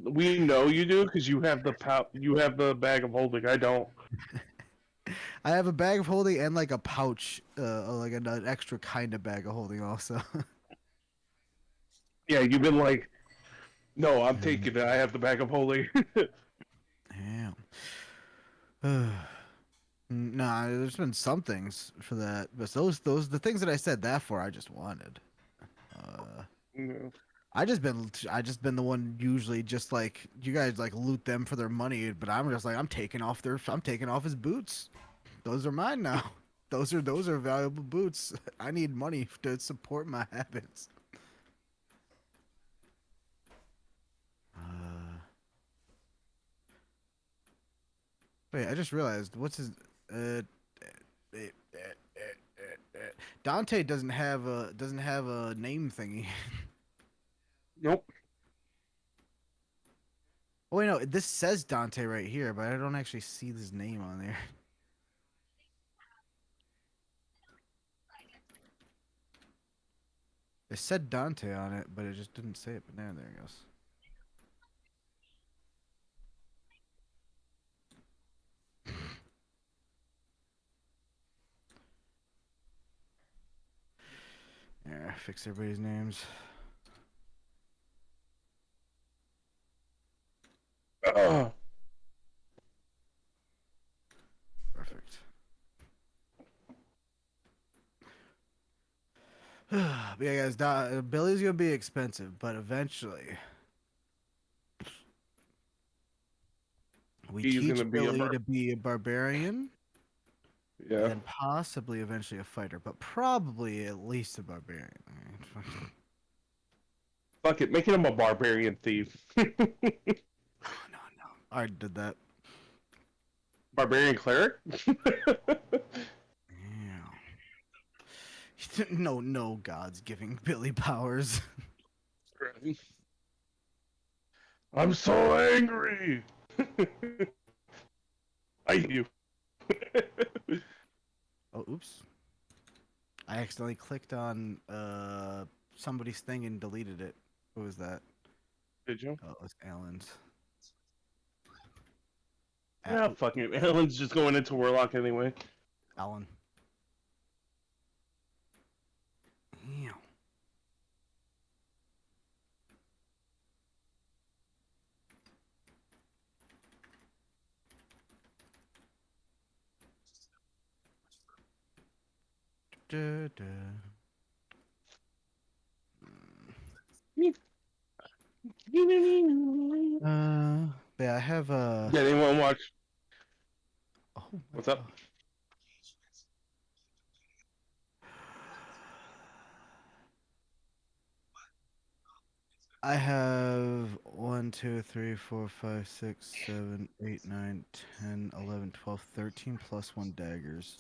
We know you do because you have you have the bag of holding. I don't. I have a bag of holding and like a pouch, like an extra kind of bag of holding also. Yeah, you've been like, no, I'm taking it. I have the bag of holding. Damn. Nah, there's been some things for that, but those the things that I said that for, I just wanted. No. I just been the one usually just like you guys like loot them for their money, but I'm just like I'm taking off his boots. Those are mine now. Those are valuable boots. I need money to support my habits. Wait, I just realized what's his uh, uh, Dante doesn't have a name thingy. Nope. Oh wait, no, this says Dante right here, but I don't actually see his name on there. It said Dante on it, but it just didn't say it. But there it goes. Yeah, fix everybody's names. Perfect. But yeah, guys, Billy's gonna be expensive, but eventually we He's teach gonna be a Billy to be a barbarian, and Yeah. then possibly eventually a fighter, but probably at least a barbarian. I mean, Fuck it, making him a barbarian thief. no, I already did that. Barbarian cleric? Yeah. No gods giving Billy powers. I'm so angry. I hate you. Oh, oops. I accidentally clicked on somebody's thing and deleted it. Who was that? Did you? Oh, it was Alan's. Yeah, fuck it. Helen's just going into Warlock anyway. Alan. Yeah. Da, da. Yeah, I have Did anyone watch? Oh my What's up? God. I have 1, 2, 3, 4, 5, 6, 7, 8, 9, 10, 11, 12, 13 plus 1 daggers.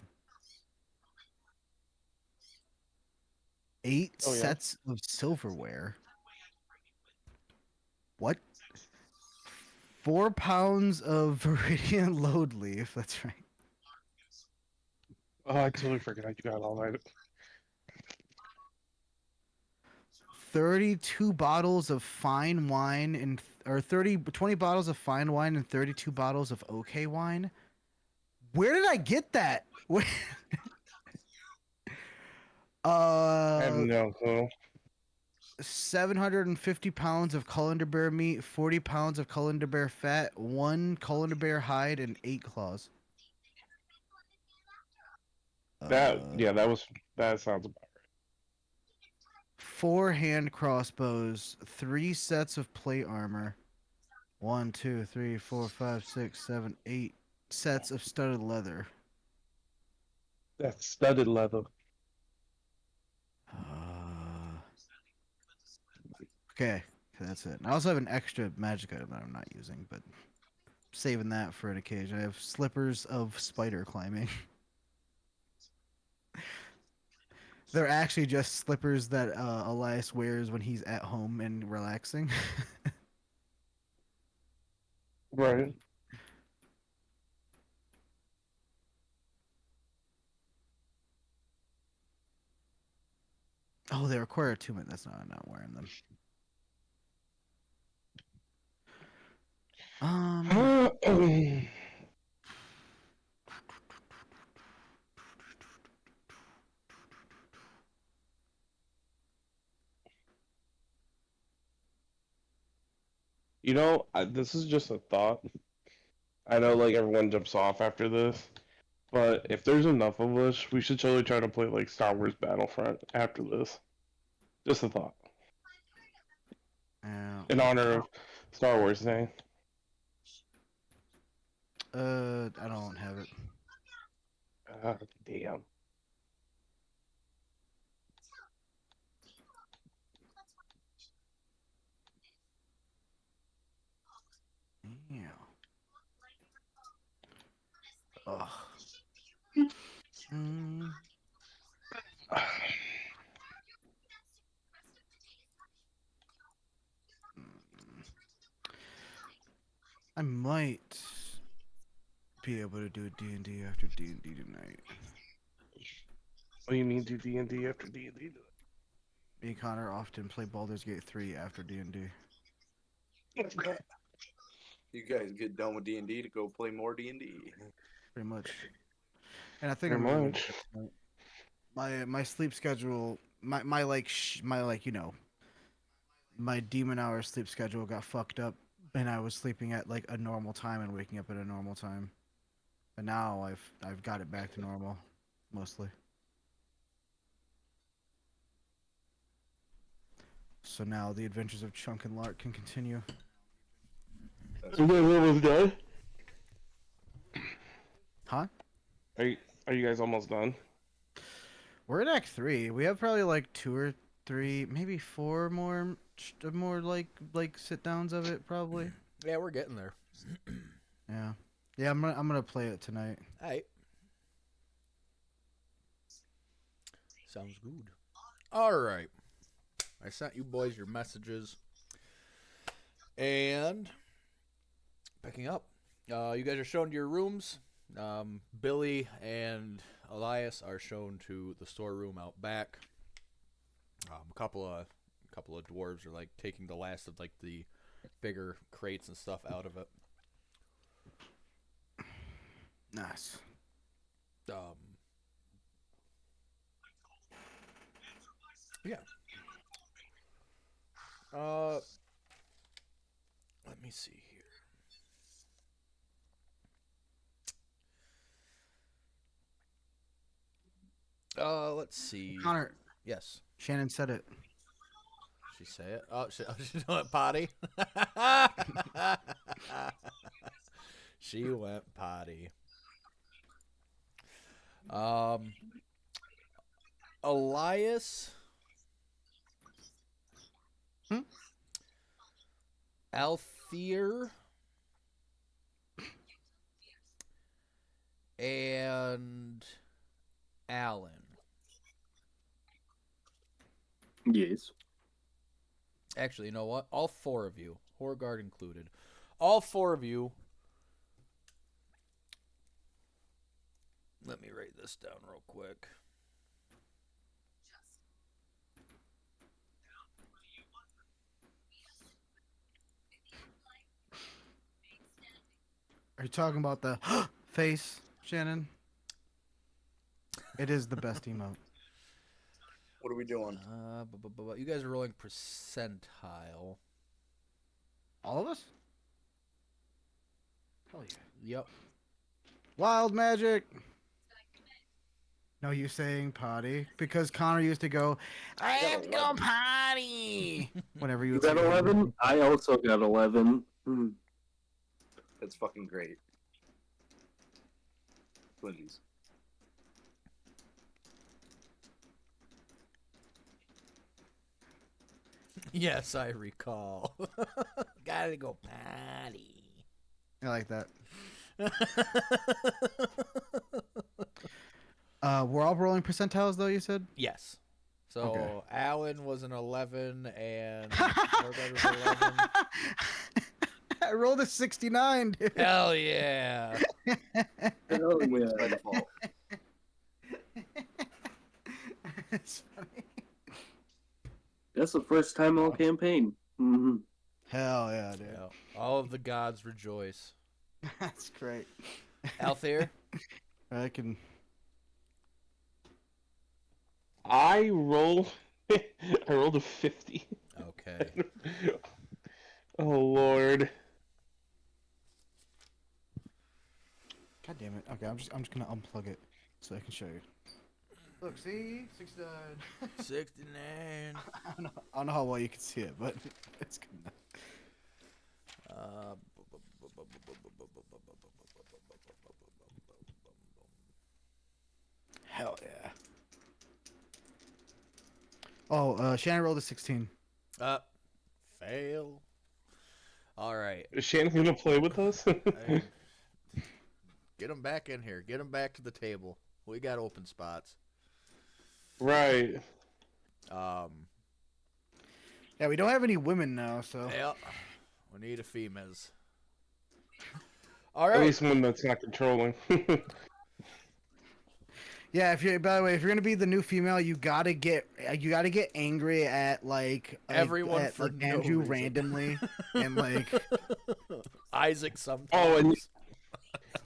8 Oh yeah. sets of silverware. What? 4 pounds of Viridian load leaf. That's right. Oh, I totally forgot you got all that. 32 bottles of fine wine and or 20 bottles of fine wine and 32 bottles of OK wine. Where did I get that? I have no clue. 750 pounds of colander bear meat, 40 pounds of colander bear fat, 1 colander bear hide, and 8 claws. That sounds about 4 hand crossbows, 3 sets of plate armor. 1, 2, 3, 4, 5, 6, 7, 8 sets of studded leather. That's studded leather. Okay, that's it. I also have an extra magic item that I'm not using, but saving that for an occasion. I have slippers of spider climbing. They're actually just slippers that Elias wears when he's at home and relaxing. Right. Oh, they require attunement. That's not. I'm not wearing them. This is just a thought. I know, like, everyone jumps off after this, but if there's enough of us, we should totally try to play, like, Star Wars Battlefront after this. Just a thought. In honor of Star Wars Day. I don't have it. Damn. Yeah. Ugh. Mm. I might be able to do a D&D after D&D tonight. What do you mean do D&D after D&D? Me and Connor often play Baldur's Gate 3 after D&D. You guys get done with D&D to go play more D&D. Pretty much. And I think Pretty I'm gonna much. my sleep schedule, my my demon hour sleep schedule got fucked up, and I was sleeping at like a normal time and waking up at a normal time. But now I've got it back to normal, mostly. So now the adventures of Chunk and Lark can continue. You guys almost done? Huh? Are you guys almost done? We're in Act 3. We have probably like 2 or 3, maybe 4 more like sit downs of it probably. Yeah, we're getting there. Yeah. Yeah, I'm gonna play it tonight. All right. Sounds good. All right. I sent you boys your messages. And picking up. You guys are shown to your rooms. Billy and Elias are shown to the storeroom out back. A couple of dwarves are like taking the last of like the bigger crates and stuff out of it. Nice. Yeah. Let me see here. Let's see. Connor. Yes. Shannon said it. She say it? Oh, she went potty. She went potty. Elias. Althea. And Alan. Yes. Actually, you know what? All 4 of you, Horgard included, all 4 of you. Let me write this down real quick. Are you talking about the face, Shannon? It is the best emote. What are we doing? You guys are rolling percentile. All of us? Hell yeah. Yep. Wild magic. No, you saying potty because Connor used to go. I have to go potty. Whenever you You got 11? I also got 11. It's fucking great. Twinsies. Yes, I recall. Gotta go potty. I like that. We're all rolling percentiles though, you said? Yes. So Okay. Alan was an 11 and Norgard was 11. I rolled a 69, dude. Hell yeah. Hell Wins yeah. by default. It's funny. That's the first time all campaign. Mm-hmm. Hell yeah, dude. Yeah. All of the gods rejoice. That's great. Althea? I can. I roll. I rolled a 50. Okay. Oh Lord. God damn it. Okay, I'm just gonna unplug it so I can show you. Look, see, 69. 69. I don't know how well you can see it, but it's good enough. Hell yeah. Oh, Shannon rolled a 16. Fail. All right. Is Shannon gonna play with us? Hey, get him back in here. Get him back to the table. We got open spots. Right. Yeah, we don't have any women now, so. we need a females. All At right. least one that's not controlling. Yeah, if you're, by the way, if you're gonna be the new female, you gotta get angry at Everyone at, for no Andrew reason. randomly and like Isaac sometimes.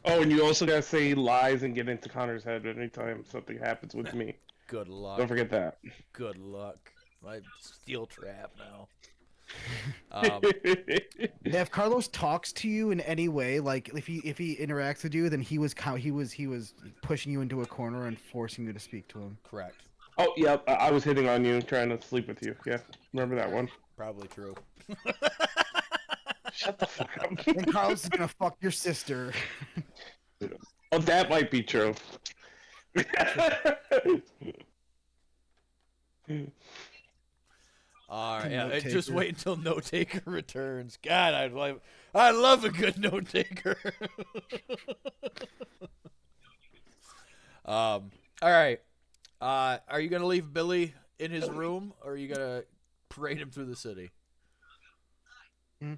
And you also gotta say lies and get into Connor's head anytime something happens with me. Good luck. Don't forget that. Good luck. My steel trap now. yeah, if Carlos talks to you in any way, like if he interacts with you, then he was pushing you into a corner and forcing you to speak to him. Correct. Oh, yep. I was hitting on you, trying to sleep with you. Yeah, remember that one. Probably true. Shut the fuck up. And Carlos is gonna fuck your sister. Oh, that might be true. All right, Note just taker. wait until Note Taker returns. God, I love a good Note Taker. All right. Are you gonna leave Billy in his room, or are you gonna parade him through the city? Oh,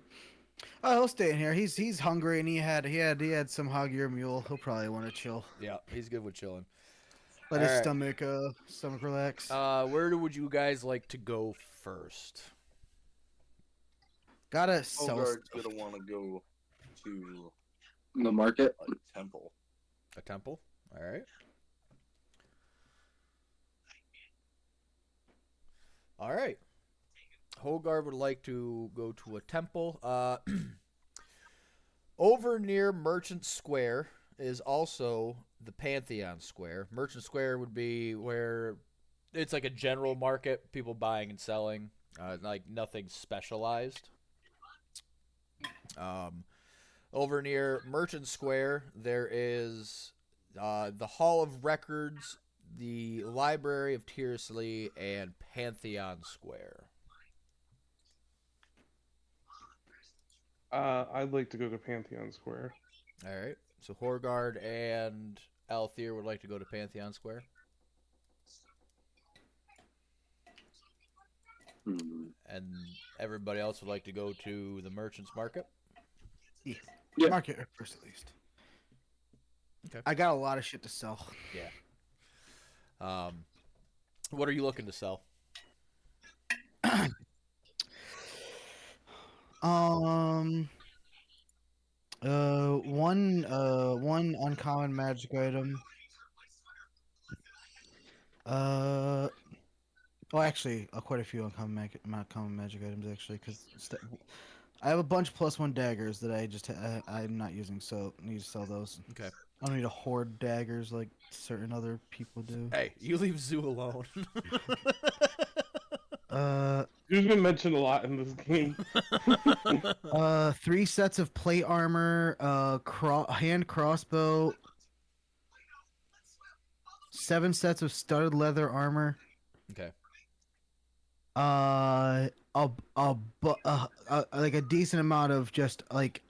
he'll stay in here. He's hungry and he had some hog ear mule. He'll probably want to chill. Yeah, he's good with chilling. Let his All right. stomach relax. Where would you guys like to go first? Gotta sell Hogarth's stuff. gonna want to go to The market. a temple. A temple. All right. All right. Hogarth would like to go to a temple. Over near Merchant Square is also the Pantheon Square. Merchant Square would be where it's like a general market, people buying and selling, like nothing specialized. Over near Merchant Square, there is the Hall of Records, the Library of Tiersley, and Pantheon Square. I'd like to go to Pantheon Square. All right. So Horgard and Althea would like to go to Pantheon Square. And everybody else would like to go to the Merchant's Market. Yeah. Market at first, at least. Okay. I got a lot of shit to sell. Yeah. What are you looking to sell? One uncommon magic item. Well, actually, quite a few uncommon magic items actually, because I have a bunch +1 daggers that I'm not using, so I need to sell those. Okay. I don't need to hoard daggers like certain other people do. Hey, you leave Zoo alone. Who's been mentioned a lot in this game? 3 sets of plate armor, hand crossbow, 7 sets of studded leather armor. Okay. Like a decent amount of just like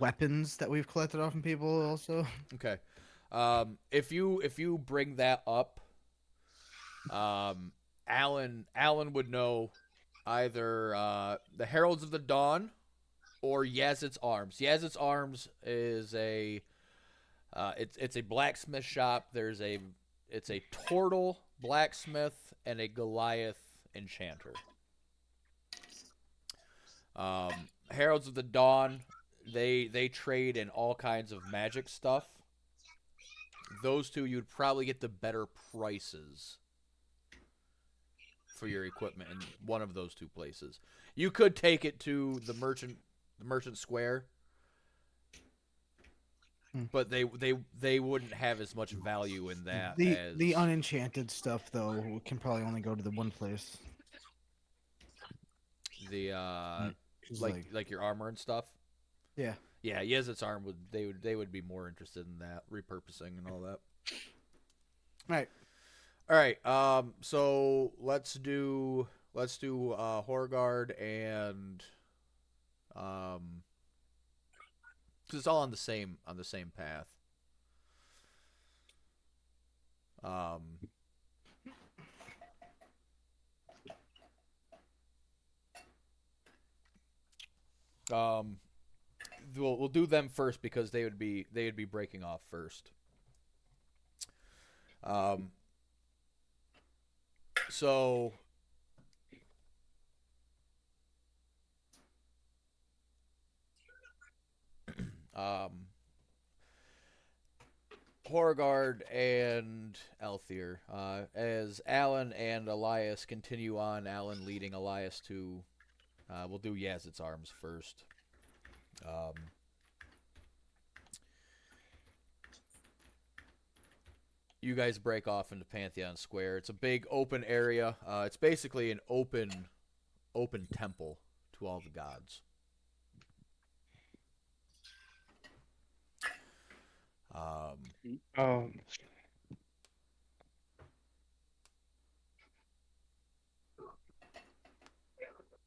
weapons that we've collected off from people also. Okay. If you bring that up, Alan would know either the Heralds of the Dawn or Yazid's Arms. Yazid's Arms is it's a blacksmith shop. It's a Tortle blacksmith and a Goliath enchanter. Heralds of the Dawn, they trade in all kinds of magic stuff. Those two, you'd probably get the better prices for your equipment in one of those two places. You could take it to the merchant square, but they wouldn't have as much value in that. The unenchanted stuff though can probably only go to the one place. The like your armor and stuff. Yeah. Yeah, Yazid's arm they would be more interested in that repurposing and all that. All right. So let's do Horgard and because it's all on the same path. We'll do them first because they would be breaking off first. So Horgard and Althir, as Alan and Elias continue on, Alan leading Elias to we'll do Yazid's Arms first. You guys break off into Pantheon Square. It's a big open area. It's basically an open temple to all the gods.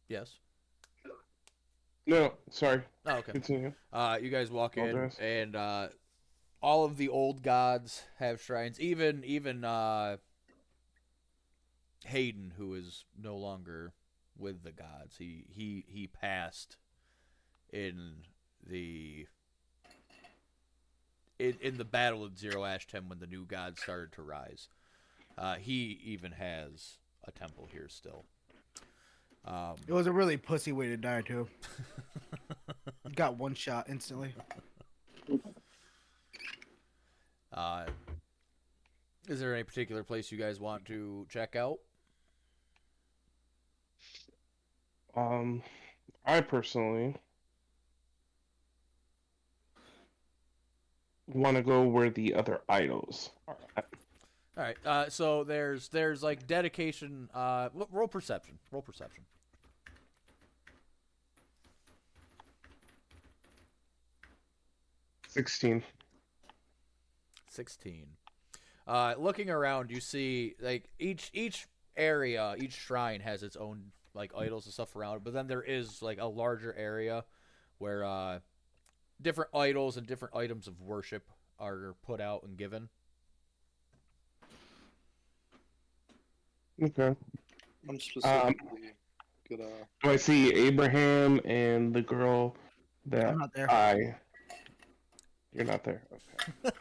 Yes. No, sorry. Oh, okay. Continue. You guys walk in, Apologize. and all of the old gods have shrines. Even Hayden, who is no longer with the gods, he passed in the battle of Zero Ashtem when the new gods started to rise. He even has a temple here still. It was a really pussy way to die too. Got one shot instantly. Is there any particular place you guys want to check out? I personally want to go where the other idols are at. All right. So there's like dedication. Roll perception. Roll perception. 16. 16. Looking around, you see like each area, each shrine has its own like idols and stuff around it, but then there is like a larger area where different idols and different items of worship are put out and given. Okay. I'm specifically gonna. Do I see Abraham and the girl that I'm not there. You're not there. Okay.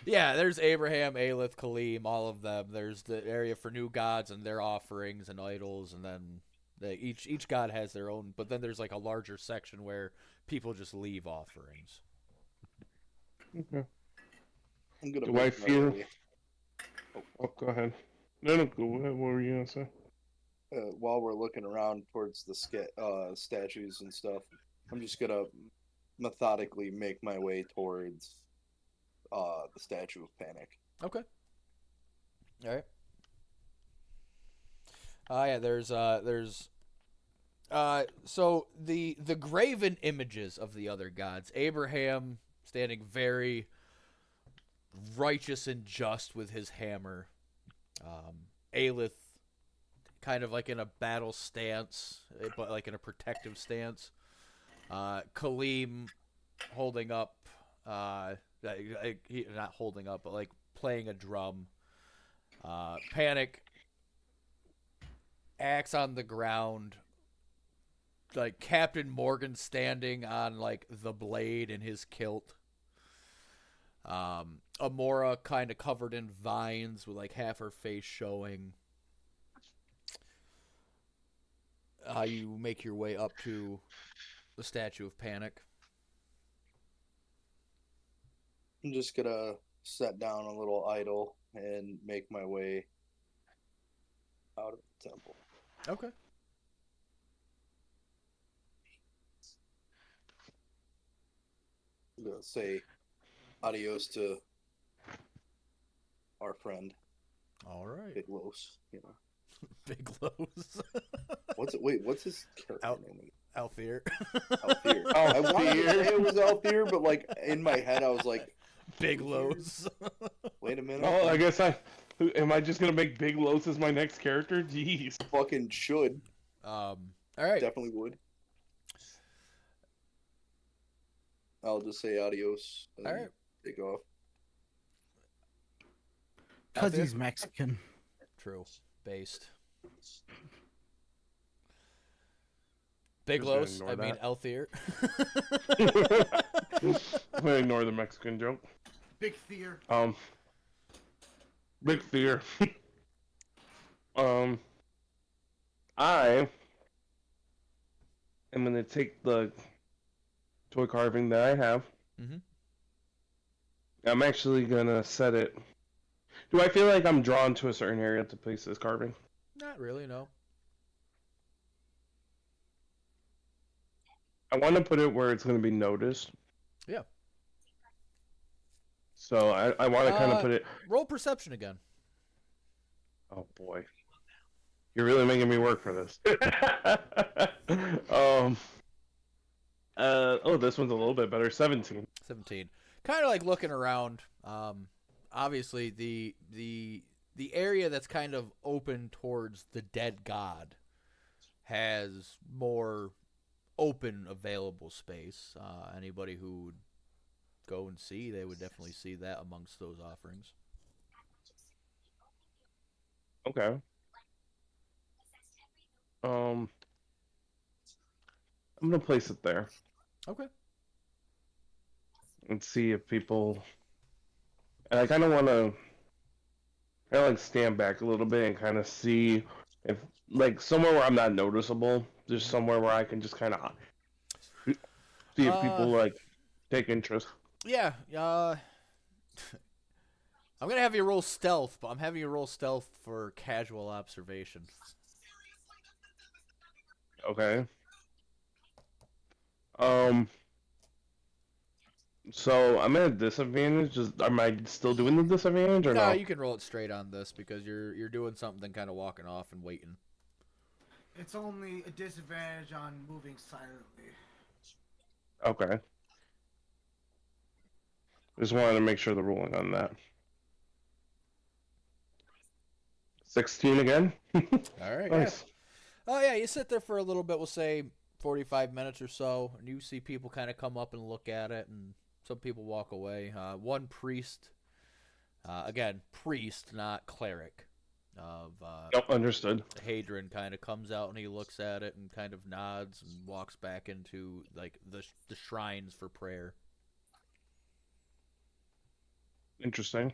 Yeah, there's Abraham, Aelith, Kaleem, all of them. There's the area for new gods and their offerings and idols, and then each god has their own. But then there's like a larger section where people just leave offerings. Okay. I'm gonna. Do make I my feel? way- Oh, go ahead. No, go ahead. What were you gonna say? while we're looking around towards the statues and stuff, I'm just gonna methodically make my way towards the Statue of Panic. Okay. All right. Yeah, so the graven images of the other gods. Abraham standing very righteous and just with his hammer. Aelith kind of like in a battle stance, but like in a protective stance. Kaleem holding up, not holding up, but like playing a drum. Panic, axe on the ground, like Captain Morgan standing on like the blade in his kilt. Amora kind of covered in vines with like half her face showing. You make your way up to the statue of Panic. I'm just gonna set down a little idol and make my way out of the temple. Okay. I'm gonna say adios to our friend All right. Big Los. You know, Big Lows. what's his character name? Althir. Althir. I wanted to say it was Althir, but like in my head, I was like, Big Lows. wait a minute. Oh, I guess am I just gonna make Big Los as my next character? Jeez. Fucking should. All right. Definitely would. I'll just say adios. And All right. take off. Because Althir? he's Mexican. True. Based. Big Just gonna Los. ignore I mean that. Althir. I'm gonna ignore the Mexican joke. Big Fear. Big fear. I am gonna take the toy carving that I have. Mhm. I'm actually gonna set it. Do I feel like I'm drawn to a certain area to place this carving? Not really, no. I want to put it where it's gonna be noticed. Yeah. So I want to kind of put it. Roll perception again. Oh boy, you're really making me work for this. This one's a little bit better. 17. 17. Kind of like looking around. Obviously, the area that's kind of open towards the dead god has more open available space. Anybody who would go and see, they would definitely see that amongst those offerings. Okay. I'm gonna place it there Okay. and see if people. And I kind of want to, like stand back a little bit and kind of see if, like, somewhere where I'm not noticeable, there's somewhere where I can just kind of see if people like take interest. Yeah. I'm gonna have you roll stealth, but I'm having you roll stealth for casual observation. Okay. So I'm at a disadvantage. Am I still doing the disadvantage or No, no? you can roll it straight on this because you're doing something, kind of walking off and waiting. It's only a disadvantage on moving silently. Okay. Just wanted to make sure the ruling on that. 16 again. All right. Nice. Yeah. Oh yeah, you sit there for a little bit. We'll say 45 minutes or so, and you see people kind of come up and look at it, and some people walk away. One priest, again, priest, not cleric, of Nope, understood. Hadron, kind of comes out and he looks at it and kind of nods and walks back into like the shrines for prayer. Interesting.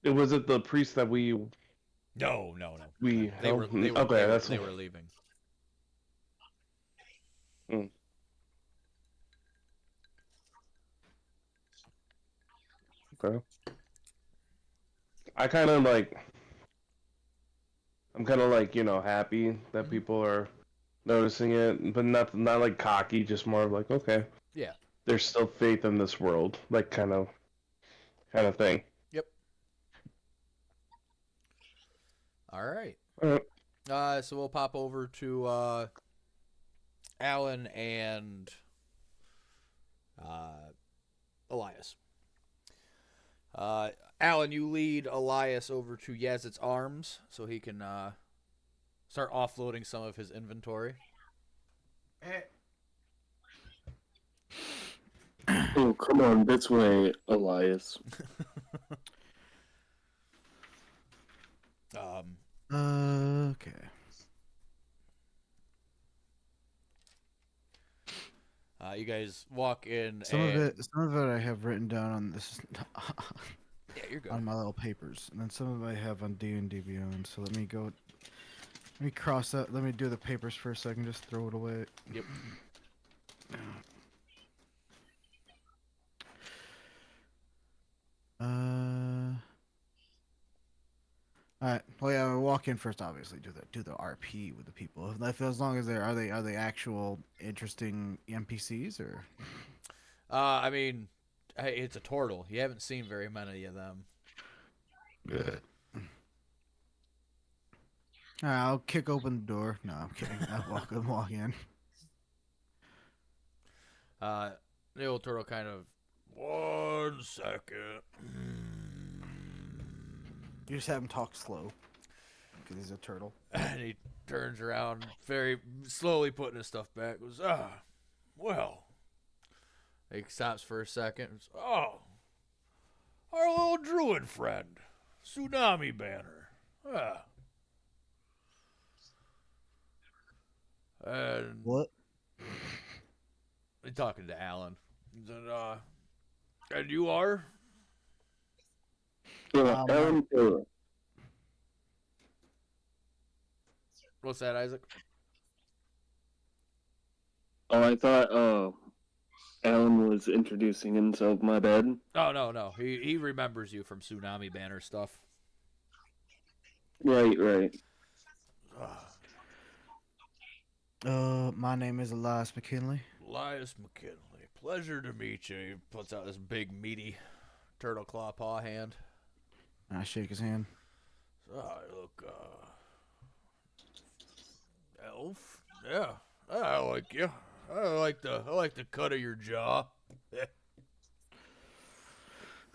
Was it the priest that we No. we They were okay? they were leaving. Okay. I'm kind of like happy that people are noticing it, but not like cocky, just more of like, okay, Yeah. there's still faith in this world, like kind of thing. Yep. All right. Uh, So we'll pop over to Alan and Elias. Alan, you lead Elias over to Yazid's arms so he can start offloading some of his inventory. Oh, come on, this way, Elias. Okay. You guys walk in. Some of it I have written down on this Yeah, you're good. on my little papers, and then some of it I have on D&D Beyond. So let me go. Let me cross out. Let me do the papers first, so I can just throw it away. Yep. All right. Well, yeah, we'll walk in first. Obviously, do the RP with the people. As long as are they actual interesting NPCs or? I mean, hey, it's a turtle. You haven't seen very many of them. Good. All right, I'll kick open the door. No, I'm kidding. I'll walk in. The old turtle kind of. 1 second. You just have him talk slow because he's a turtle. And he turns around, very slowly putting his stuff back. Goes, well. He stops for a second. Goes, oh, our little druid friend, Tsunami Banner. And What? he's talking to Alan. He said, and you are? Yeah, Alan Taylor. What's that, Isaac? Oh, I thought Alan was introducing himself. My bad. Oh, no. He remembers you from Tsunami Banner stuff. Right. My name is Elias McKinley. Elias McKinley. Pleasure to meet you. He puts out this big, meaty turtle claw paw hand. I shake his hand. Look, elf. Yeah, I like you. I like the cut of your jaw.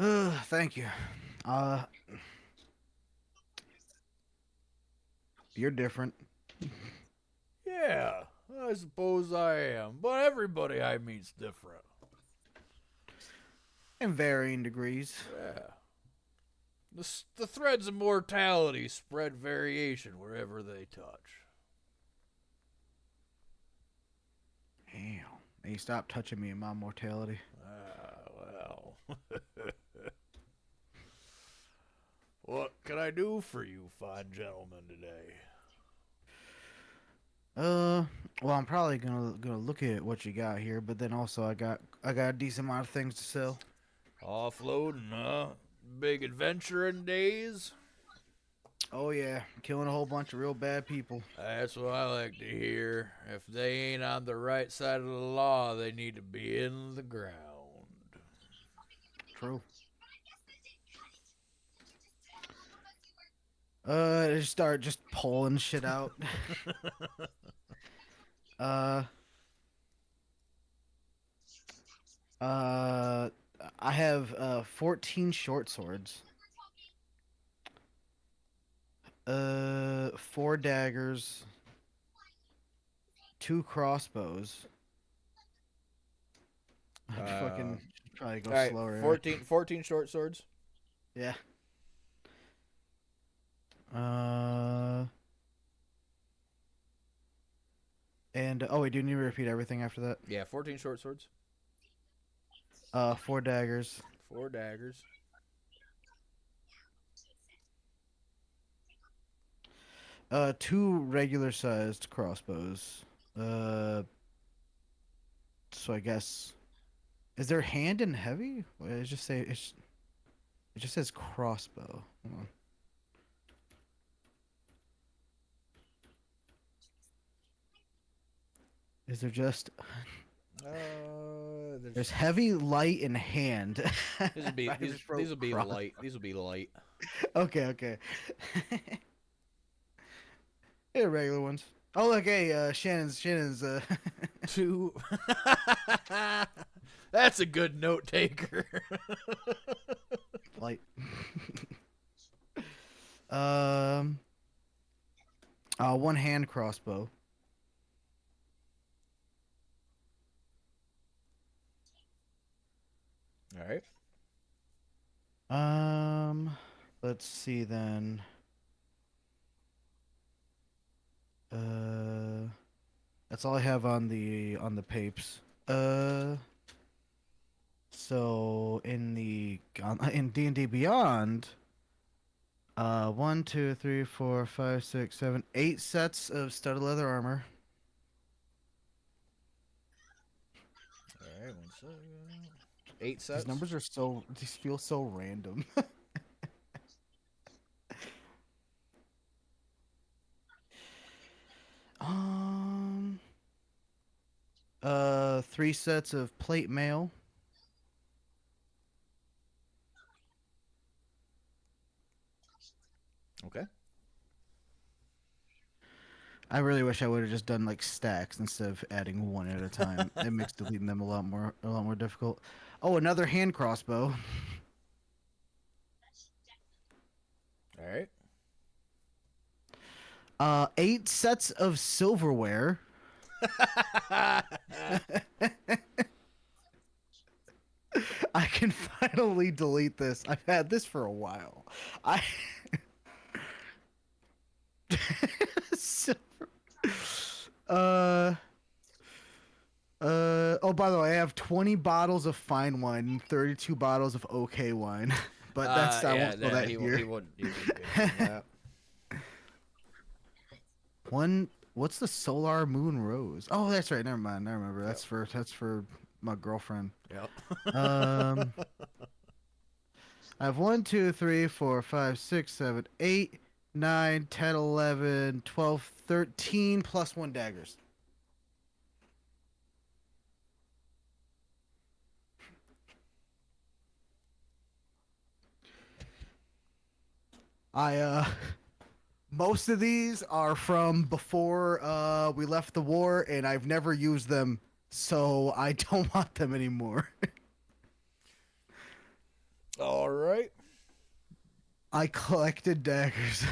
Thank you. You're different. Yeah, I suppose I am. But everybody I meet's different. In varying degrees. Yeah. The threads of mortality spread variation wherever they touch. Damn. Hey, stop touching me in my mortality. Well. What can I do for you, fine gentlemen, today? Well, I'm probably gonna look at what you got here, but then also I got a decent amount of things to sell. Offloading, huh? Big adventuring days? Oh yeah, killing a whole bunch of real bad people. That's what I like to hear. If they ain't on the right side of the law, they need to be in the ground. True. Just start just pulling shit out. I have 14 short swords. 4 daggers. 2 crossbows. Fucking probably go All right, slower. 14 short swords. Yeah. And oh wait, do you need to repeat everything after that? Yeah, 14 short swords. 4 daggers. 4 daggers. 2 regular sized crossbows. So I guess is there hand and heavy? It just says crossbow. Hold on. Is there just there's heavy, light, and hand. These will be I these just wrote will be cross- light. These will be light. Okay. Yeah, regular ones. Oh, look, hey, Shannon's. 2. That's a good note taker. Light. um. One hand crossbow. All right. Let's see then. That's all I have on the papes. So in in D&D Beyond, 1, 2, 3, 4, 5, 6, 7, 8 sets of studded leather armor. All right. 1 second. 8 sets. These numbers these feel so random. um, 3 sets of plate mail. Okay. I really wish I would have just done like stacks instead of adding one at a time. It makes deleting them a lot more difficult. Oh, another hand crossbow. All right. 8 sets of silverware. I can finally delete this. I've had this for a while. Silver- oh, by the way, I have 20 bottles of fine wine and 32 bottles of okay wine. But I won't put that he here. He wouldn't give you that. What's the solar moon rose? Oh, that's right. Never mind. I remember. That's for my girlfriend. Yep. I have 1, 2, 3, 4, 5, 6, 7, 8, 9, 10, 11, 12, 13 plus 1 daggers. Most of these are from before we left the war, and I've never used them, so I don't want them anymore. All right. I collected daggers.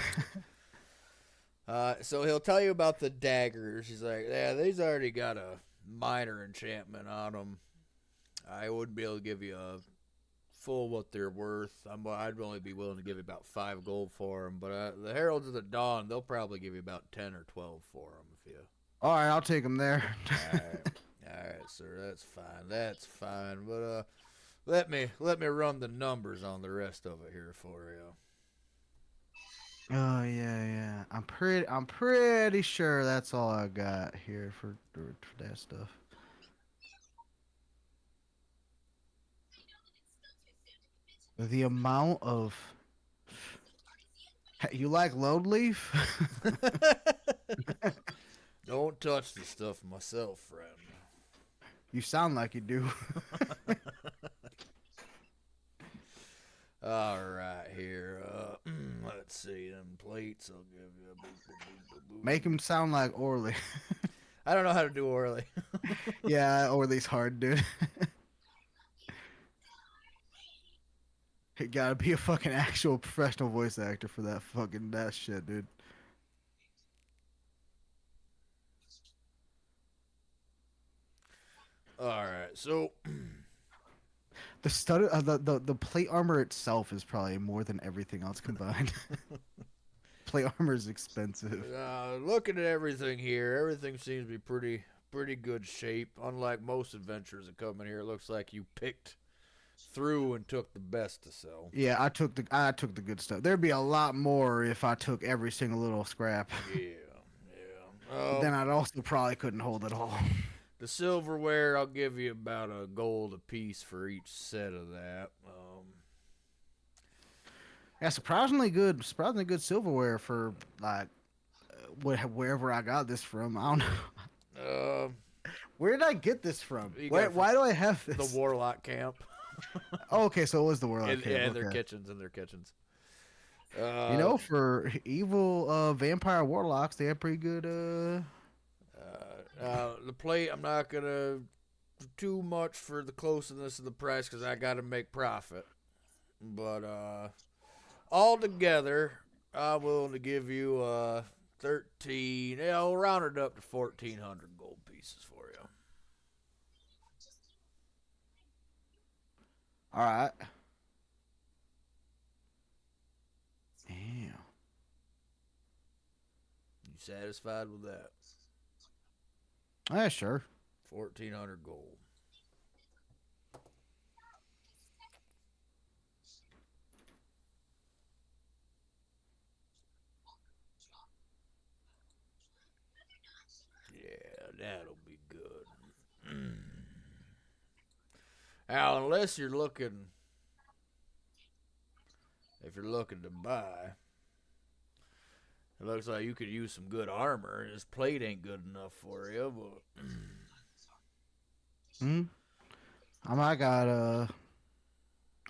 So he'll tell you about the daggers. He's like, yeah, these already got a minor enchantment on them. I wouldn't be able to give you a full what they're worth. I'd only be willing to give you about 5 gold for them. But the Heralds of the Dawn, they'll probably give you about 10 or 12 for them if you. All right, I'll take them there. All right, sir. That's fine. That's fine. But let me run the numbers on the rest of it here for you. Oh yeah. I'm pretty sure that's all I got here for that stuff. The amount of you like load leaf? Don't touch the stuff myself, friend. You sound like you do. All right, here. Let's see them plates. I'll give you a boop. Make him sound like Orly. I don't know how to do Orly. Yeah, Orly's hard, dude. You gotta be a fucking actual professional voice actor for that shit, dude. All right, so the plate armor itself is probably more than everything else combined. Plate armor is expensive. looking at everything here, everything seems to be pretty good shape. Unlike most adventurers that come in here, it looks like you picked through and took the best to sell. Yeah, I took the good stuff. There'd be a lot more if I took every single little scrap. Yeah. But then I'd also probably couldn't hold it all. The silverware, I'll give you about a gold a piece for each set of that. Yeah, surprisingly good silverware for like wherever I got this from. I don't know. Where did I get this from? Why do I have this? The Warlock camp. Oh, okay, so it was the Warlock camp. Yeah, Okay. in their kitchens. You know, for evil vampire warlocks, they have pretty good. The plate, I'm not gonna do too much for the closeness of the price because I gotta make profit. But all together, I'm willing to give you 13. Yeah, I'll round it up to 1,400 gold pieces for you. All right. Damn. You satisfied with that? Yeah, sure. 1,400 gold. Yeah, that'll be good. Now, unless you're looking, if you're looking to buy, it looks like you could use some good armor. This plate ain't good enough for you, but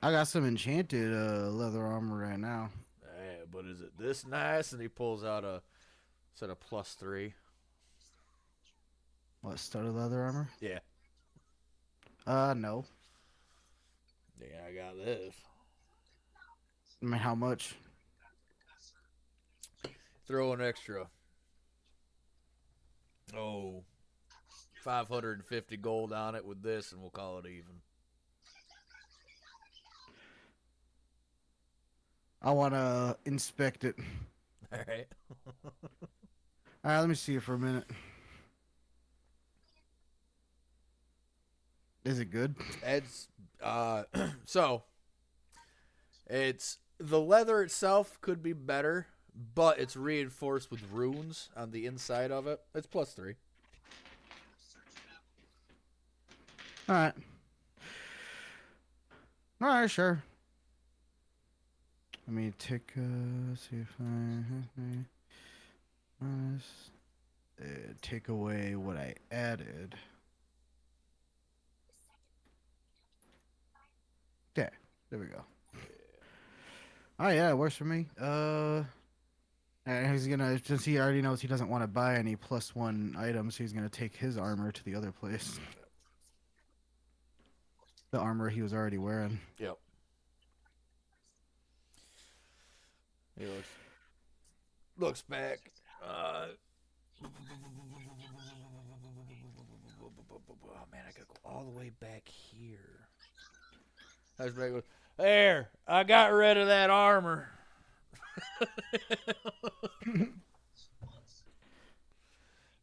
I got some enchanted leather armor right now. yeah, but is it this nice? And he pulls out a set of +3. What, studded leather armor? Yeah. No. Yeah, I got this. I mean, how much? Throw an extra. 550 gold on it with this, and we'll call it even. I want to inspect it. All right. All right, let me see it for a minute. Is it good? It's so it's the leather itself could be better, but it's reinforced with runes on the inside of it. It's +3. All right. All right, sure. Let me take see if I minus take away what I added. Okay, there we go. Oh yeah, it works for me. And he's gonna, since he already knows he doesn't want to buy any +1 items, he's gonna take his armor to the other place. The armor he was already wearing. Yep. He looks back. Oh man, I gotta go all the way back here. There, I got rid of that armor.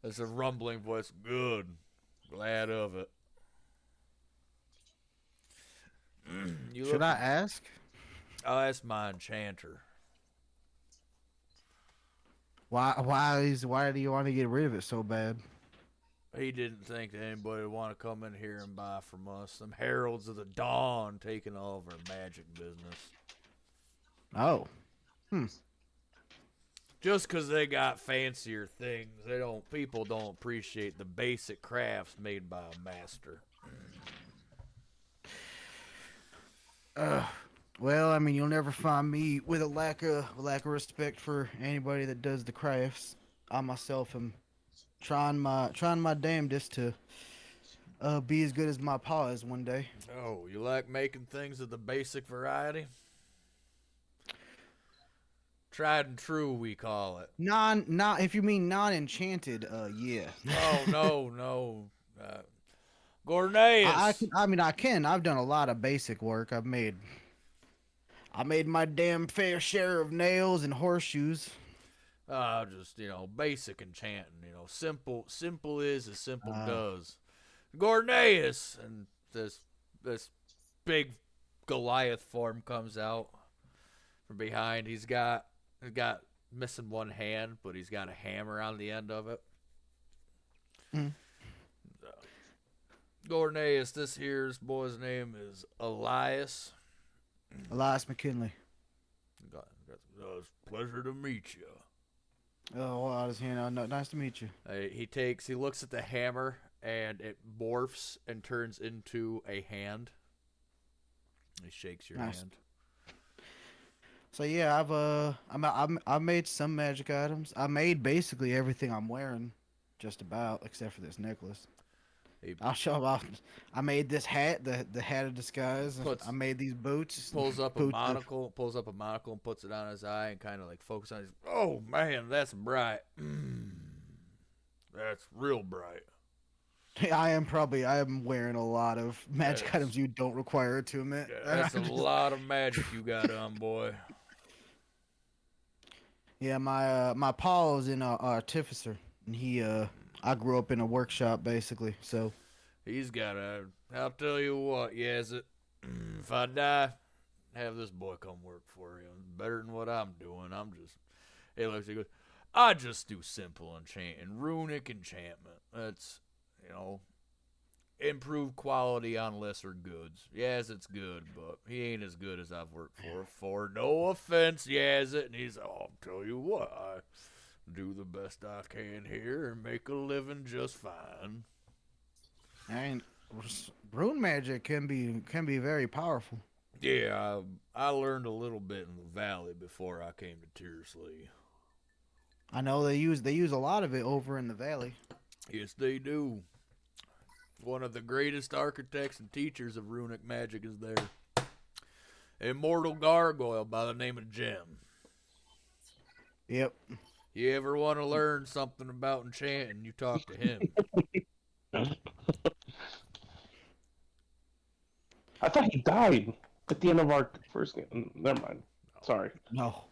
That's a rumbling voice. Good. Glad of it. Should I ask? I'll ask my enchanter. Why do you want to get rid of it so bad? He didn't think that anybody would want to come in here and buy from us. Some heralds of the dawn taking all of our magic business. Oh. Just because they got fancier things, people don't appreciate the basic crafts made by a master. Well, I mean, you'll never find me with a lack of respect for anybody that does the crafts. I myself am trying my damnedest to be as good as my pa is one day. Oh, you like making things of the basic variety? Tried and true, we call it. If you mean non-enchanted, yeah. Oh, no. Gorneus. I've done a lot of basic work. I made my damn fair share of nails and horseshoes. Just, basic enchanting, simple is as simple does. Gorneus, and this big Goliath form comes out from behind. He's got missing one hand, but he's got a hammer on the end of it. Gorneus, this here's boy's name is Elias. Elias McKinley. It's a pleasure to meet you. Oh, well, nice to meet you. He looks at the hammer, and it morphs and turns into a hand. He shakes your Nice. hand. So yeah, I've made some magic items. I made basically everything I'm wearing, just about, except for this necklace. He I'll show about. I made this hat, the hat of disguise. I puts made these boots. pulls up a Boots of, monocle, and puts it on his eye, and kind of like focuses on his. Oh man, that's bright. That's real bright. I am wearing a lot of magic Yes. items you don't require attunement. Yeah, that's a lot of magic you got on, boy. Yeah, my pa is an artificer, and I grew up in a workshop basically. So He's got a. I'll tell you what, yes, it. If I die, have this boy come work for you. Better than what I'm doing. I'm just. He looks. He goes. I just do simple enchanting, runic enchantment. That's, improved quality on lesser goods. Yes, it's good, but he ain't as good as I've worked for. For no offense, yes, it. And he's. Oh, I'll tell you what, I do the best I can here and make a living just fine. and rune magic can be very powerful. Yeah, I learned a little bit in the valley before I came to Tearsley. I know they use a lot of it over in the valley. Yes, they do. One of the greatest architects and teachers of runic magic is there. Immortal gargoyle by the name of Jem. Yep. You ever want to learn something about enchanting, you talk to him. I thought he died at the end of our first game. Never mind. Sorry. No.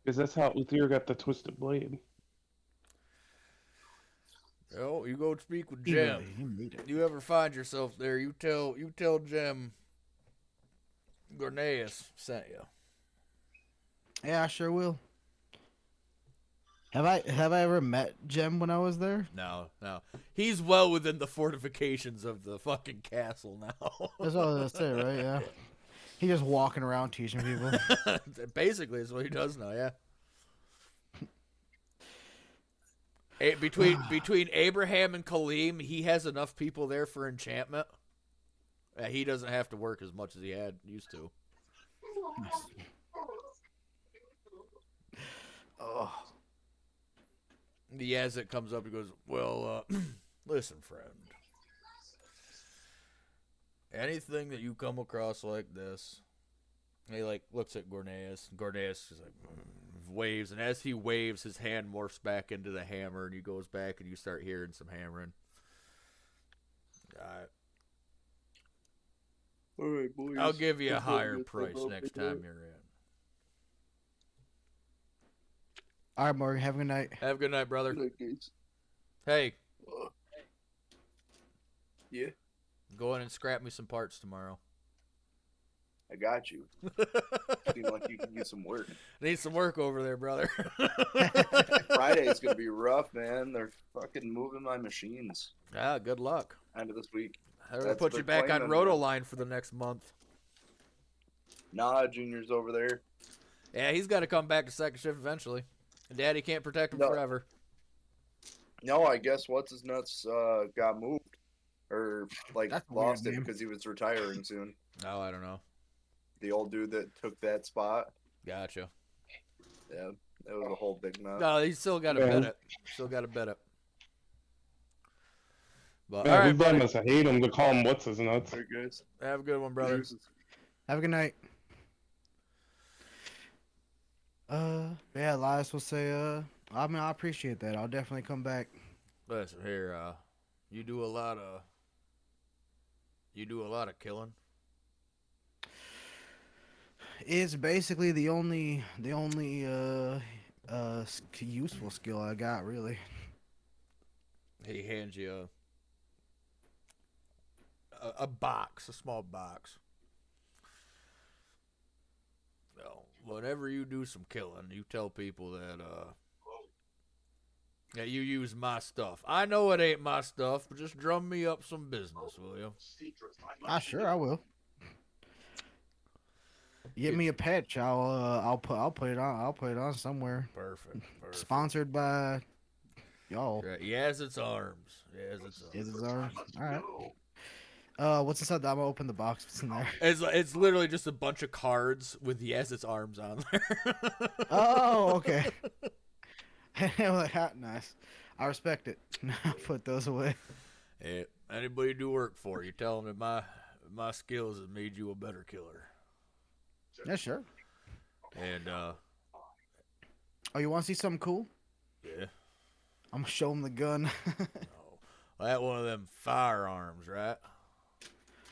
Because that's how Uther got the twisted blade. Oh, you go speak with He Jem. made it. You ever find yourself there, you tell Jem Gorneus sent you. Yeah, I sure will. Have I ever met Jem when I was there? No. He's well within the fortifications of the fucking castle now. That's all that's it, right? Yeah. He just walking around teaching people. Basically, is what he does now. Yeah. Between Abraham and Kaleem, he has enough people there for enchantment. He doesn't have to work as much as he used to. Oh. The Yazit comes up and goes, "Well, listen, friend. Anything that you come across like this," he looks at Gorneus. Gorneus is waves, and as he waves, his hand morphs back into the hammer, and he goes back, and you start hearing some hammering. All right, boys. I'll give you a higher price next time you're in. All right, Morgan. Have a good night. Have a good night, brother. Good night, guys. Hey, Yeah, go in and scrap me some parts tomorrow. I got you. Seem like you can use some work. Need some work over there, brother. Friday's gonna be rough, man. They're fucking moving my machines. Ah, good luck. End of this week. I'm gonna That's put the you back plan, on man. Rotoline for the next month. Nah, Junior's over there. Yeah, he's got to come back to second shift eventually. Daddy can't protect him No. forever. No, I guess what's his nuts got moved, or That's a weird lost it name. because he was retiring soon. Oh, I don't know. The old dude that took that spot. Gotcha. Yeah, that was a whole big mess. No, he's still got to Yeah. bet it. Still got to bet it. But Man, all right, his dad buddy. must have hated him to call him what's his nuts. There, guys. Have a good one, brother. Have a good night. Yeah, Elias will say, I mean, I appreciate that. I'll definitely come back. Listen here. You do a lot of killing. It's basically the only useful skill I got, really. He hands you a box, a small box. Well, whenever you do some killing, you tell people that that you use my stuff. I know it ain't my stuff, but just drum me up some business, will you? Sure I will. Get me a patch. I'll put it on somewhere. Perfect. Sponsored by y'all. Right. Yes, it's arms. Yes, it's arms. Is it ours? All right. What's inside? I'm gonna open the box. What's in there? It's literally just a bunch of cards with Yaz's arms on there. Oh, okay. Nice. I respect it. Put those away. Hey, anybody you do work for, you tell them that my skills have made you a better killer. Yeah, sure. And Oh, you want to see something cool? yeah, I'm gonna show him the gun. that one of them firearms, right?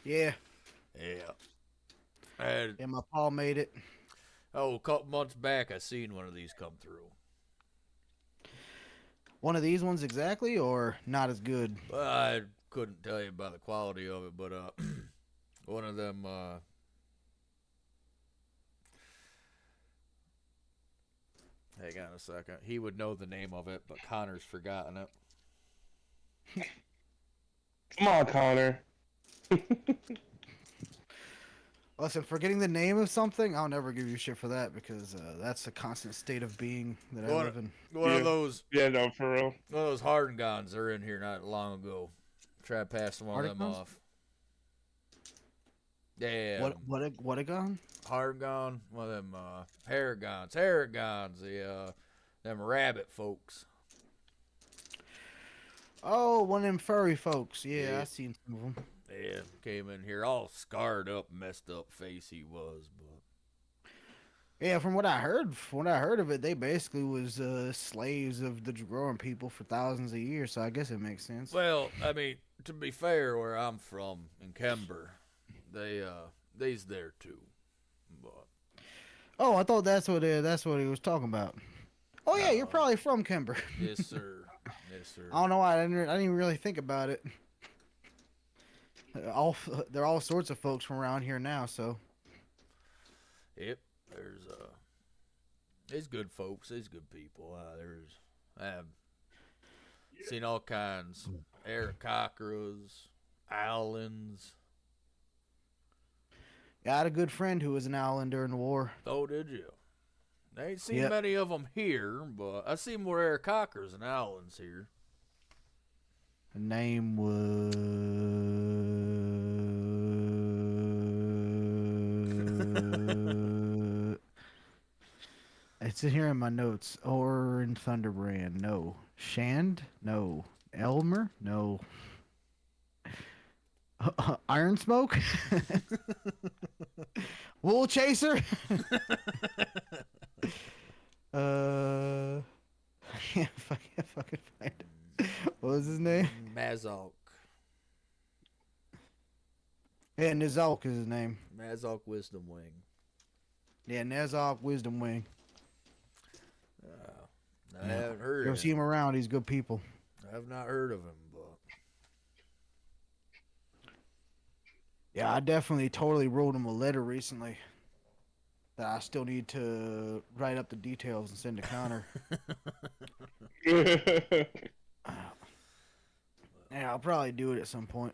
Yeah. Yeah. And Yeah, my paw made it. a couple months back, I seen one of these come through. One of these ones exactly, or not as good? Well, I couldn't tell you about the quality of it, but one of them. Hang on a second. He would know the name of it, but Connor's forgotten it. Come on, Connor. Listen, forgetting the name of something, I'll never give you shit for that because that's a constant state of being that I live in. One Yeah. of those. Yeah, no, for real. One of those hardened guns are in here not long ago. Try passing one of them Hardened guns? off. Yeah. What a gun? Hard gun. One of them Paragons. Paragons. Them rabbit folks. Oh, one of them furry folks. Yeah, Yeah. I seen some of them. Yeah, came in here all scarred up, messed up face he was, but Yeah, from what I heard of it, they basically was slaves of the growing people for thousands of years. So I guess it makes sense. well, I mean, to be fair, where I'm from in Kember, they's there too. But Oh, I thought that's what he was talking about. Oh yeah, you're probably from Kimber. yes, sir. Yes, sir. I don't know why I didn't even really think about it. There are all sorts of folks from around here now, so Yep. There's good folks. There's good people. I've seen all kinds. Aarakocras, Allens. yeah, I had a good friend who was an Allen during the war. Oh, did you? I ain't seen Yep. many of them here, but I seen more Aarakocras than Allens here. Her name was. It's in here in my notes. Orin Thunderbrand, no. Shand, no. Elmer, no. Iron Smoke, Wool Chaser. I can't fucking find it. What was his name? Mazalk. Yeah, Nizalk is his name. Mazalk Wisdom Wing. Yeah, Nizalk Wisdom Wing. I haven't heard You'll of see him. him around. He's good people. I have not heard of him, but Yeah, I definitely totally wrote him a letter recently that I still need to write up the details and send to Connor. Yeah, I'll probably do it at some point.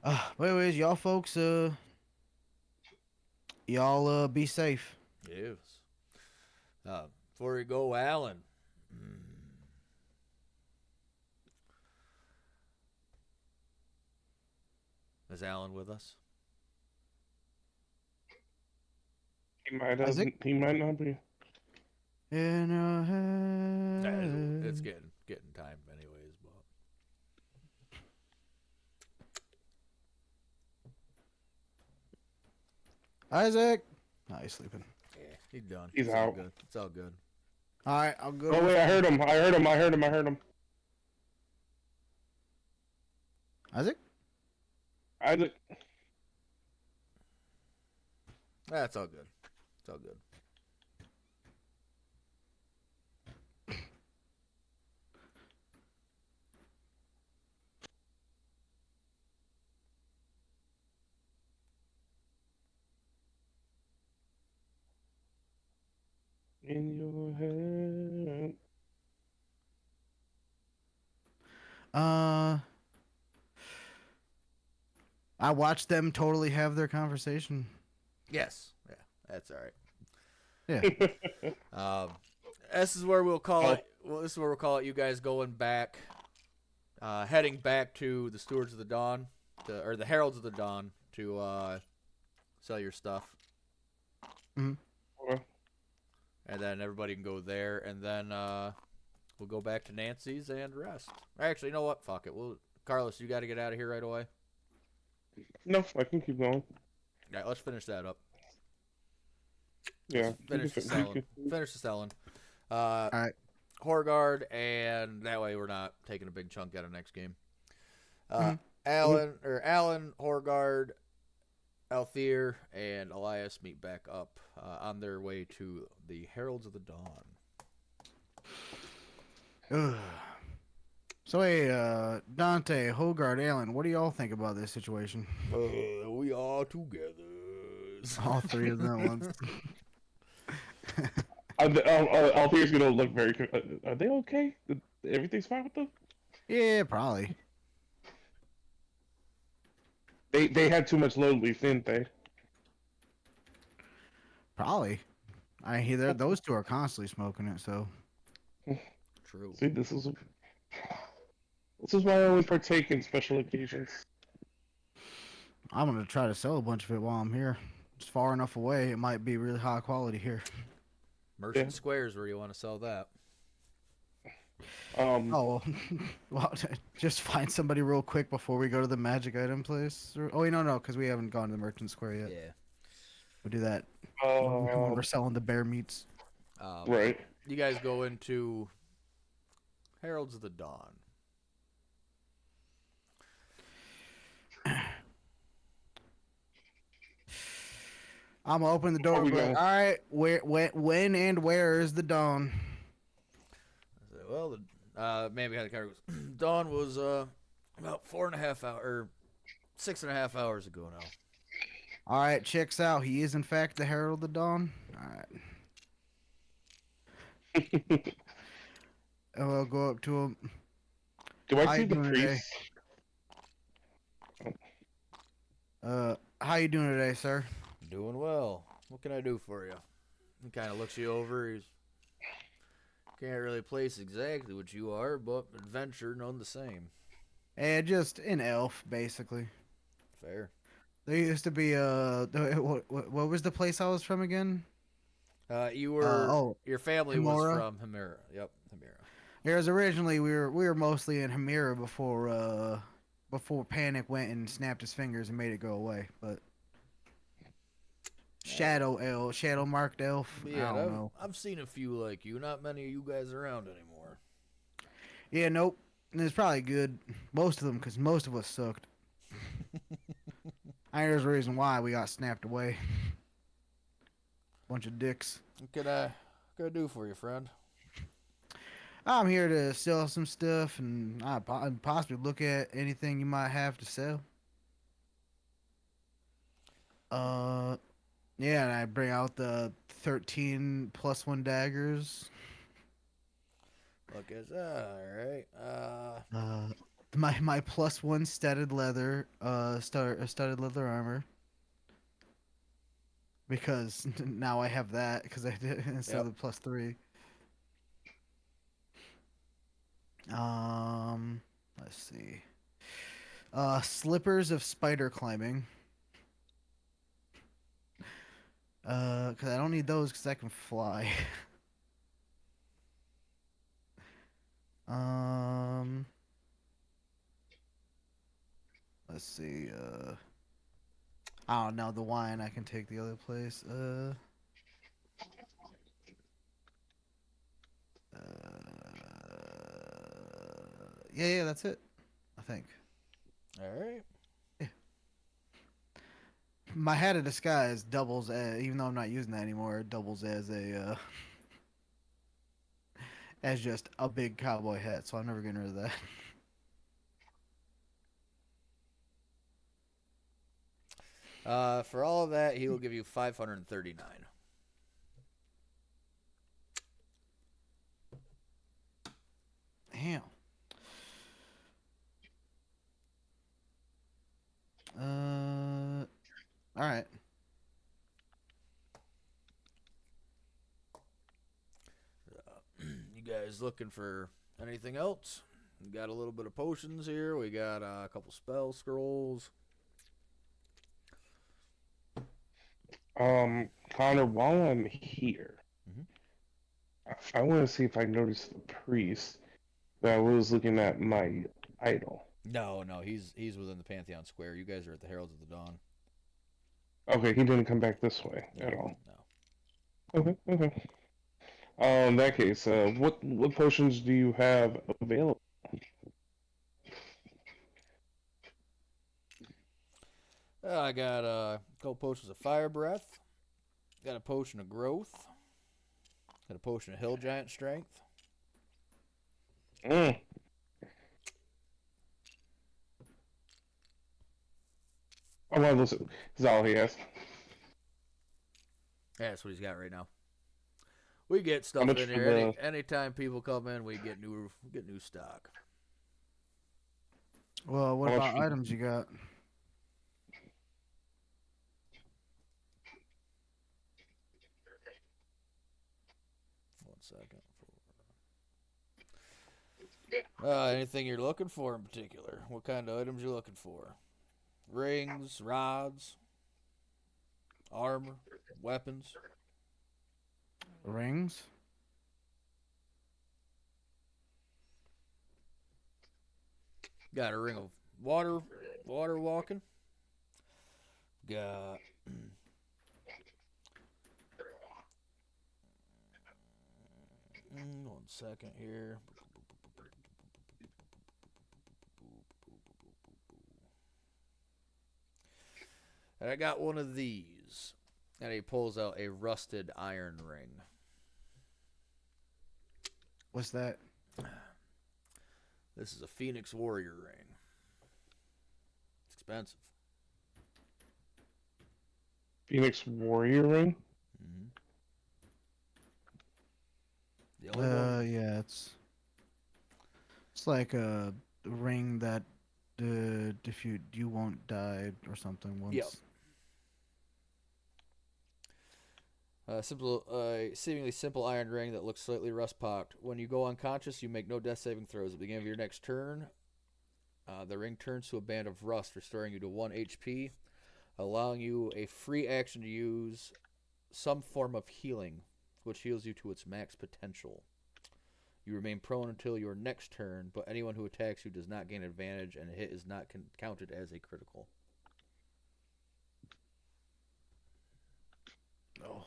But anyways, y'all folks, y'all be safe. yes. Before we go, Alan. Is Alan with us? He might Isaac? He might not be. In our It's head. getting time, anyways. But Isaac. No, he's sleeping. yeah, he's done. He's It's all out. good. It's all good. All right, I'll go. Oh wait, I heard him. I heard him. I heard him. I heard him. Isaac. Isaac. That's all good. It's all good. In your head. I watched them totally have their conversation. Yes. Yeah, that's all right. Yeah. This is where we'll call it. Well, this is where we'll call it. You guys going back, heading back to the Stewards of the Dawn. or the Heralds of the Dawn to sell your stuff. Okay. And then everybody can go there, and then we'll go back to Nancy's and rest. Actually, you know what? Fuck it. Carlos, you got to get out of here right away. No, I can keep going. All right, let's finish that up. Yeah. Finish the selling. Finish the selling. All right. Horgard, and that way we're not taking a big chunk out of next game. Mhm. Alan, Horgard, Althir, and Elias meet back up on their way to the Heralds of the Dawn. Ugh. So hey, Dante, Hogard, Alan, what do y'all think about this situation? We are together. All three of them at once. Althier's gonna look very. Are they okay? Everything's fine with them? Yeah, probably. They had too much load leaf, didn't they? Probably. I hear those two are constantly smoking it, so. True. See, this is why I only partake in special occasions. I'm gonna try to sell a bunch of it while I'm here. It's far enough away, it might be really high quality here. Merchant Square's where you want to sell that. Oh, well, just find somebody real quick before we go to the magic item place. Oh, wait, no, because we haven't gone to the merchant square yet. Yeah. We'll do that when we're selling the bear meats. Right. You guys go into Heralds of the Dawn. I'm gonna open the door. we But, going? all right, when and where is the dawn? Well, maybe had a car goes. Dawn was about 4.5 hours or 6.5 hours ago now. All right, checks out. He is in fact the herald of the dawn. All right. I'll go up to him. Do How I see you the doing today? priest? How you doing today, sir? Doing well. What can I do for you? He kind of looks you over. He's can't really place exactly what you are, but adventure none the same. Just an elf, basically. Fair. There used to be what was the place I was from again? You were your family was Himora? from Himera. Yep, Himera. Whereas originally we were mostly in Himera before Panic went and snapped his fingers and made it go away. But shadow marked elf. Yeah, I don't know. I've seen a few like you. Not many of you guys around anymore. Yeah, nope. And it's probably good. Most of them, because most of us sucked. I think there's a reason why we got snapped away. Bunch of dicks. What can I do for you, friend? I'm here to sell some stuff and possibly look at anything you might have to sell. Yeah, and I bring out the 13 plus 1 daggers. Look, it's all right. My plus 1 studded leather armor. Because now I have that because I did instead of the plus 3. Let's see. Slippers of spider climbing. Because I don't need those because I can fly. Let's see. I don't know the wine. I can take the other place. Yeah, that's it. I think. All right. My hat of disguise doubles as, even though I'm not using that anymore, it doubles as as just a big cowboy hat, so I'm never getting rid of that. For all of that, he will give you 539. Damn. All right. You guys looking for anything else? We got a little bit of potions here. We got a couple spell scrolls. Connor, while I'm here, Mhm. I want to see if I noticed the priest that was looking at my idol. No, he's within the Pantheon Square. You guys are at the Heralds of the Dawn. Okay, he didn't come back this way No, at all. no. Okay, okay. In that case, what potions do you have available? I got a couple potions of fire breath. Got a potion of growth. Got a potion of hill giant strength. Mm. Oh, well, listen, this is all he has. Yeah, that's what he's got right now. We get How stuff much in for here. the... Anytime people come in, we get new stock. Well, what How much about for- items you got? One second. Anything you're looking for in particular? What kind of items you looking for? Rings, rods, armor, weapons. Rings? Got a ring of water walking. Got 1 second here. And I got one of these. And he pulls out a rusted iron ring. What's that? This is a Phoenix Warrior ring. It's expensive. Phoenix Warrior Ring? Mm-hmm. The only one. Yeah, it's like a ring that if you won't die or something once. Yep. Seemingly simple iron ring that looks slightly rust-pocked. When you go unconscious, you make no death saving throws. At the beginning of your next turn, the ring turns to a band of rust, restoring you to 1 HP, allowing you a free action to use some form of healing, which heals you to its max potential. You remain prone until your next turn, but anyone who attacks you does not gain advantage, and a hit is not counted as a critical. Oh.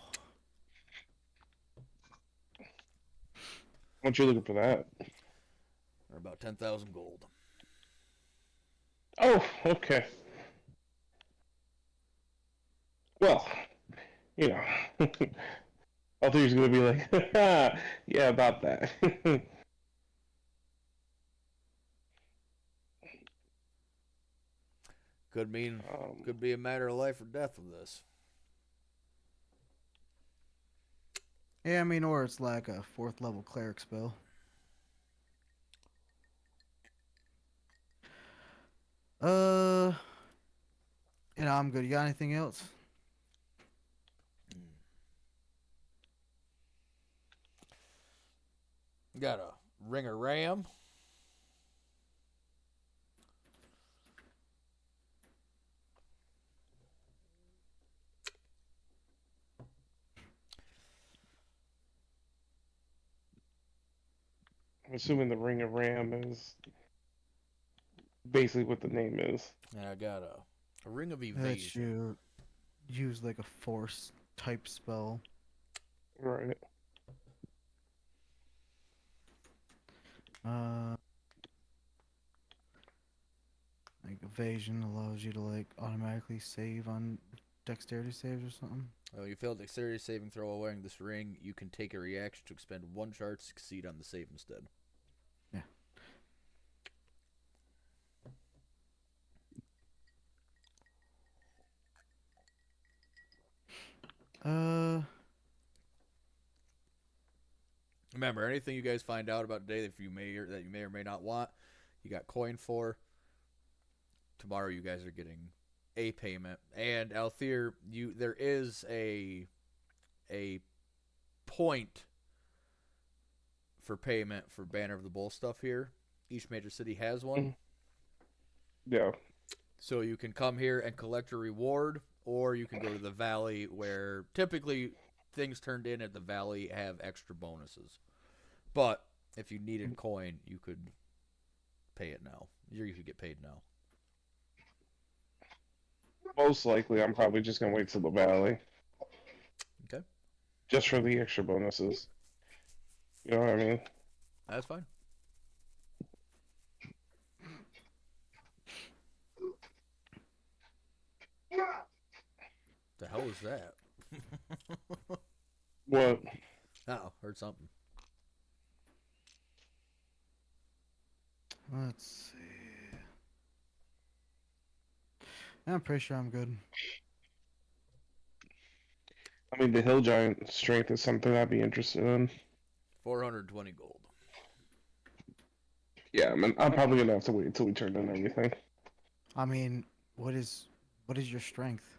What you looking for that? Or about 10,000 gold. Oh, okay. Well, you know, Althier's gonna be like, yeah, about that. Could be a matter of life or death with this. Yeah, I mean, or it's like a 4th level cleric spell. I'm good. You got anything else? Got a ring of ram. I'm assuming the Ring of Ram is basically what the name is. And I got a ring of That evasion. you use like a force type spell. Right. Like evasion allows you to like automatically save on dexterity saves or something. When you fail dexterity saving throw while wearing this ring, you can take a reaction to expend 1 charge to succeed on the save instead. Yeah. Remember, anything you guys find out about today that you may or may not want, you got coin for. Tomorrow, you guys are getting a payment. And Althir, there is a point for payment for Banner of the Bull stuff here. Each major city has one. Yeah. So you can come here and collect a reward, or you can go to the valley where typically things turned in at the valley have extra bonuses. But if you needed coin, you could pay it now. You could get paid now. Most likely, I'm probably just gonna wait till the valley. Okay. Just for the extra bonuses. You know what I mean? That's fine. The hell is that? What? Oh, heard something. Let's see. I'm pretty sure I'm good. I mean, the hill giant strength is something I'd be interested in. 420 gold. Yeah, I mean, I'm probably gonna have to wait until we turn in everything. I mean, what is your strength?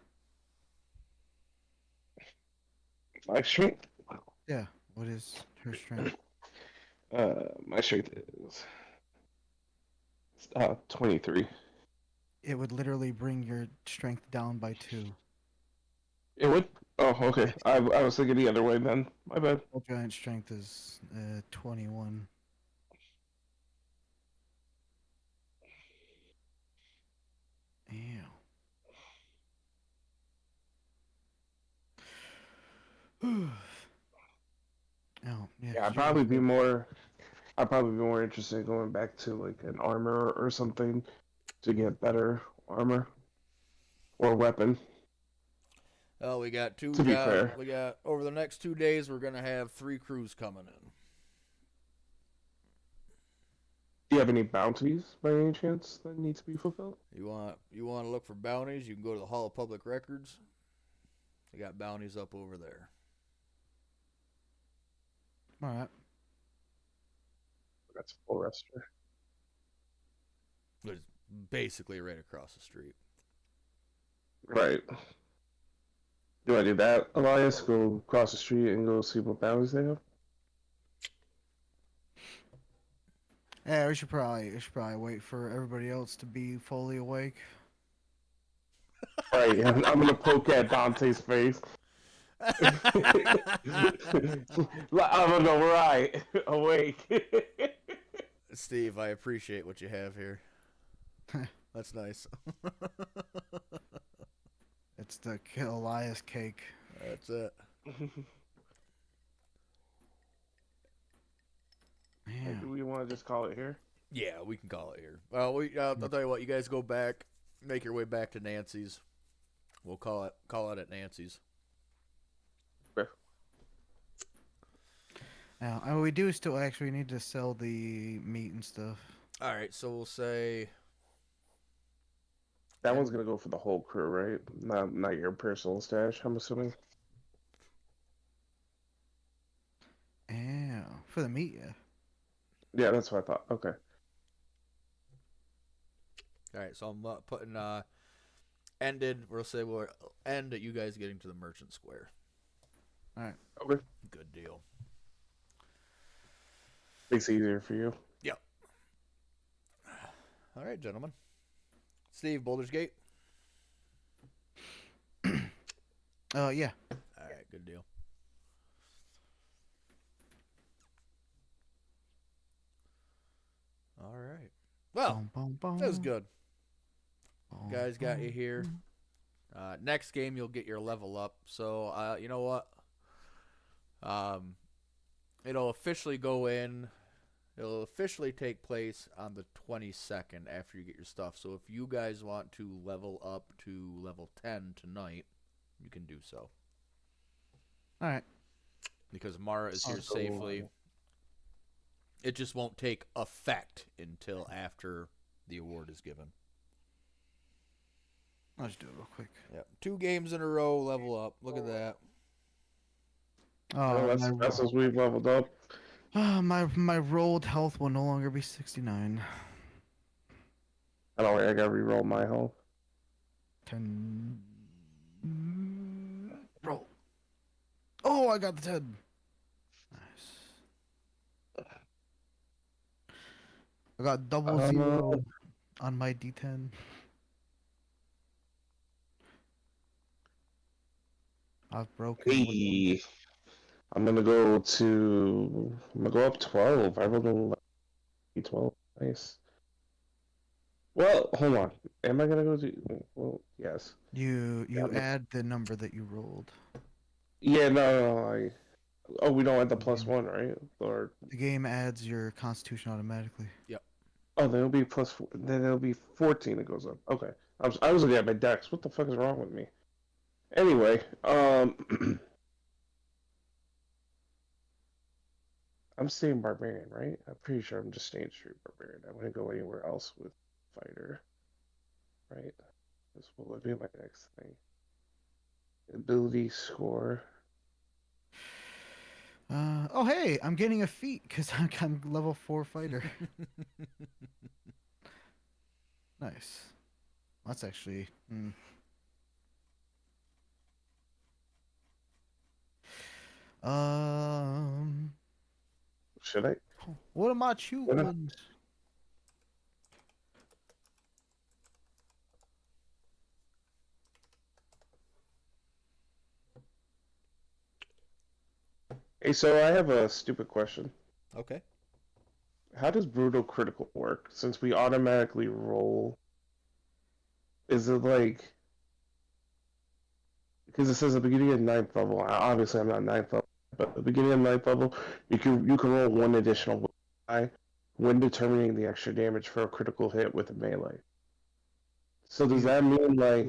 My strength? Yeah, what is her strength? My strength is 23. It would literally bring your strength down by 2. It would? Oh, okay. I was thinking the other way then. My bad. Full giant strength is 21. Ew. Oh, yeah. Yeah, I'd probably be more interested in going back to like an armor or something to get better armor or weapon. Oh, we got two. To be fair. We got over the next 2 days. We're gonna have 3 crews coming in. Do you have any bounties by any chance that need to be fulfilled? You want to look for bounties? You can go to the Hall of Public Records. They got bounties up over there. All right. That's a forester. It's basically right across the street. Right. Do I do that, Elias? Go across the street and go see what bounties they have? Yeah, we should probably wait for everybody else to be fully awake. Right, I'm gonna poke at Dante's face. I'm gonna go right, awake. Steve, I appreciate what you have here. That's nice. It's the Elias cake. That's it. Man. Do we want to just call it here? Yeah, we can call it here. Well, I'll tell you what. You guys go back, make your way back to Nancy's. We'll call it at Nancy's. Okay. Now, we do still actually need to sell the meat and stuff. All right, so we'll say That one's gonna go for the whole crew, right? Not your personal stash, I'm assuming. Yeah, for the meat, yeah. Yeah, that's what I thought. Okay. all right. So I'm putting ended. We'll end at you guys getting to the Merchant Square. All right. Okay. Good deal. Makes it easier for you. Yep. All right, gentlemen. Steve, Boulder's Gate. Yeah. All right, good deal. All right. Well, that was good. Guys got you here. Next game, you'll get your level up. So, you know what? It'll officially go in. It'll officially take place on the 22nd after you get your stuff. So if you guys want to level up to level 10 tonight, you can do so. All right. Because Mara is here safely. It just won't take effect until after the award is given. I'll just do it real quick. Yep. 2 games in a row, level up. Look at that. Oh, that's as we've leveled up. My rolled health will no longer be 69. I don't worry, I gotta re-roll my health. 10. Roll. Oh, I got the 10. Nice. I got double zero on my D10. I've broken. Hey, I'm gonna go up 12. I rolled a 12. Nice. Well, hold on. Am I gonna go to? Well, yes. You Yeah, add the number that you rolled. Yeah, no. Oh, we don't add the +1, right? Or The game adds your Constitution automatically. oh, then it'll be +4. Then it'll be 14. It goes up. Okay. I was looking at my decks. What the fuck is wrong with me? Anyway, I'm staying barbarian, right? I'm pretty sure I'm just staying straight barbarian. I wouldn't go anywhere else with fighter, right? This will be my next thing. Ability score. Oh hey, I'm getting a feat because I'm level 4 fighter. Nice. That's actually. Should I? What am I choosing? Hey, so I have a stupid question. Okay. How does brutal critical work? Since we automatically roll, is it like? Because it says the beginning of 9th level. Obviously, I'm not 9th level, but at the beginning of 9th level, you can roll one additional die when determining the extra damage for a critical hit with a melee. So does that mean like